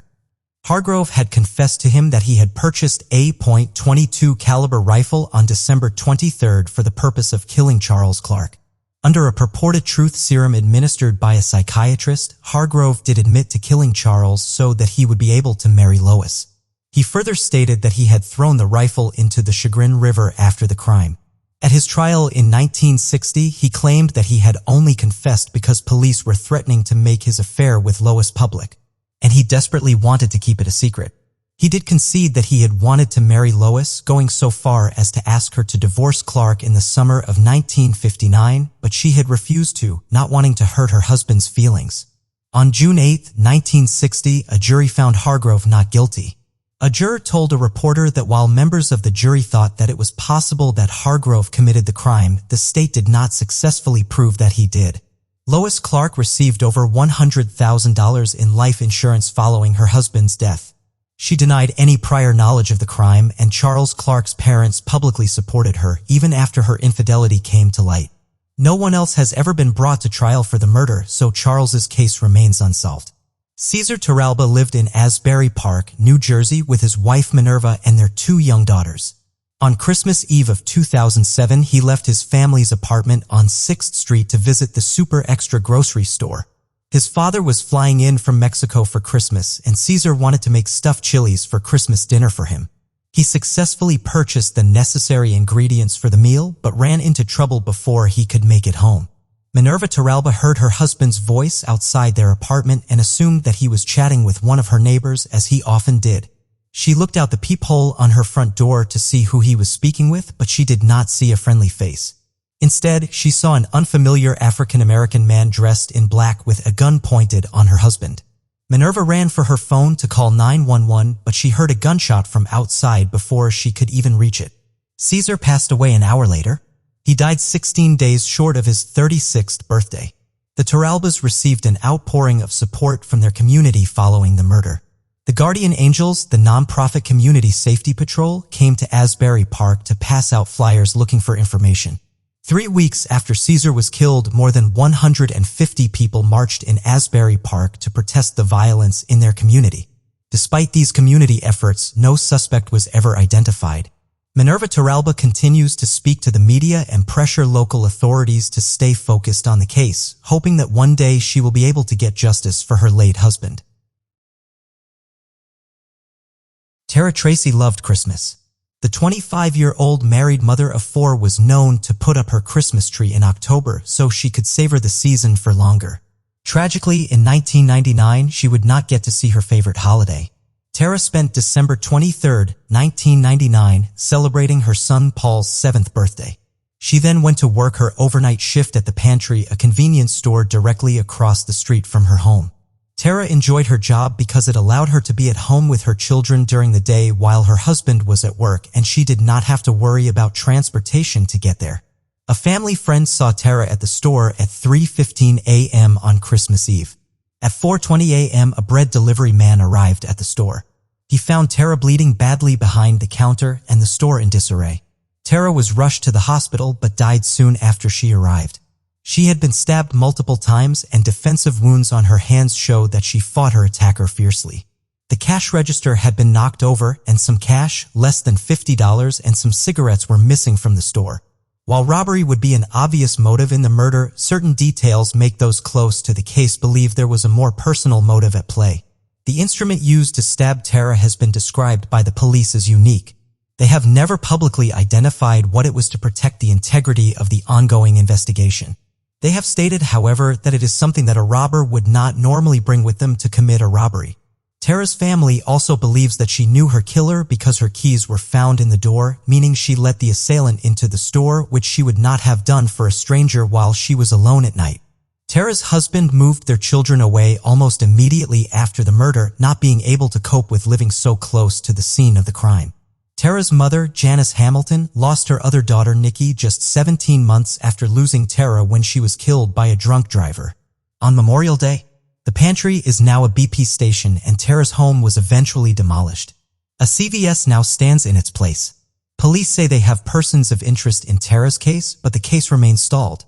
Hargrove had confessed to him that he had purchased a .22 caliber rifle on December 23 for the purpose of killing Charles Clark. Under a purported truth serum administered by a psychiatrist, Hargrove did admit to killing Charles so that he would be able to marry Lois. He further stated that he had thrown the rifle into the Chagrin River after the crime. At his trial in 1960, he claimed that he had only confessed because police were threatening to make his affair with Lois public, and he desperately wanted to keep it a secret. He did concede that he had wanted to marry Lois, going so far as to ask her to divorce Clark in the summer of 1959, but she had refused to, not wanting to hurt her husband's feelings. On June 8, 1960, a jury found Hargrove not guilty. A juror told a reporter that while members of the jury thought that it was possible that Hargrove committed the crime, the state did not successfully prove that he did. Lois Clark received over $100,000 in life insurance following her husband's death. She denied any prior knowledge of the crime, and Charles Clark's parents publicly supported her, even after her infidelity came to light. No one else has ever been brought to trial for the murder, so Charles's case remains unsolved. Cesar Torralba lived in Asbury Park, New Jersey with his wife Minerva and their 2 young daughters. On Christmas Eve of 2007, he left his family's apartment on 6th Street to visit the Super Extra grocery store. His father was flying in from Mexico for Christmas, and Cesar wanted to make stuffed chilies for Christmas dinner for him. He successfully purchased the necessary ingredients for the meal, but ran into trouble before he could make it home. Minerva Torralba heard her husband's voice outside their apartment and assumed that he was chatting with one of her neighbors, as he often did. She looked out the peephole on her front door to see who he was speaking with, but she did not see a friendly face. Instead, she saw an unfamiliar African-American man dressed in black with a gun pointed on her husband. Minerva ran for her phone to call 911, but she heard a gunshot from outside before she could even reach it. Cesar passed away an hour later. He died 16 days short of his 36th birthday. The Torralbas received an outpouring of support from their community following the murder. The Guardian Angels, the nonprofit community safety patrol, came to Asbury Park to pass out flyers looking for information. 3 weeks after Cesar was killed, more than 150 people marched in Asbury Park to protest the violence in their community. Despite these community efforts, no suspect was ever identified. Minerva Torralba continues to speak to the media and pressure local authorities to stay focused on the case, hoping that one day she will be able to get justice for her late husband. Tara Tracy loved Christmas. The 25-year-old married mother of 4 was known to put up her Christmas tree in October so she could savor the season for longer. Tragically, in 1999, she would not get to see her favorite holiday. Tara spent December 23, 1999, celebrating her son Paul's 7th birthday. She then went to work her overnight shift at the Pantry, a convenience store directly across the street from her home. Tara enjoyed her job because it allowed her to be at home with her children during the day while her husband was at work, and she did not have to worry about transportation to get there. A family friend saw Tara at the store at 3:15 a.m. on Christmas Eve. At 4:20 a.m., a bread delivery man arrived at the store. He found Tara bleeding badly behind the counter and the store in disarray. Tara was rushed to the hospital but died soon after she arrived. She had been stabbed multiple times, and defensive wounds on her hands showed that she fought her attacker fiercely. The cash register had been knocked over, and some cash, less than $50, and some cigarettes were missing from the store. While robbery would be an obvious motive in the murder, certain details make those close to the case believe there was a more personal motive at play. The instrument used to stab Tara has been described by the police as unique. They have never publicly identified what it was to protect the integrity of the ongoing investigation. They have stated, however, that it is something that a robber would not normally bring with them to commit a robbery. Tara's family also believes that she knew her killer because her keys were found in the door, meaning she let the assailant into the store, which she would not have done for a stranger while she was alone at night. Tara's husband moved their children away almost immediately after the murder, not being able to cope with living so close to the scene of the crime. Tara's mother, Janice Hamilton, lost her other daughter, Nikki, just 17 months after losing Tara when she was killed by a drunk driver. On Memorial Day, the Pantry is now a BP station, and Tara's home was eventually demolished. A CVS now stands in its place. Police say they have persons of interest in Tara's case, but the case remains stalled.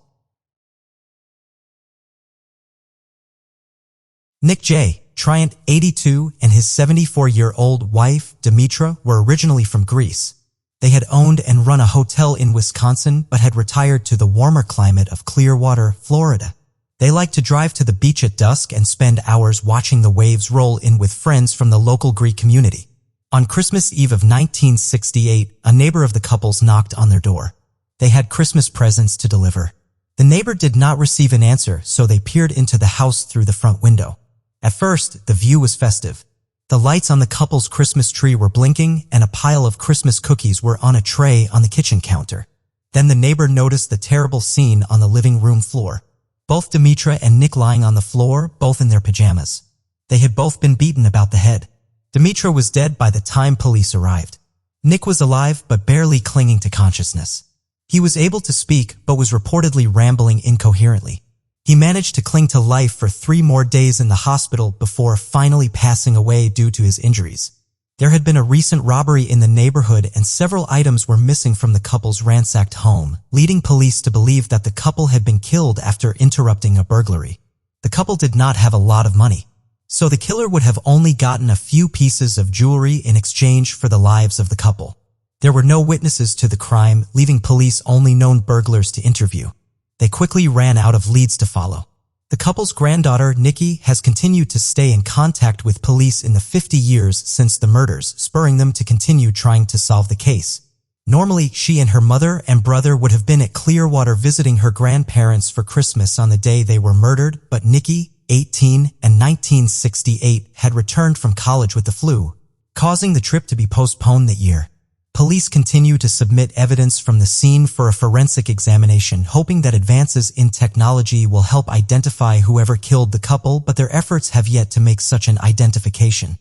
Nick J. Triant, 82, and his 74-year-old wife, Dimitra, were originally from Greece. They had owned and run a hotel in Wisconsin but had retired to the warmer climate of Clearwater, Florida. They liked to drive to the beach at dusk and spend hours watching the waves roll in with friends from the local Greek community. On Christmas Eve of 1968, a neighbor of the couple's knocked on their door. They had Christmas presents to deliver. The neighbor did not receive an answer, so they peered into the house through the front window. At first, the view was festive. The lights on the couple's Christmas tree were blinking, and a pile of Christmas cookies were on a tray on the kitchen counter. Then the neighbor noticed the terrible scene on the living room floor. both Demetra and Nick lying on the floor, both in their pajamas. They had both been beaten about the head. Demetra was dead by the time police arrived. Nick was alive but barely clinging to consciousness. He was able to speak but was reportedly rambling incoherently. He managed to cling to life for 3 more days in the hospital before finally passing away due to his injuries. There had been a recent robbery in the neighborhood and several items were missing from the couple's ransacked home, leading police to believe that the couple had been killed after interrupting a burglary. The couple did not have a lot of money, so the killer would have only gotten a few pieces of jewelry in exchange for the lives of the couple. There were no witnesses to the crime, leaving police only known burglars to interview. They quickly ran out of leads to follow. The couple's granddaughter, Nikki, has continued to stay in contact with police in the 50 years since the murders, spurring them to continue trying to solve the case. Normally, she and her mother and brother would have been at Clearwater visiting her grandparents for Christmas on the day they were murdered, but Nikki, 18 and 1968, had returned from college with the flu, causing the trip to be postponed that year. Police continue to submit evidence from the scene for a forensic examination, hoping that advances in technology will help identify whoever killed the couple, but their efforts have yet to make such an identification.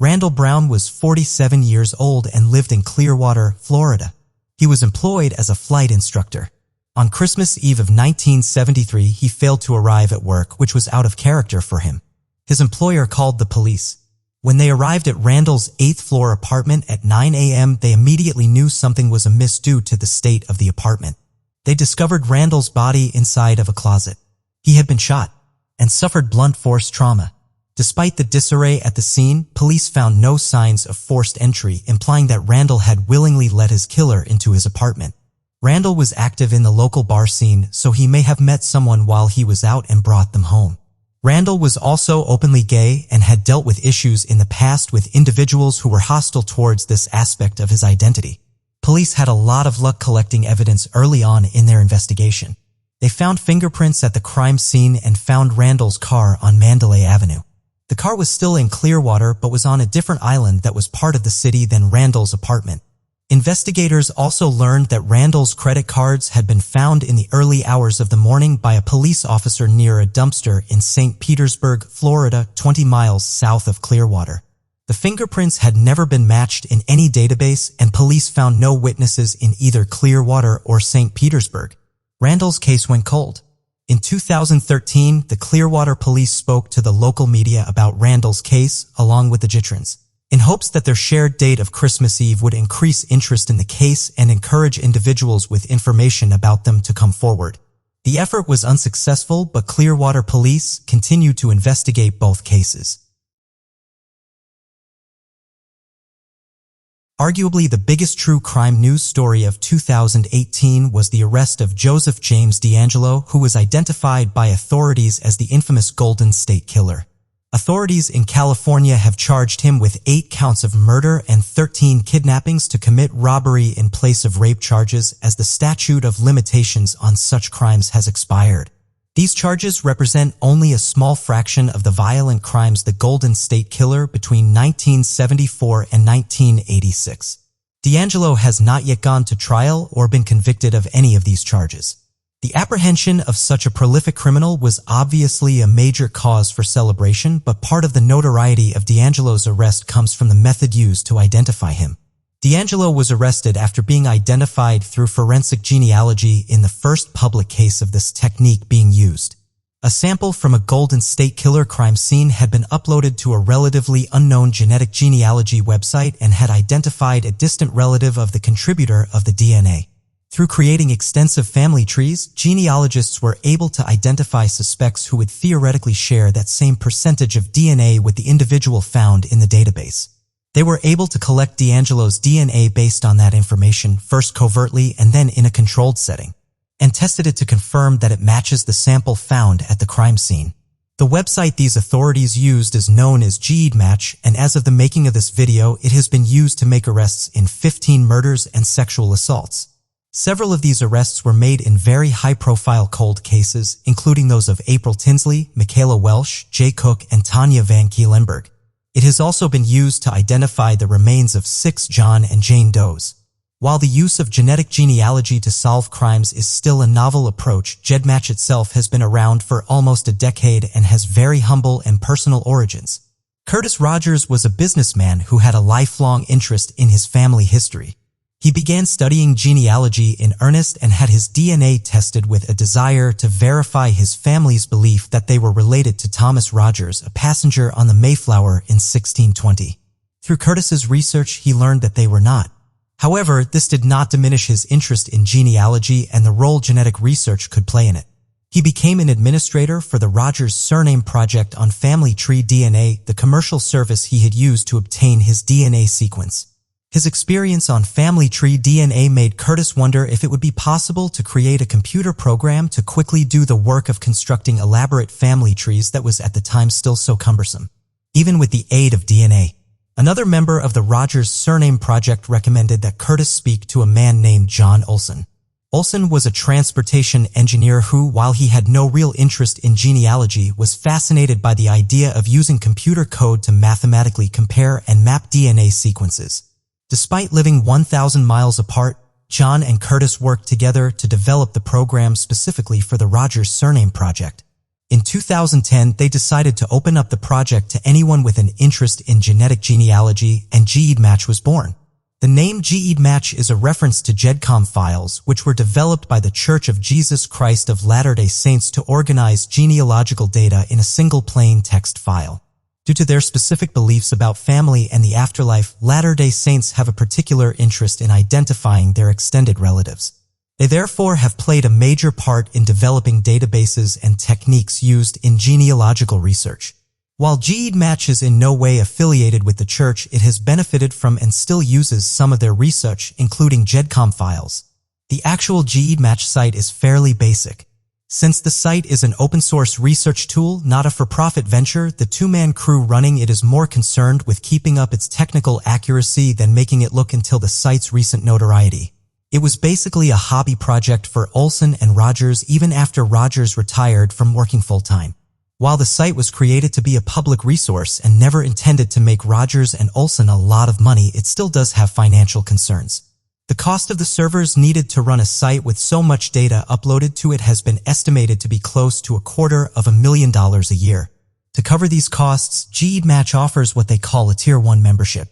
Randall Brown was 47 years old and lived in Clearwater, Florida. He was employed as a flight instructor. On Christmas Eve of 1973, he failed to arrive at work, which was out of character for him. His employer called the police. When they arrived at Randall's 8th-floor apartment at 9 a.m., they immediately knew something was amiss due to the state of the apartment. They discovered Randall's body inside of a closet. He had been shot and suffered blunt force trauma. Despite the disarray at the scene, police found no signs of forced entry, implying that Randall had willingly let his killer into his apartment. Randall was active in the local bar scene, so he may have met someone while he was out and brought them home. Randall was also openly gay and had dealt with issues in the past with individuals who were hostile towards this aspect of his identity. Police had a lot of luck collecting evidence early on in their investigation. They found fingerprints at the crime scene and found Randall's car on Mandalay Avenue. The car was still in Clearwater but was on a different island that was part of the city than Randall's apartment. Investigators also learned that Randall's credit cards had been found in the early hours of the morning by a police officer near a dumpster in St. Petersburg, Florida, 20 miles south of Clearwater. The fingerprints had never been matched in any database, and police found no witnesses in either Clearwater or St. Petersburg. Randall's case went cold. In 2013, the Clearwater police spoke to the local media about Randall's case, along with the Jitrans, in hopes that their shared date of Christmas Eve would increase interest in the case and encourage individuals with information about them to come forward. The effort was unsuccessful, but Clearwater police continued to investigate both cases. Arguably the biggest true crime news story of 2018 was the arrest of Joseph James DeAngelo, who was identified by authorities as the infamous Golden State Killer. Authorities in California have charged him with 8 counts of murder and 13 kidnappings to commit robbery in place of rape charges, as the statute of limitations on such crimes has expired. These charges represent only a small fraction of the violent crimes the Golden State Killer between 1974 and 1986. DeAngelo has not yet gone to trial or been convicted of any of these charges. The apprehension of such a prolific criminal was obviously a major cause for celebration, but part of the notoriety of DeAngelo's arrest comes from the method used to identify him. DeAngelo was arrested after being identified through forensic genealogy in the first public case of this technique being used. A sample from a Golden State Killer crime scene had been uploaded to a relatively unknown genetic genealogy website and had identified a distant relative of the contributor of the DNA. Through creating extensive family trees, genealogists were able to identify suspects who would theoretically share that same percentage of DNA with the individual found in the database. They were able to collect DeAngelo's DNA based on that information, first covertly and then in a controlled setting, and tested it to confirm that it matches the sample found at the crime scene. The website these authorities used is known as GEDmatch, and as of the making of this video, it has been used to make arrests in 15 murders and sexual assaults. Several of these arrests were made in very high-profile cold cases, including those of April Tinsley, Michaela Welsh, Jay Cook, and Tanya Van Keelenberg. It has also been used to identify the remains of 6 John and Jane Does. While the use of genetic genealogy to solve crimes is still a novel approach, GEDmatch itself has been around for almost a decade and has very humble and personal origins. Curtis Rogers was a businessman who had a lifelong interest in his family history. He began studying genealogy in earnest and had his DNA tested with a desire to verify his family's belief that they were related to Thomas Rogers, a passenger on the Mayflower in 1620. Through Curtis's research, he learned that they were not. However, this did not diminish his interest in genealogy and the role genetic research could play in it. He became an administrator for the Rogers Surname Project on Family Tree DNA, the commercial service he had used to obtain his DNA sequence. His experience on Family Tree DNA made Curtis wonder if it would be possible to create a computer program to quickly do the work of constructing elaborate family trees that was at the time still so cumbersome, even with the aid of DNA. Another member of the Rogers Surname Project recommended that Curtis speak to a man named John Olson. Olson was a transportation engineer who, while he had no real interest in genealogy, was fascinated by the idea of using computer code to mathematically compare and map DNA sequences. Despite living 1,000 miles apart, John and Curtis worked together to develop the program specifically for the Rogers Surname Project. In 2010, they decided to open up the project to anyone with an interest in genetic genealogy, and GEDmatch was born. The name GEDmatch is a reference to GEDCOM files, which were developed by the Church of Jesus Christ of Latter-day Saints to organize genealogical data in a single plain text file. Due to their specific beliefs about family and the afterlife, Latter-day Saints have a particular interest in identifying their extended relatives. They therefore have played a major part in developing databases and techniques used in genealogical research. While GEDmatch is in no way affiliated with the church, it has benefited from and still uses some of their research, including GEDCOM files. The actual GEDmatch site is fairly basic. Since the site is an open-source research tool, not a for-profit venture, the two-man crew running it is more concerned with keeping up its technical accuracy than making it look until the site's recent notoriety. It was basically a hobby project for Olson and Rogers even after Rogers retired from working full-time. While the site was created to be a public resource and never intended to make Rogers and Olson a lot of money, it still does have financial concerns. The cost of the servers needed to run a site with so much data uploaded to it has been estimated to be close to $250,000 a year. To cover these costs, GEDmatch offers what they call a Tier 1 membership.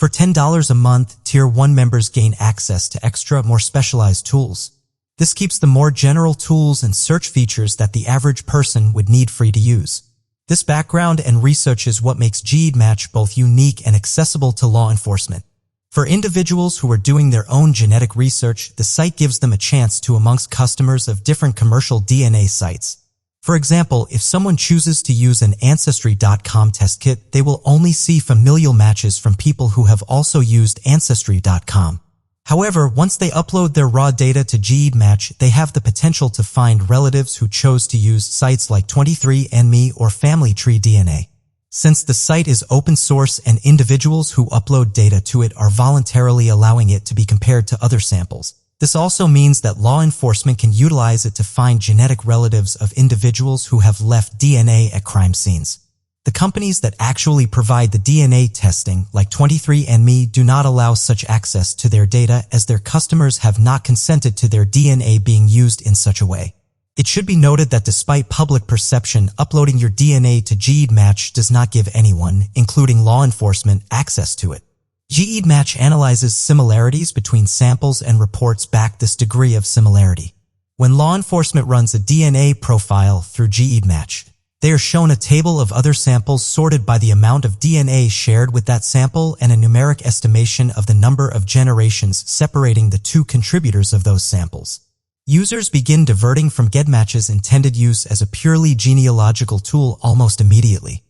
For $10 a month, Tier 1 members gain access to extra, more specialized tools. This keeps the more general tools and search features that the average person would need free to use. This background and research is what makes GEDmatch both unique and accessible to law enforcement. For individuals who are doing their own genetic research, the site gives them a chance to amongst customers of different commercial DNA sites. For example, if someone chooses to use an Ancestry.com test kit, they will only see familial matches from people who have also used Ancestry.com. However, once they upload their raw data to GEDmatch, they have the potential to find relatives who chose to use sites like 23andMe or Family Tree DNA. Since the site is open source and individuals who upload data to it are voluntarily allowing it to be compared to other samples, this also means that law enforcement can utilize it to find genetic relatives of individuals who have left DNA at crime scenes. The companies that actually provide the DNA testing, like 23andMe, do not allow such access to their data as their customers have not consented to their DNA being used in such a way. It should be noted that despite public perception, uploading your DNA to GEDmatch does not give anyone, including law enforcement, access to it. GEDmatch analyzes similarities between samples and reports back this degree of similarity. When law enforcement runs a DNA profile through GEDmatch, they are shown a table of other samples sorted by the amount of DNA shared with that sample and a numeric estimation of the number of generations separating the two contributors of those samples. Users begin diverting from GEDmatch's intended use as a purely genealogical tool almost immediately.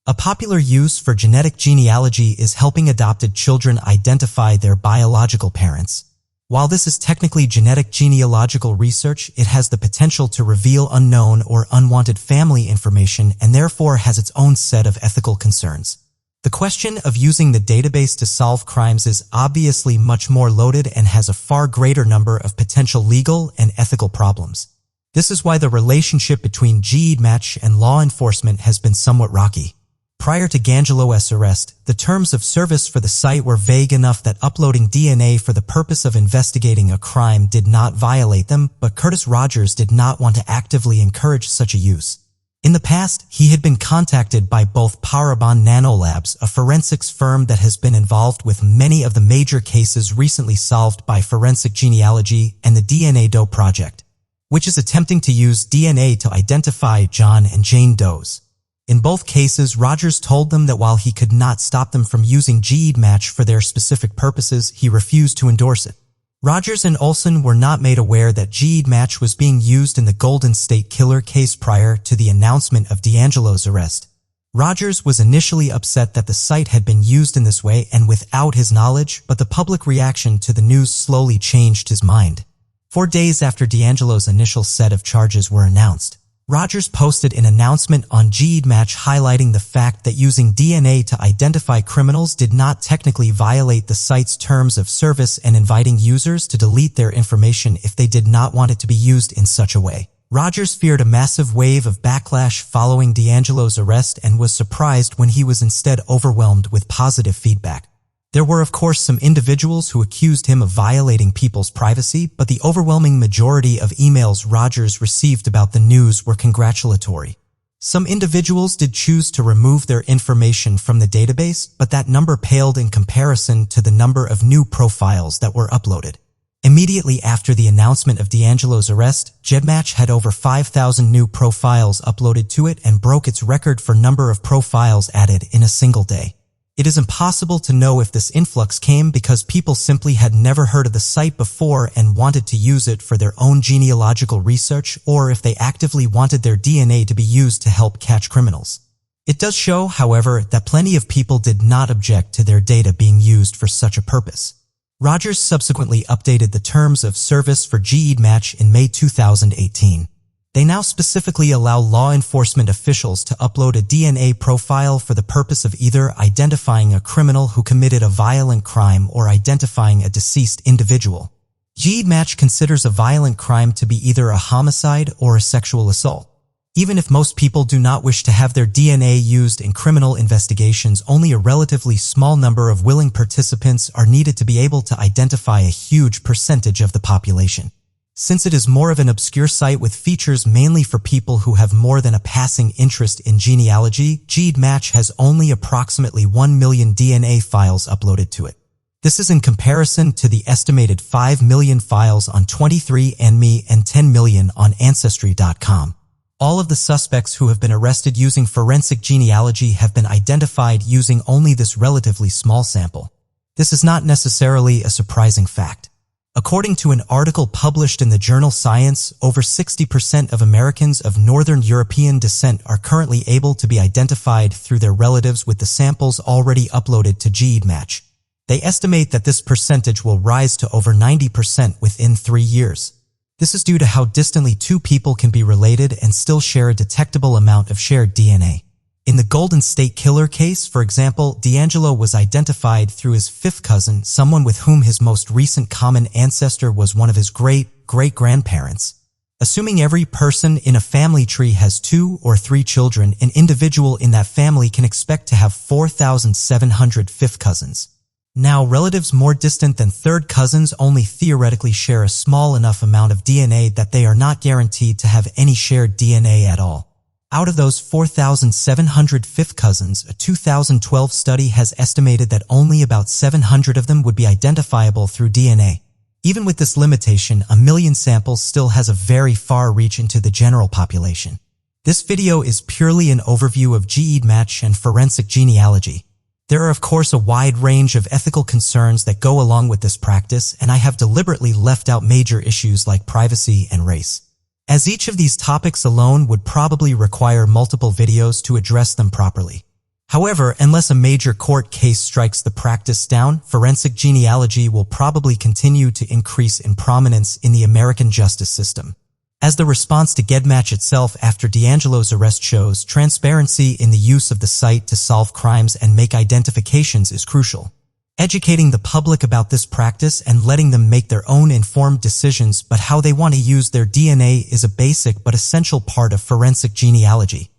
A popular use for genetic genealogy is helping adopted children identify their biological parents. While this is technically genetic genealogical research, it has the potential to reveal unknown or unwanted family information and therefore has its own set of ethical concerns. The question of using the database to solve crimes is obviously much more loaded and has a far greater number of potential legal and ethical problems. This is why the relationship between GEDmatch and law enforcement has been somewhat rocky. Prior to D'Angelo's arrest, the terms of service for the site were vague enough that uploading DNA for the purpose of investigating a crime did not violate them, but Curtis Rogers did not want to actively encourage such a use. In the past, he had been contacted by both Parabon Nanolabs, a forensics firm that has been involved with many of the major cases recently solved by forensic genealogy, and the DNA Doe Project, which is attempting to use DNA to identify John and Jane Does. In both cases, Rogers told them that while he could not stop them from using GEDmatch for their specific purposes, he refused to endorse it. Rogers and Olson were not made aware that GEDmatch was being used in the Golden State Killer case prior to the announcement of D'Angelo's arrest. Rogers was initially upset that the site had been used in this way and without his knowledge, but the public reaction to the news slowly changed his mind. 4 days after D'Angelo's initial set of charges were announced, Rogers posted an announcement on GEDmatch highlighting the fact that using DNA to identify criminals did not technically violate the site's terms of service and inviting users to delete their information if they did not want it to be used in such a way. Rogers feared a massive wave of backlash following D'Angelo's arrest and was surprised when he was instead overwhelmed with positive feedback. There were of course some individuals who accused him of violating people's privacy, but the overwhelming majority of emails Rogers received about the news were congratulatory. Some individuals did choose to remove their information from the database, but that number paled in comparison to the number of new profiles that were uploaded. Immediately after the announcement of D'Angelo's arrest, GEDmatch had over 5,000 new profiles uploaded to it and broke its record for number of profiles added in a single day. It is impossible to know if this influx came because people simply had never heard of the site before and wanted to use it for their own genealogical research, or if they actively wanted their DNA to be used to help catch criminals. It does show, however, that plenty of people did not object to their data being used for such a purpose. Rogers subsequently updated the terms of service for GEDmatch in May 2018. They now specifically allow law enforcement officials to upload a DNA profile for the purpose of either identifying a criminal who committed a violent crime or identifying a deceased individual. GEDmatch considers a violent crime to be either a homicide or a sexual assault. Even if most people do not wish to have their DNA used in criminal investigations, only a relatively small number of willing participants are needed to be able to identify a huge percentage of the population. Since it is more of an obscure site with features mainly for people who have more than a passing interest in genealogy, GEDmatch has only approximately 1 million DNA files uploaded to it. This is in comparison to the estimated 5 million files on 23andMe and 10 million on Ancestry.com. All of the suspects who have been arrested using forensic genealogy have been identified using only this relatively small sample. This is not necessarily a surprising fact. According to an article published in the journal Science, over 60% of Americans of Northern European descent are currently able to be identified through their relatives with the samples already uploaded to GEDmatch. They estimate that this percentage will rise to over 90% within 3 years. This is due to how distantly two people can be related and still share a detectable amount of shared DNA. In the Golden State Killer case, for example, D'Angelo was identified through his fifth cousin, someone with whom his most recent common ancestor was one of his great-great-grandparents. Assuming every person in a family tree has 2 or 3 children, an individual in that family can expect to have 4,700 fifth cousins. Now, relatives more distant than third cousins only theoretically share a small enough amount of DNA that they are not guaranteed to have any shared DNA at all. Out of those 4,700 fifth cousins, a 2012 study has estimated that only about 700 of them would be identifiable through DNA. Even with this limitation, 1 million samples still has a very far reach into the general population. This video is purely an overview of GEDmatch and forensic genealogy. There are of course a wide range of ethical concerns that go along with this practice, and I have deliberately left out major issues like privacy and race, as each of these topics alone would probably require multiple videos to address them properly. However, unless a major court case strikes the practice down, forensic genealogy will probably continue to increase in prominence in the American justice system. As the response to GEDmatch itself after D'Angelo's arrest shows, transparency in the use of the site to solve crimes and make identifications is crucial. Educating the public about this practice and letting them make their own informed decisions about how they want to use their DNA is a basic but essential part of forensic genealogy.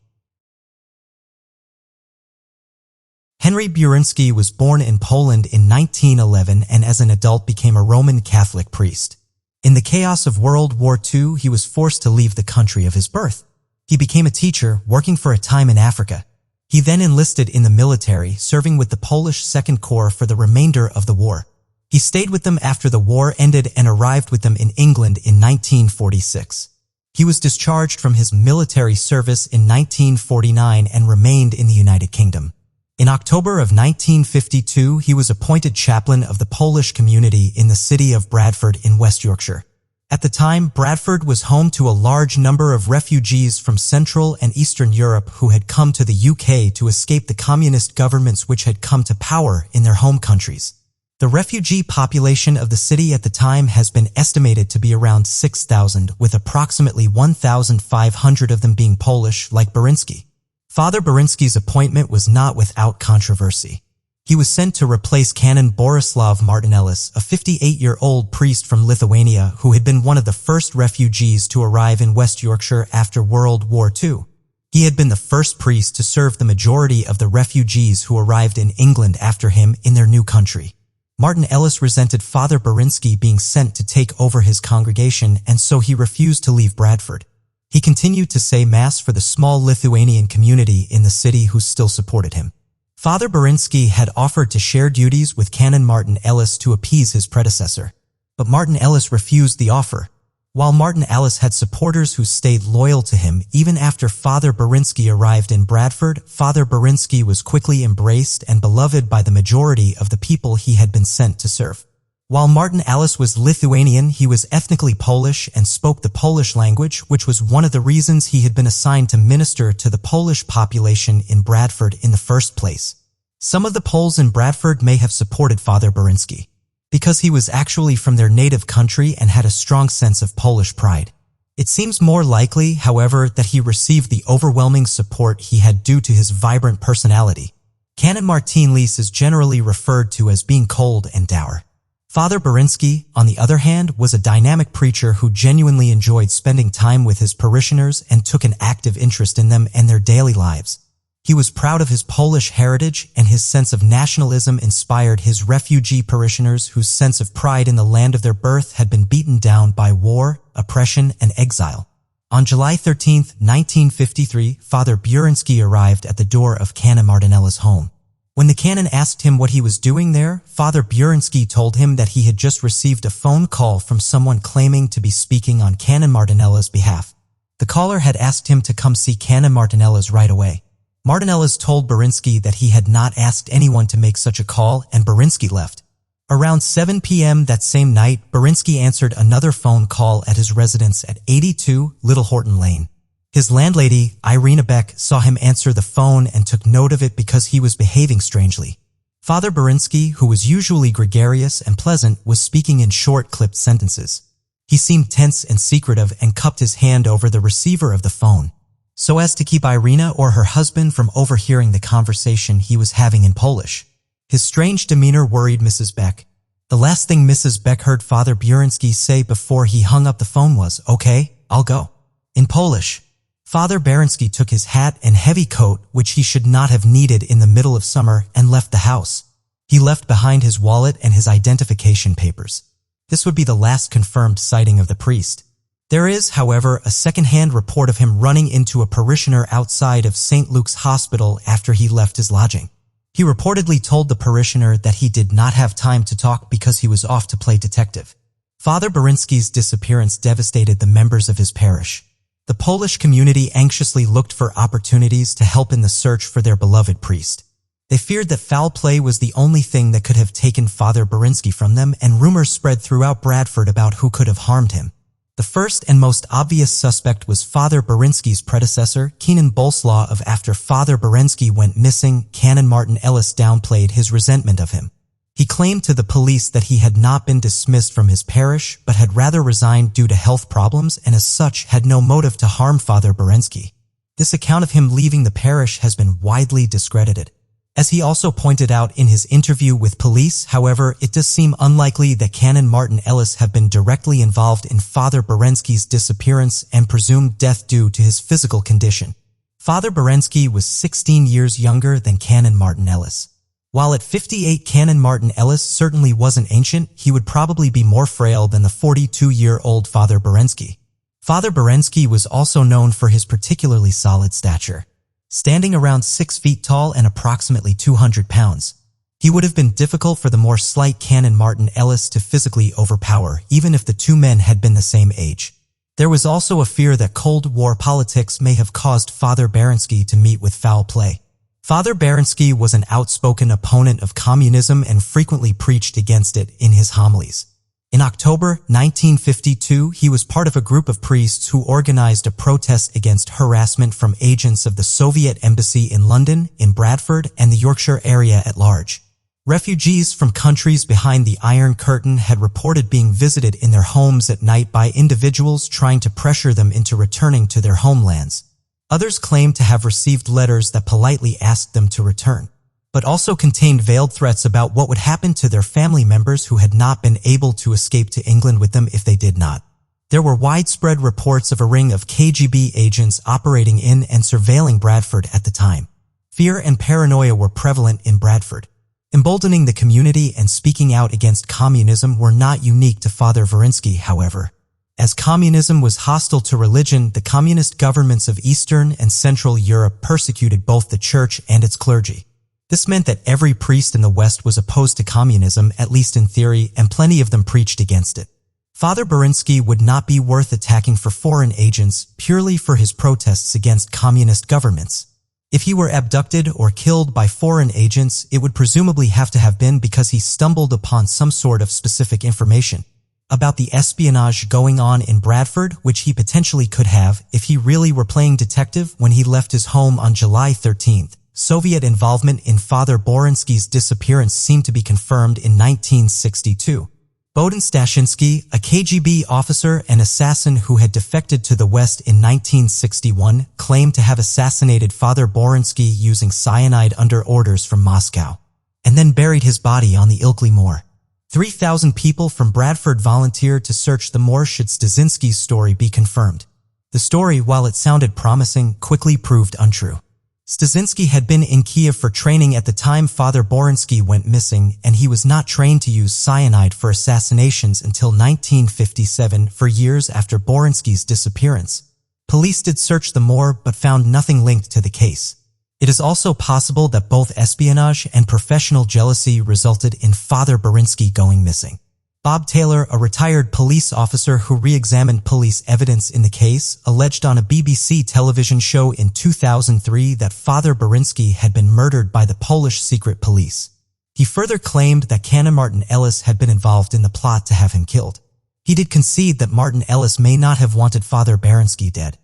Henry Burinski was born in Poland in 1911 and as an adult became a Roman Catholic priest. In the chaos of World War II, he was forced to leave the country of his birth. He became a teacher, working for a time in Africa. He then enlisted in the military, serving with the Polish Second Corps for the remainder of the war. He stayed with them after the war ended and arrived with them in England in 1946. He was discharged from his military service in 1949 and remained in the United Kingdom. In October of 1952, he was appointed chaplain of the Polish community in the city of Bradford in West Yorkshire. At the time, Bradford was home to a large number of refugees from Central and Eastern Europe who had come to the UK to escape the communist governments which had come to power in their home countries. The refugee population of the city at the time has been estimated to be around 6,000, with approximately 1,500 of them being Polish, like Burinski. Father Burinski's appointment was not without controversy. He was sent to replace Canon Borislav Martinellis, a 58-year-old priest from Lithuania who had been one of the first refugees to arrive in West Yorkshire after World War II. He had been the first priest to serve the majority of the refugees who arrived in England after him in their new country. Martin Ellis resented Father Burinski being sent to take over his congregation, and so he refused to leave Bradford. He continued to say Mass for the small Lithuanian community in the city who still supported him. Father Burinski had offered to share duties with Canon Martin Ellis to appease his predecessor, but Martin Ellis refused the offer. While Martin Ellis had supporters who stayed loyal to him even after Father Burinski arrived in Bradford, Father Burinski was quickly embraced and beloved by the majority of the people he had been sent to serve. While Martin Ellis was Lithuanian, he was ethnically Polish and spoke the Polish language, which was one of the reasons he had been assigned to minister to the Polish population in Bradford in the first place. Some of the Poles in Bradford may have supported Father Burinski, because he was actually from their native country and had a strong sense of Polish pride. It seems more likely, however, that he received the overwhelming support he had due to his vibrant personality. Canon Martin Lees is generally referred to as being cold and dour. Father Burinski, on the other hand, was a dynamic preacher who genuinely enjoyed spending time with his parishioners and took an active interest in them and their daily lives. He was proud of his Polish heritage, and his sense of nationalism inspired his refugee parishioners whose sense of pride in the land of their birth had been beaten down by war, oppression, and exile. On July 13, 1953, Father Burinski arrived at the door of Canon Martinelli's home. When the canon asked him what he was doing there, Father Burinski told him that he had just received a phone call from someone claiming to be speaking on Canon Martinelli's behalf. The caller had asked him to come see Canon Martinelli's right away. Martinellis told Burinski that he had not asked anyone to make such a call, and Burinski left. Around 7 p.m. that same night, Burinski answered another phone call at his residence at 82 Little Horton Lane. His landlady, Irina Beck, saw him answer the phone and took note of it because he was behaving strangely. Father Burinski, who was usually gregarious and pleasant, was speaking in short, clipped sentences. He seemed tense and secretive and cupped his hand over the receiver of the phone, so as to keep Irina or her husband from overhearing the conversation he was having in Polish. His strange demeanor worried Mrs. Beck. The last thing Mrs. Beck heard Father Burinski say before he hung up the phone was, "Okay, I'll go," in Polish. Father Burinski took his hat and heavy coat, which he should not have needed in the middle of summer, and left the house. He left behind his wallet and his identification papers. This would be the last confirmed sighting of the priest. There is, however, a second-hand report of him running into a parishioner outside of St. Luke's Hospital after he left his lodging. He reportedly told the parishioner that he did not have time to talk because he was off to play detective. Father Burinski's disappearance devastated the members of his parish. The Polish community anxiously looked for opportunities to help in the search for their beloved priest. They feared that foul play was the only thing that could have taken Father Burinski from them, and rumors spread throughout Bradford about who could have harmed him. The first and most obvious suspect was Father Burinski's predecessor, Canon Bolslaw. After Father Burinski went missing, Canon Martin Ellis downplayed his resentment of him. He claimed to the police that he had not been dismissed from his parish, but had rather resigned due to health problems and as such had no motive to harm Father Burinski. This account of him leaving the parish has been widely discredited. As he also pointed out in his interview with police, however, it does seem unlikely that Canon Martin Ellis have been directly involved in Father Burinski's disappearance and presumed death due to his physical condition. Father Burinski was 16 years younger than Canon Martin Ellis. While at 58, Canon Martin Ellis certainly wasn't ancient, he would probably be more frail than the 42-year-old Father Berensky. Father Berensky was also known for his particularly solid stature. Standing around 6 feet tall and approximately 200 pounds, he would have been difficult for the more slight Canon Martin Ellis to physically overpower, even if the two men had been the same age. There was also a fear that Cold War politics may have caused Father Berensky to meet with foul play. Father Berensky was an outspoken opponent of communism and frequently preached against it in his homilies. In October 1952, he was part of a group of priests who organized a protest against harassment from agents of the Soviet embassy in London, in Bradford, and the Yorkshire area at large. Refugees from countries behind the Iron Curtain had reported being visited in their homes at night by individuals trying to pressure them into returning to their homelands. Others claimed to have received letters that politely asked them to return, but also contained veiled threats about what would happen to their family members who had not been able to escape to England with them if they did not. There were widespread reports of a ring of KGB agents operating in and surveilling Bradford at the time. Fear and paranoia were prevalent in Bradford. Emboldening the community and speaking out against communism were not unique to Father Berensky, however. As communism was hostile to religion, the communist governments of Eastern and Central Europe persecuted both the church and its clergy. This meant that every priest in the West was opposed to communism, at least in theory, and plenty of them preached against it. Father Berensky would not be worth attacking for foreign agents purely for his protests against communist governments. If he were abducted or killed by foreign agents, it would presumably have to have been because he stumbled upon some sort of specific information about the espionage going on in Bradford, which he potentially could have if he really were playing detective when he left his home on July 13th. Soviet involvement in Father Berensky's disappearance seemed to be confirmed in 1962. Bohdan Stashinsky, a KGB officer and assassin who had defected to the West in 1961, claimed to have assassinated Father Berensky using cyanide under orders from Moscow, and then buried his body on the Ilkley Moor. 3,000 people from Bradford volunteered to search the moor should Stasinski's story be confirmed. The story, while it sounded promising, quickly proved untrue. Stasinski had been in Kiev for training at the time Father Berensky went missing, and he was not trained to use cyanide for assassinations until 1957, for years after Berensky's disappearance. Police did search the moor but found nothing linked to the case. It is also possible that both espionage and professional jealousy resulted in Father Berensky going missing. Bob Taylor, a retired police officer who re-examined police evidence in the case, alleged on a BBC television show in 2003 that Father Berensky had been murdered by the Polish secret police. He further claimed that Canon Martin Ellis had been involved in the plot to have him killed. He did concede that Martin Ellis may not have wanted Father Berensky dead.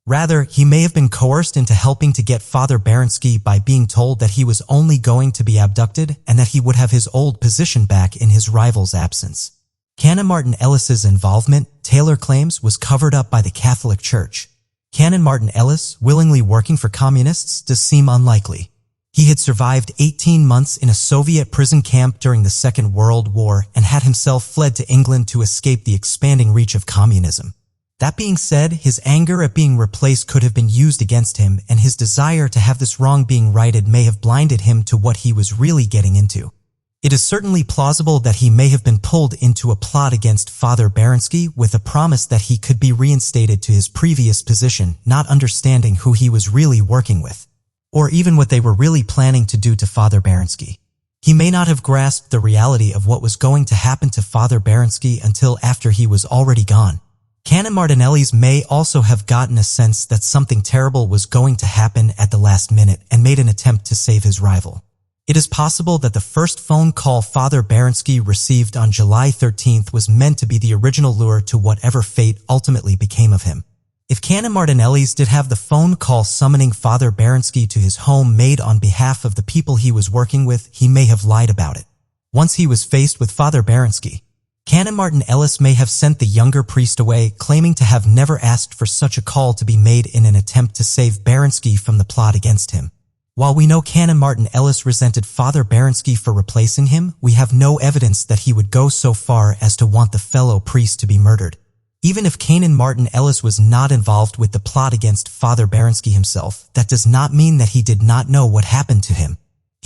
Rather, he may have been coerced into helping to get Father Berensky by being told that he was only going to be abducted and that he would have his old position back in his rival's absence. Canon Martin Ellis's involvement, Taylor claims, was covered up by the Catholic Church. Canon Martin Ellis, willingly working for communists, does seem unlikely. He had survived 18 months in a Soviet prison camp during the Second World War and had himself fled to England to escape the expanding reach of communism. That being said, his anger at being replaced could have been used against him, and his desire to have this wrong being righted may have blinded him to what he was really getting into. It is certainly plausible that he may have been pulled into a plot against Father Berensky with a promise that he could be reinstated to his previous position, not understanding who he was really working with, or even what they were really planning to do to Father Berensky. He may not have grasped the reality of what was going to happen to Father Berensky until after he was already gone. Canon Martin Ellis may also have gotten a sense that something terrible was going to happen at the last minute and made an attempt to save his rival. It is possible that the first phone call Father Berensky received on July 13th was meant to be the original lure to whatever fate ultimately became of him. If Canon Martin Ellis did have the phone call summoning Father Berensky to his home made on behalf of the people he was working with, he may have lied about it. Once he was faced with Father Berensky, Canon Martin Ellis may have sent the younger priest away, claiming to have never asked for such a call to be made in an attempt to save Berensky from the plot against him. While we know Canon Martin Ellis resented Father Berensky for replacing him, we have no evidence that he would go so far as to want the fellow priest to be murdered. Even if Canon Martin Ellis was not involved with the plot against Father Berensky himself, that does not mean that he did not know what happened to him.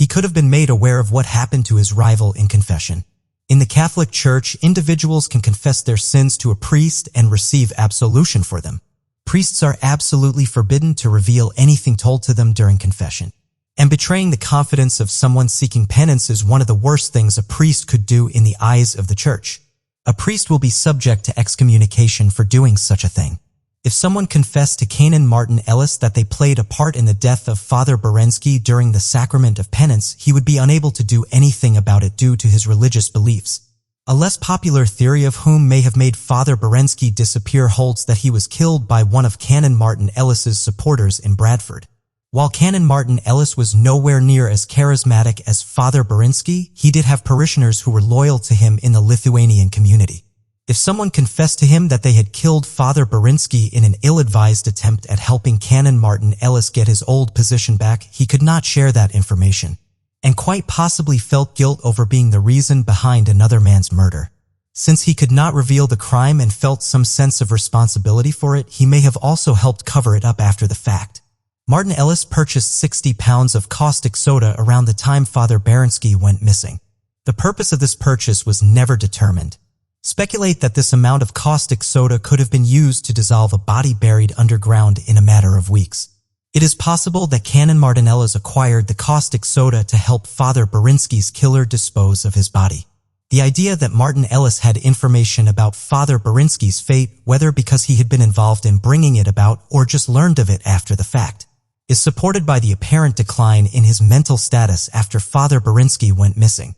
He could have been made aware of what happened to his rival in confession. In the Catholic Church, individuals can confess their sins to a priest and receive absolution for them. Priests are absolutely forbidden to reveal anything told to them during confession. And betraying the confidence of someone seeking penance is one of the worst things a priest could do in the eyes of the Church. A priest will be subject to excommunication for doing such a thing. If someone confessed to Canon Martin Ellis that they played a part in the death of Father Berensky during the sacrament of penance, he would be unable to do anything about it due to his religious beliefs. A less popular theory of whom may have made Father Berensky disappear holds that he was killed by one of Canon Martin Ellis's supporters in Bradford. While Canon Martin Ellis was nowhere near as charismatic as Father Berensky, he did have parishioners who were loyal to him in the Lithuanian community. If someone confessed to him that they had killed Father Berensky in an ill-advised attempt at helping Canon Martin Ellis get his old position back, he could not share that information, and quite possibly felt guilt over being the reason behind another man's murder. Since he could not reveal the crime and felt some sense of responsibility for it, he may have also helped cover it up after the fact. Martin Ellis purchased 60 pounds of caustic soda around the time Father Berensky went missing. The purpose of this purchase was never determined. Speculate that this amount of caustic soda could have been used to dissolve a body buried underground in a matter of weeks. It is possible that Canon Martin Ellis acquired the caustic soda to help Father Berensky's killer dispose of his body. The idea that Martin Ellis had information about Father Berensky's fate, whether because he had been involved in bringing it about or just learned of it after the fact, is supported by the apparent decline in his mental status after Father Berensky went missing.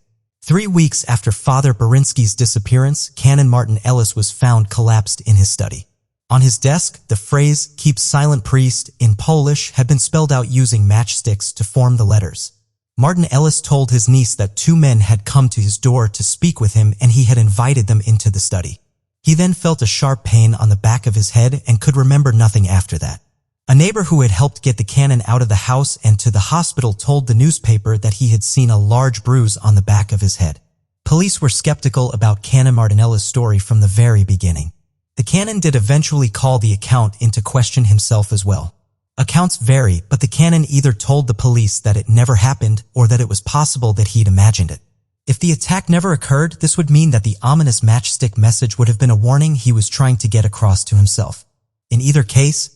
3 weeks after Father Berensky's disappearance, Canon Martin Ellis was found collapsed in his study. On his desk, the phrase, "Keep silent priest," in Polish had been spelled out using matchsticks to form the letters. Martin Ellis told his niece that 2 men had come to his door to speak with him and he had invited them into the study. He then felt a sharp pain on the back of his head and could remember nothing after that. A neighbor who had helped get the canon out of the house and to the hospital told the newspaper that he had seen a large bruise on the back of his head. Police were skeptical about Canon Martin Ellis' story from the very beginning. The canon did eventually call the account into question himself as well. Accounts vary, but the canon either told the police that it never happened or that it was possible that he'd imagined it. If the attack never occurred, this would mean that the ominous matchstick message would have been a warning he was trying to get across to himself. In either case,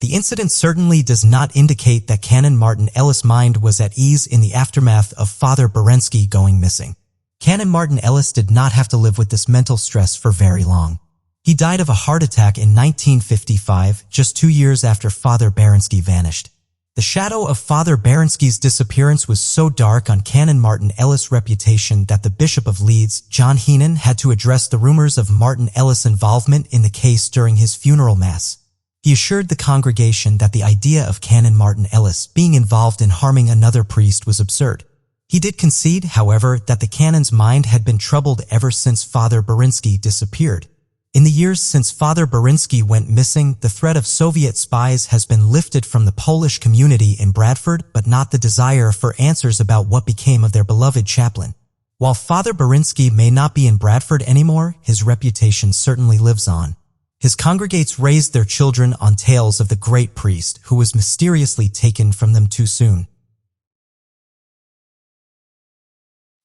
the incident certainly does not indicate that Canon Martin Ellis' mind was at ease in the aftermath of Father Berensky going missing. Canon Martin Ellis did not have to live with this mental stress for very long. He died of a heart attack in 1955, just 2 years after Father Berensky vanished. The shadow of Father Berensky's disappearance was so dark on Canon Martin Ellis' reputation that the Bishop of Leeds, John Heenan, had to address the rumors of Martin Ellis' involvement in the case during his funeral mass. He assured the congregation that the idea of Canon Martin Ellis being involved in harming another priest was absurd. He did concede, however, that the canon's mind had been troubled ever since Father Berensky disappeared. In the years since Father Berensky went missing, the threat of Soviet spies has been lifted from the Polish community in Bradford, but not the desire for answers about what became of their beloved chaplain. While Father Berensky may not be in Bradford anymore, his reputation certainly lives on. His congregates raised their children on tales of the great priest who was mysteriously taken from them too soon.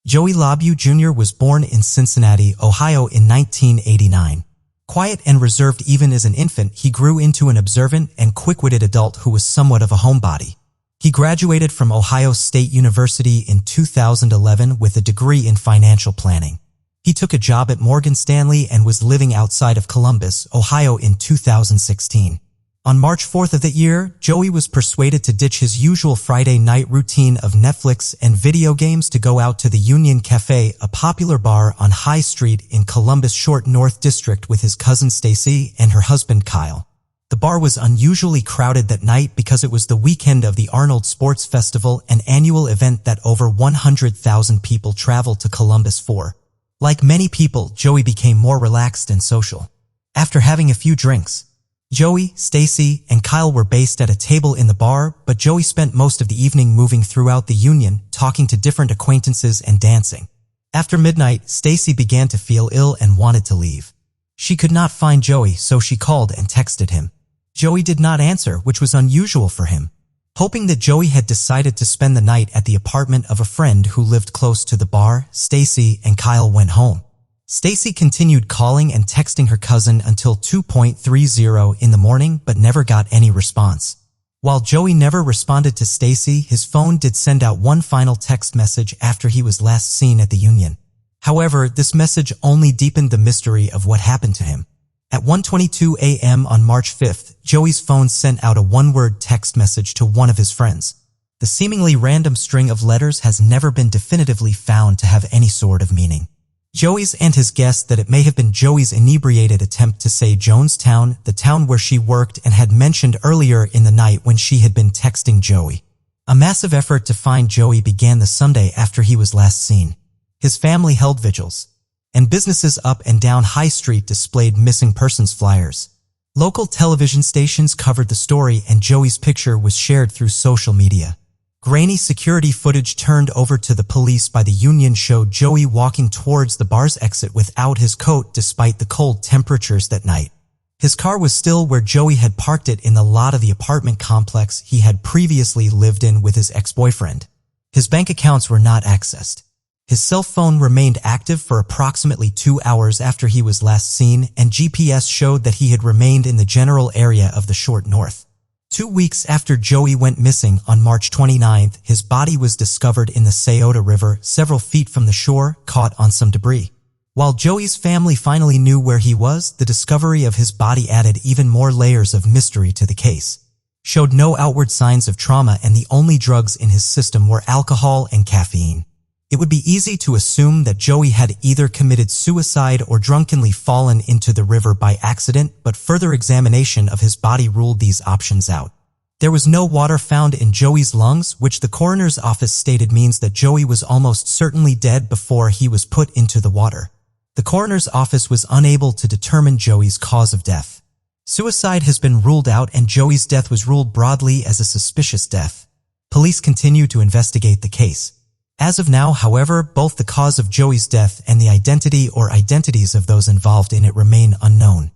Joey Labue Jr. was born in Cincinnati, Ohio in 1989. Quiet and reserved even as an infant, he grew into an observant and quick-witted adult who was somewhat of a homebody. He graduated from Ohio State University in 2011 with a degree in financial planning. He took a job at Morgan Stanley and was living outside of Columbus, Ohio in 2016. On March 4th of that year, Joey was persuaded to ditch his usual Friday night routine of Netflix and video games to go out to the Union Cafe, a popular bar on High Street in Columbus Short North District with his cousin Stacy and her husband Kyle. The bar was unusually crowded that night because it was the weekend of the Arnold Sports Festival, an annual event that over 100,000 people traveled to Columbus for. Like many people, Joey became more relaxed and social. After having a few drinks, Joey, Stacy, and Kyle were based at a table in the bar, but Joey spent most of the evening moving throughout the Union, talking to different acquaintances and dancing. After midnight, Stacy began to feel ill and wanted to leave. She could not find Joey, so she called and texted him. Joey did not answer, which was unusual for him. Hoping that Joey had decided to spend the night at the apartment of a friend who lived close to the bar, Stacy and Kyle went home. Stacy continued calling and texting her cousin until 2:30 in the morning but never got any response. While Joey never responded to Stacy, his phone did send out one final text message after he was last seen at the Union. However, this message only deepened the mystery of what happened to him. At 1:22 a.m. on March 5th, Joey's phone sent out a one-word text message to one of his friends. The seemingly random string of letters has never been definitively found to have any sort of meaning. Joey's and his guessed that it may have been Joey's inebriated attempt to say Jonestown, the town where she worked and had mentioned earlier in the night when she had been texting Joey. A massive effort to find Joey began the Sunday after he was last seen. His family held vigils, and businesses up and down High Street displayed missing persons flyers. Local television stations covered the story and Joey's picture was shared through social media. Grainy security footage turned over to the police by the Union showed Joey walking towards the bar's exit without his coat despite the cold temperatures that night. His car was still where Joey had parked it in the lot of the apartment complex he had previously lived in with his ex-boyfriend. His bank accounts were not accessed. His cell phone remained active for approximately 2 hours after he was last seen, and GPS showed that he had remained in the general area of the short north. 2 weeks after Joey went missing on March 29th, his body was discovered in the Scioto River, several feet from the shore, caught on some debris. While Joey's family finally knew where he was, the discovery of his body added even more layers of mystery to the case. Showed no outward signs of trauma, and the only drugs in his system were alcohol and caffeine. It would be easy to assume that Joey had either committed suicide or drunkenly fallen into the river by accident, but further examination of his body ruled these options out. There was no water found in Joey's lungs, which the coroner's office stated means that Joey was almost certainly dead before he was put into the water. The coroner's office was unable to determine Joey's cause of death. Suicide has been ruled out and Joey's death was ruled broadly as a suspicious death. Police continue to investigate the case. As of now, however, both the cause of Joey's death and the identity or identities of those involved in it remain unknown.